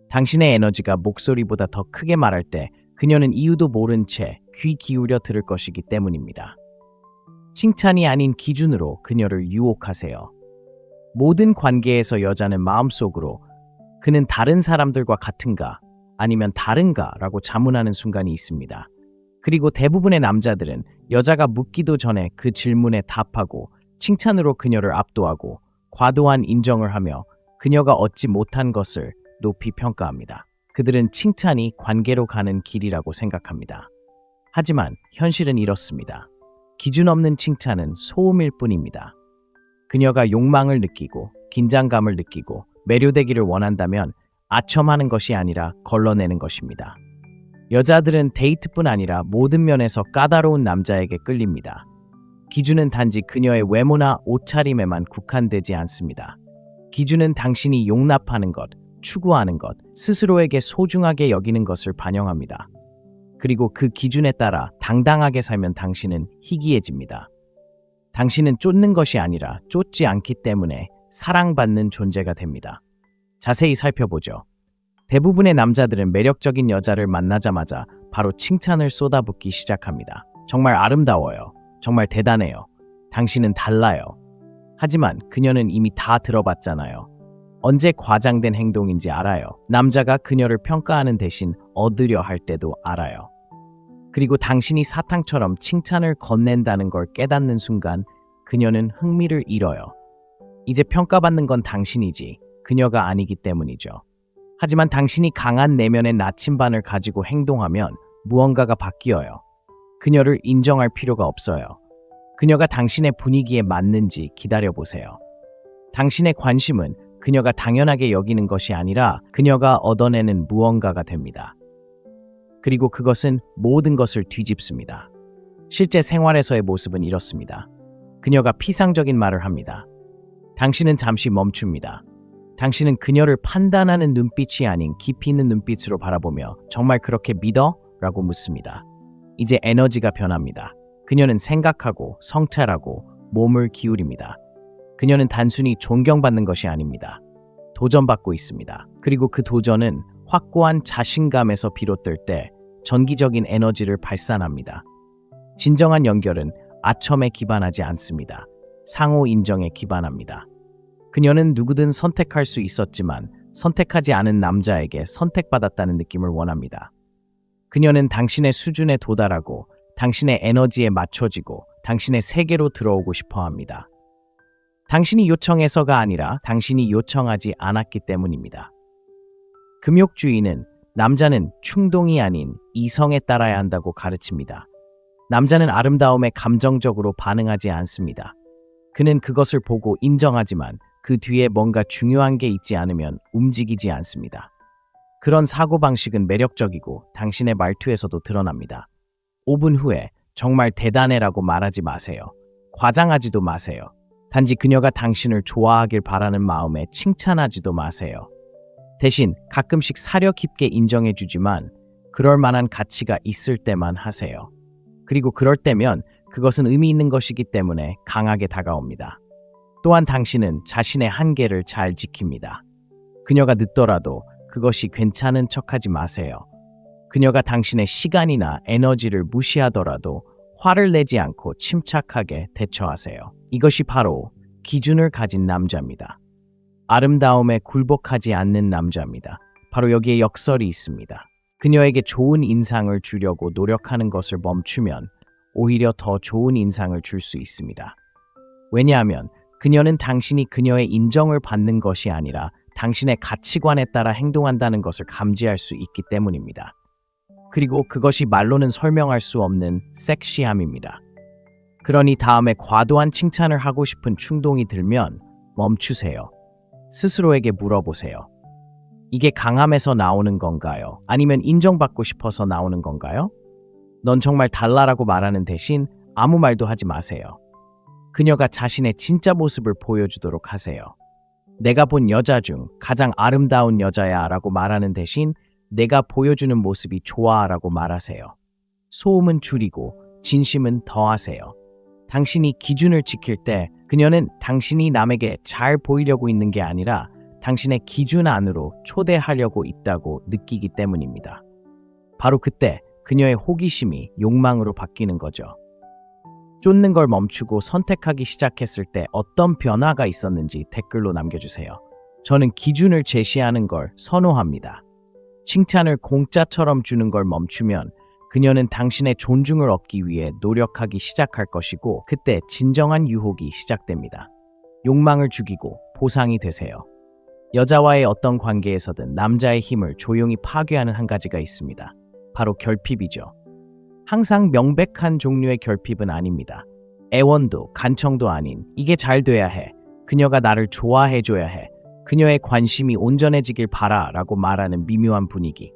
당신의 에너지가 목소리보다 더 크게 말할 때 그녀는 이유도 모른 채 귀 기울여 들을 것이기 때문입니다. 칭찬이 아닌 기준으로 그녀를 유혹하세요. 모든 관계에서 여자는 마음속으로 그는 다른 사람들과 같은가 아니면 다른가 라고 자문하는 순간이 있습니다. 그리고 대부분의 남자들은 여자가 묻기도 전에 그 질문에 답하고 칭찬으로 그녀를 압도하고 과도한 인정을 하며 그녀가 얻지 못한 것을 높이 평가합니다. 그들은 칭찬이 관계로 가는 길이라고 생각합니다. 하지만 현실은 이렇습니다. 기준 없는 칭찬은 소음일 뿐입니다. 그녀가 욕망을 느끼고 긴장감을 느끼고 매료되기를 원한다면 아첨하는 것이 아니라 걸러내는 것입니다. 여자들은 데이트뿐 아니라 모든 면에서 까다로운 남자에게 끌립니다. 기준은 단지 그녀의 외모나 옷차림에만 국한되지 않습니다. 기준은 당신이 용납하는 것, 추구하는 것, 스스로에게 소중하게 여기는 것을 반영합니다. 그리고 그 기준에 따라 당당하게 살면 당신은 희귀해집니다. 당신은 쫓는 것이 아니라 쫓지 않기 때문에 사랑받는 존재가 됩니다. 자세히 살펴보죠. 대부분의 남자들은 매력적인 여자를 만나자마자 바로 칭찬을 쏟아붓기 시작합니다. 정말 아름다워요. 정말 대단해요. 당신은 달라요. 하지만 그녀는 이미 다 들어봤잖아요. 언제 과장된 행동인지 알아요. 남자가 그녀를 평가하는 대신 얻으려 할 때도 알아요. 그리고 당신이 사탕처럼 칭찬을 건넨다는 걸 깨닫는 순간 그녀는 흥미를 잃어요. 이제 평가받는 건 당신이지 그녀가 아니기 때문이죠. 하지만 당신이 강한 내면의 나침반을 가지고 행동하면 무언가가 바뀌어요. 그녀를 인정할 필요가 없어요. 그녀가 당신의 분위기에 맞는지 기다려보세요. 당신의 관심은 그녀가 당연하게 여기는 것이 아니라 그녀가 얻어내는 무언가가 됩니다. 그리고 그것은 모든 것을 뒤집습니다. 실제 생활에서의 모습은 이렇습니다. 그녀가 피상적인 말을 합니다. 당신은 잠시 멈춥니다. 당신은 그녀를 판단하는 눈빛이 아닌 깊이 있는 눈빛으로 바라보며 정말 그렇게 믿어? 라고 묻습니다. 이제 에너지가 변합니다. 그녀는 생각하고 성찰하고 몸을 기울입니다. 그녀는 단순히 존경받는 것이 아닙니다. 도전받고 있습니다. 그리고 그 도전은 확고한 자신감에서 비롯될 때 전기적인 에너지를 발산합니다. 진정한 연결은 아첨에 기반하지 않습니다. 상호 인정에 기반합니다. 그녀는 누구든 선택할 수 있었지만 선택하지 않은 남자에게 선택받았다는 느낌을 원합니다. 그녀는 당신의 수준에 도달하고 당신의 에너지에 맞춰지고 당신의 세계로 들어오고 싶어 합니다. 당신이 요청해서가 아니라 당신이 요청하지 않았기 때문입니다. 금욕주의는 남자는 충동이 아닌 이성에 따라야 한다고 가르칩니다. 남자는 아름다움에 감정적으로 반응하지 않습니다. 그는 그것을 보고 인정하지만 그 뒤에 뭔가 중요한 게 있지 않으면 움직이지 않습니다. 그런 사고방식은 매력적이고 당신의 말투에서도 드러납니다. 5분 후에 정말 대단해라고 말하지 마세요. 과장하지도 마세요. 단지 그녀가 당신을 좋아하길 바라는 마음에 칭찬하지도 마세요. 대신 가끔씩 사려 깊게 인정해주지만 그럴 만한 가치가 있을 때만 하세요. 그리고 그럴 때면 그것은 의미 있는 것이기 때문에 강하게 다가옵니다. 또한 당신은 자신의 한계를 잘 지킵니다. 그녀가 늦더라도 그것이 괜찮은 척하지 마세요. 그녀가 당신의 시간이나 에너지를 무시하더라도 화를 내지 않고 침착하게 대처하세요. 이것이 바로 기준을 가진 남자입니다. 아름다움에 굴복하지 않는 남자입니다. 바로 여기에 역설이 있습니다. 그녀에게 좋은 인상을 주려고 노력하는 것을 멈추면 오히려 더 좋은 인상을 줄 수 있습니다. 왜냐하면 그녀는 당신이 그녀의 인정을 받는 것이 아니라 당신의 가치관에 따라 행동한다는 것을 감지할 수 있기 때문입니다. 그리고 그것이 말로는 설명할 수 없는 섹시함입니다. 그러니 다음에 과도한 칭찬을 하고 싶은 충동이 들면 멈추세요. 스스로에게 물어보세요. 이게 강함에서 나오는 건가요? 아니면 인정받고 싶어서 나오는 건가요? 넌 정말 달라라고 말하는 대신 아무 말도 하지 마세요. 그녀가 자신의 진짜 모습을 보여주도록 하세요. 내가 본 여자 중 가장 아름다운 여자야 라고 말하는 대신 내가 보여주는 모습이 좋아 라고 말하세요. 소음은 줄이고 진심은 더하세요. 당신이 기준을 지킬 때 그녀는 당신이 남에게 잘 보이려고 있는 게 아니라 당신의 기준 안으로 초대하려고 있다고 느끼기 때문입니다. 바로 그때 그녀의 호기심이 욕망으로 바뀌는 거죠. 쫓는 걸 멈추고 선택하기 시작했을 때 어떤 변화가 있었는지 댓글로 남겨주세요. 저는 기준을 제시하는 걸 선호합니다. 칭찬을 공짜처럼 주는 걸 멈추면 그녀는 당신의 존중을 얻기 위해 노력하기 시작할 것이고 그때 진정한 유혹이 시작됩니다. 욕망을 죽이고 보상이 되세요. 여자와의 어떤 관계에서든 남자의 힘을 조용히 파괴하는 한 가지가 있습니다. 바로 결핍이죠. 항상 명백한 종류의 결핍은 아닙니다. 애원도 간청도 아닌 이게 잘 돼야 해. 그녀가 나를 좋아해줘야 해. 그녀의 관심이 온전해지길 바라 라고 말하는 미묘한 분위기.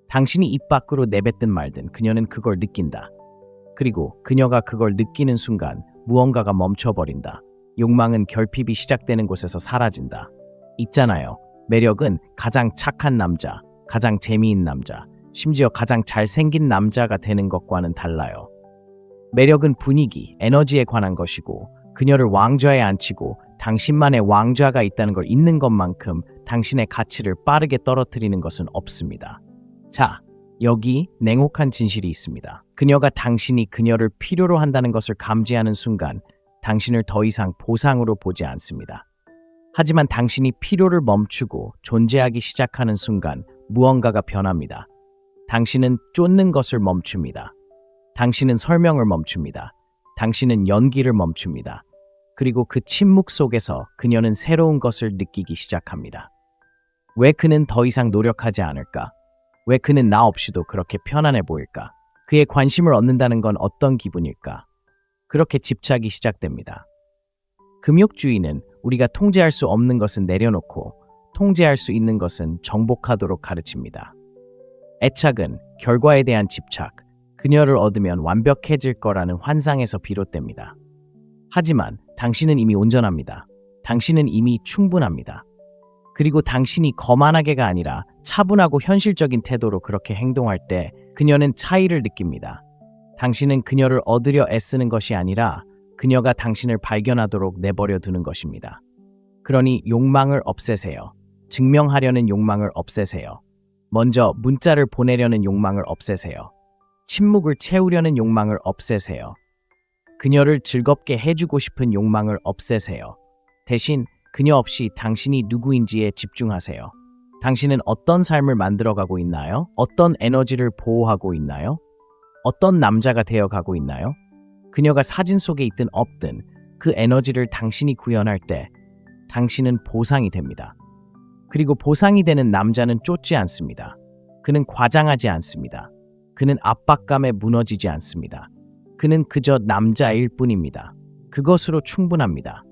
당신이 입 밖으로 내뱉든 말든 그녀는 그걸 느낀다. 그리고 그녀가 그걸 느끼는 순간 무언가가 멈춰버린다. 욕망은 결핍이 시작되는 곳에서 사라진다. 있잖아요. 매력은 가장 착한 남자, 가장 재미있는 남자, 심지어 가장 잘생긴 남자가 되는 것과는 달라요. 매력은 분위기, 에너지에 관한 것이고 그녀를 왕좌에 앉히고 당신만의 왕좌가 있다는 걸 잊는 것만큼 당신의 가치를 빠르게 떨어뜨리는 것은 없습니다. 자, 여기 냉혹한 진실이 있습니다. 그녀가 당신이 그녀를 필요로 한다는 것을 감지하는 순간 당신을 더 이상 보상으로 보지 않습니다. 하지만 당신이 필요를 멈추고 존재하기 시작하는 순간 무언가가 변합니다. 당신은 쫓는 것을 멈춥니다. 당신은 설명을 멈춥니다. 당신은 연기를 멈춥니다. 그리고 그 침묵 속에서 그녀는 새로운 것을 느끼기 시작합니다. 왜 그는 더 이상 노력하지 않을까? 왜 그는 나 없이도 그렇게 편안해 보일까? 그의 관심을 얻는다는 건 어떤 기분일까? 그렇게 집착이 시작됩니다. 금욕주의는 우리가 통제할 수 없는 것은 내려놓고 통제할 수 있는 것은 정복하도록 가르칩니다. 애착은 결과에 대한 집착, 그녀를 얻으면 완벽해질 거라는 환상에서 비롯됩니다. 하지만 당신은 이미 온전합니다. 당신은 이미 충분합니다. 그리고 당신이 거만하게가 아니라 차분하고 현실적인 태도로 그렇게 행동할 때 그녀는 차이를 느낍니다. 당신은 그녀를 얻으려 애쓰는 것이 아니라 그녀가 당신을 발견하도록 내버려 두는 것입니다. 그러니 욕망을 없애세요. 증명하려는 욕망을 없애세요. 먼저 문자를 보내려는 욕망을 없애세요. 침묵을 채우려는 욕망을 없애세요. 그녀를 즐겁게 해주고 싶은 욕망을 없애세요. 대신 그녀 없이 당신이 누구인지에 집중하세요. 당신은 어떤 삶을 만들어가고 있나요? 어떤 에너지를 보호하고 있나요? 어떤 남자가 되어가고 있나요? 그녀가 사진 속에 있든 없든 그 에너지를 당신이 구현할 때 당신은 보상이 됩니다. 그리고 보상이 되는 남자는 쫓지 않습니다. 그는 과장하지 않습니다. 그는 압박감에 무너지지 않습니다. 그는 그저 남자일 뿐입니다. 그것으로 충분합니다.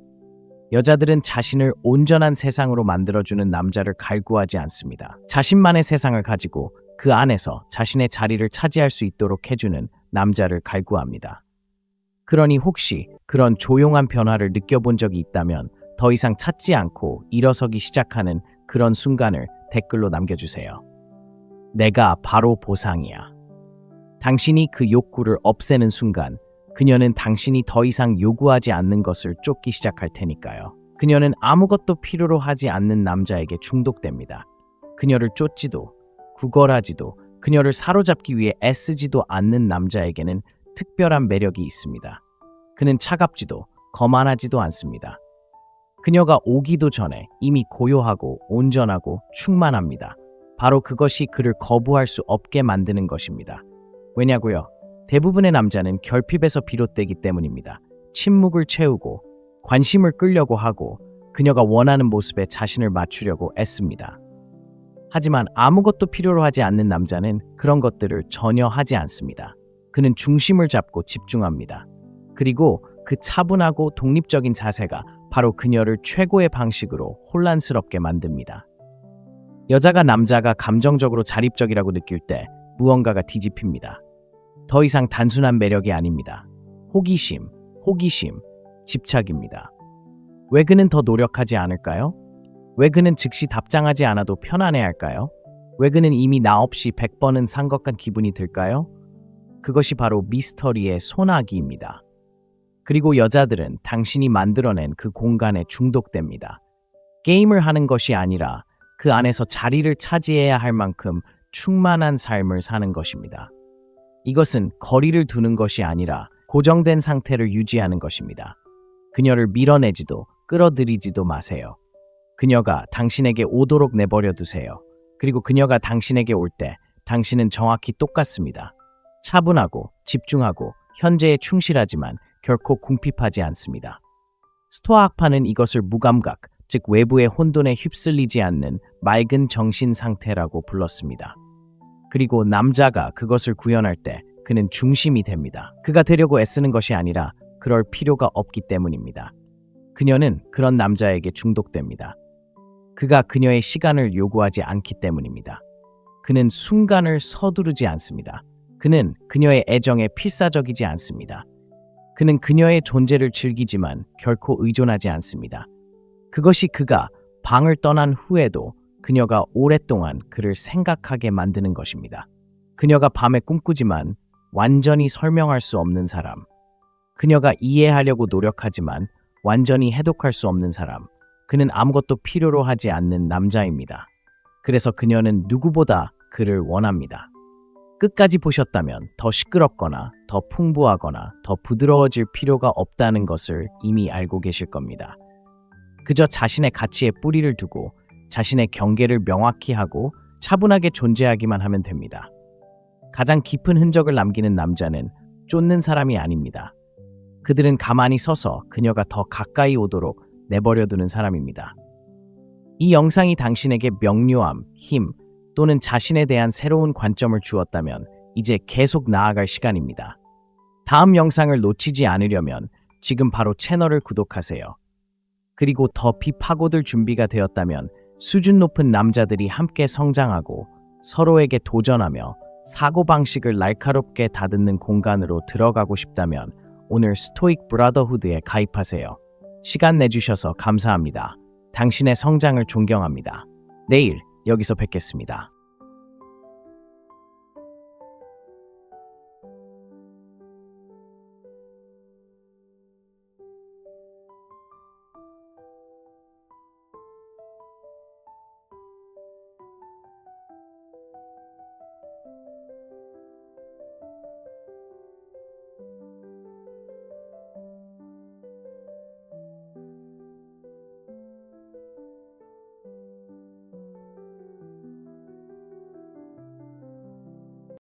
여자들은 자신을 온전한 세상으로 만들어주는 남자를 갈구하지 않습니다. 자신만의 세상을 가지고 그 안에서 자신의 자리를 차지할 수 있도록 해주는 남자를 갈구합니다. 그러니 혹시 그런 조용한 변화를 느껴본 적이 있다면 더 이상 찾지 않고 일어서기 시작하는 그런 순간을 댓글로 남겨주세요. 내가 바로 보상이야. 당신이 그 욕구를 없애는 순간 그녀는 당신이 더 이상 요구하지 않는 것을 쫓기 시작할 테니까요. 그녀는 아무것도 필요로 하지 않는 남자에게 중독됩니다. 그녀를 쫓지도 구걸하지도 그녀를 사로잡기 위해 애쓰지도 않는 남자에게는 특별한 매력이 있습니다. 그는 차갑지도 거만하지도 않습니다. 그녀가 오기도 전에 이미 고요하고 온전하고 충만합니다. 바로 그것이 그를 거부할 수 없게 만드는 것입니다. 왜냐고요? 대부분의 남자는 결핍에서 비롯되기 때문입니다. 침묵을 채우고 관심을 끌려고 하고 그녀가 원하는 모습에 자신을 맞추려고 애씁니다. 하지만 아무것도 필요로 하지 않는 남자는 그런 것들을 전혀 하지 않습니다. 그는 중심을 잡고 집중합니다. 그리고 그 차분하고 독립적인 자세가 바로 그녀를 최고의 방식으로 혼란스럽게 만듭니다. 여자가 남자가 감정적으로 자립적이라고 느낄 때 무언가가 뒤집힙니다. 더 이상 단순한 매력이 아닙니다. 호기심, 집착입니다. 왜 그는 더 노력하지 않을까요? 왜 그는 즉시 답장하지 않아도 편안해할까요? 왜 그는 이미 나 없이 100번은 산 것 같은 기분이 들까요? 그것이 바로 미스터리의 소나기입니다. 그리고 여자들은 당신이 만들어낸 그 공간에 중독됩니다. 게임을 하는 것이 아니라 그 안에서 자리를 차지해야 할 만큼 충만한 삶을 사는 것입니다. 이것은 거리를 두는 것이 아니라 고정된 상태를 유지하는 것입니다. 그녀를 밀어내지도 끌어들이지도 마세요. 그녀가 당신에게 오도록 내버려 두세요. 그리고 그녀가 당신에게 올 때 당신은 정확히 똑같습니다. 차분하고 집중하고 현재에 충실하지만 결코 궁핍하지 않습니다. 스토아 학파는 이것을 무감각, 즉 외부의 혼돈에 휩쓸리지 않는 맑은 정신 상태라고 불렀습니다. 그리고 남자가 그것을 구현할 때 그는 중심이 됩니다. 그가 되려고 애쓰는 것이 아니라 그럴 필요가 없기 때문입니다. 그녀는 그런 남자에게 중독됩니다. 그가 그녀의 시간을 요구하지 않기 때문입니다. 그는 순간을 서두르지 않습니다. 그는 그녀의 애정에 필사적이지 않습니다. 그는 그녀의 존재를 즐기지만 결코 의존하지 않습니다. 그것이 그가 방을 떠난 후에도 그녀가 오랫동안 그를 생각하게 만드는 것입니다. 그녀가 밤에 꿈꾸지만 완전히 설명할 수 없는 사람. 그녀가 이해하려고 노력하지만 완전히 해독할 수 없는 사람. 그는 아무것도 필요로 하지 않는 남자입니다. 그래서 그녀는 누구보다 그를 원합니다. 끝까지 보셨다면 더 시끄럽거나 더 풍부하거나 더 부드러워질 필요가 없다는 것을 이미 알고 계실 겁니다. 그저 자신의 가치에 뿌리를 두고 자신의 경계를 명확히 하고 차분하게 존재하기만 하면 됩니다. 가장 깊은 흔적을 남기는 남자는 쫓는 사람이 아닙니다. 그들은 가만히 서서 그녀가 더 가까이 오도록 내버려두는 사람입니다. 이 영상이 당신에게 명료함, 힘 또는 자신에 대한 새로운 관점을 주었다면 이제 계속 나아갈 시간입니다. 다음 영상을 놓치지 않으려면 지금 바로 채널을 구독하세요. 그리고 더 파고들 준비가 되었다면 수준 높은 남자들이 함께 성장하고 서로에게 도전하며 사고방식을 날카롭게 다듬는 공간으로 들어가고 싶다면 오늘 스토익 브라더후드에 가입하세요. 시간 내주셔서 감사합니다. 당신의 성장을 존경합니다. 내일 여기서 뵙겠습니다.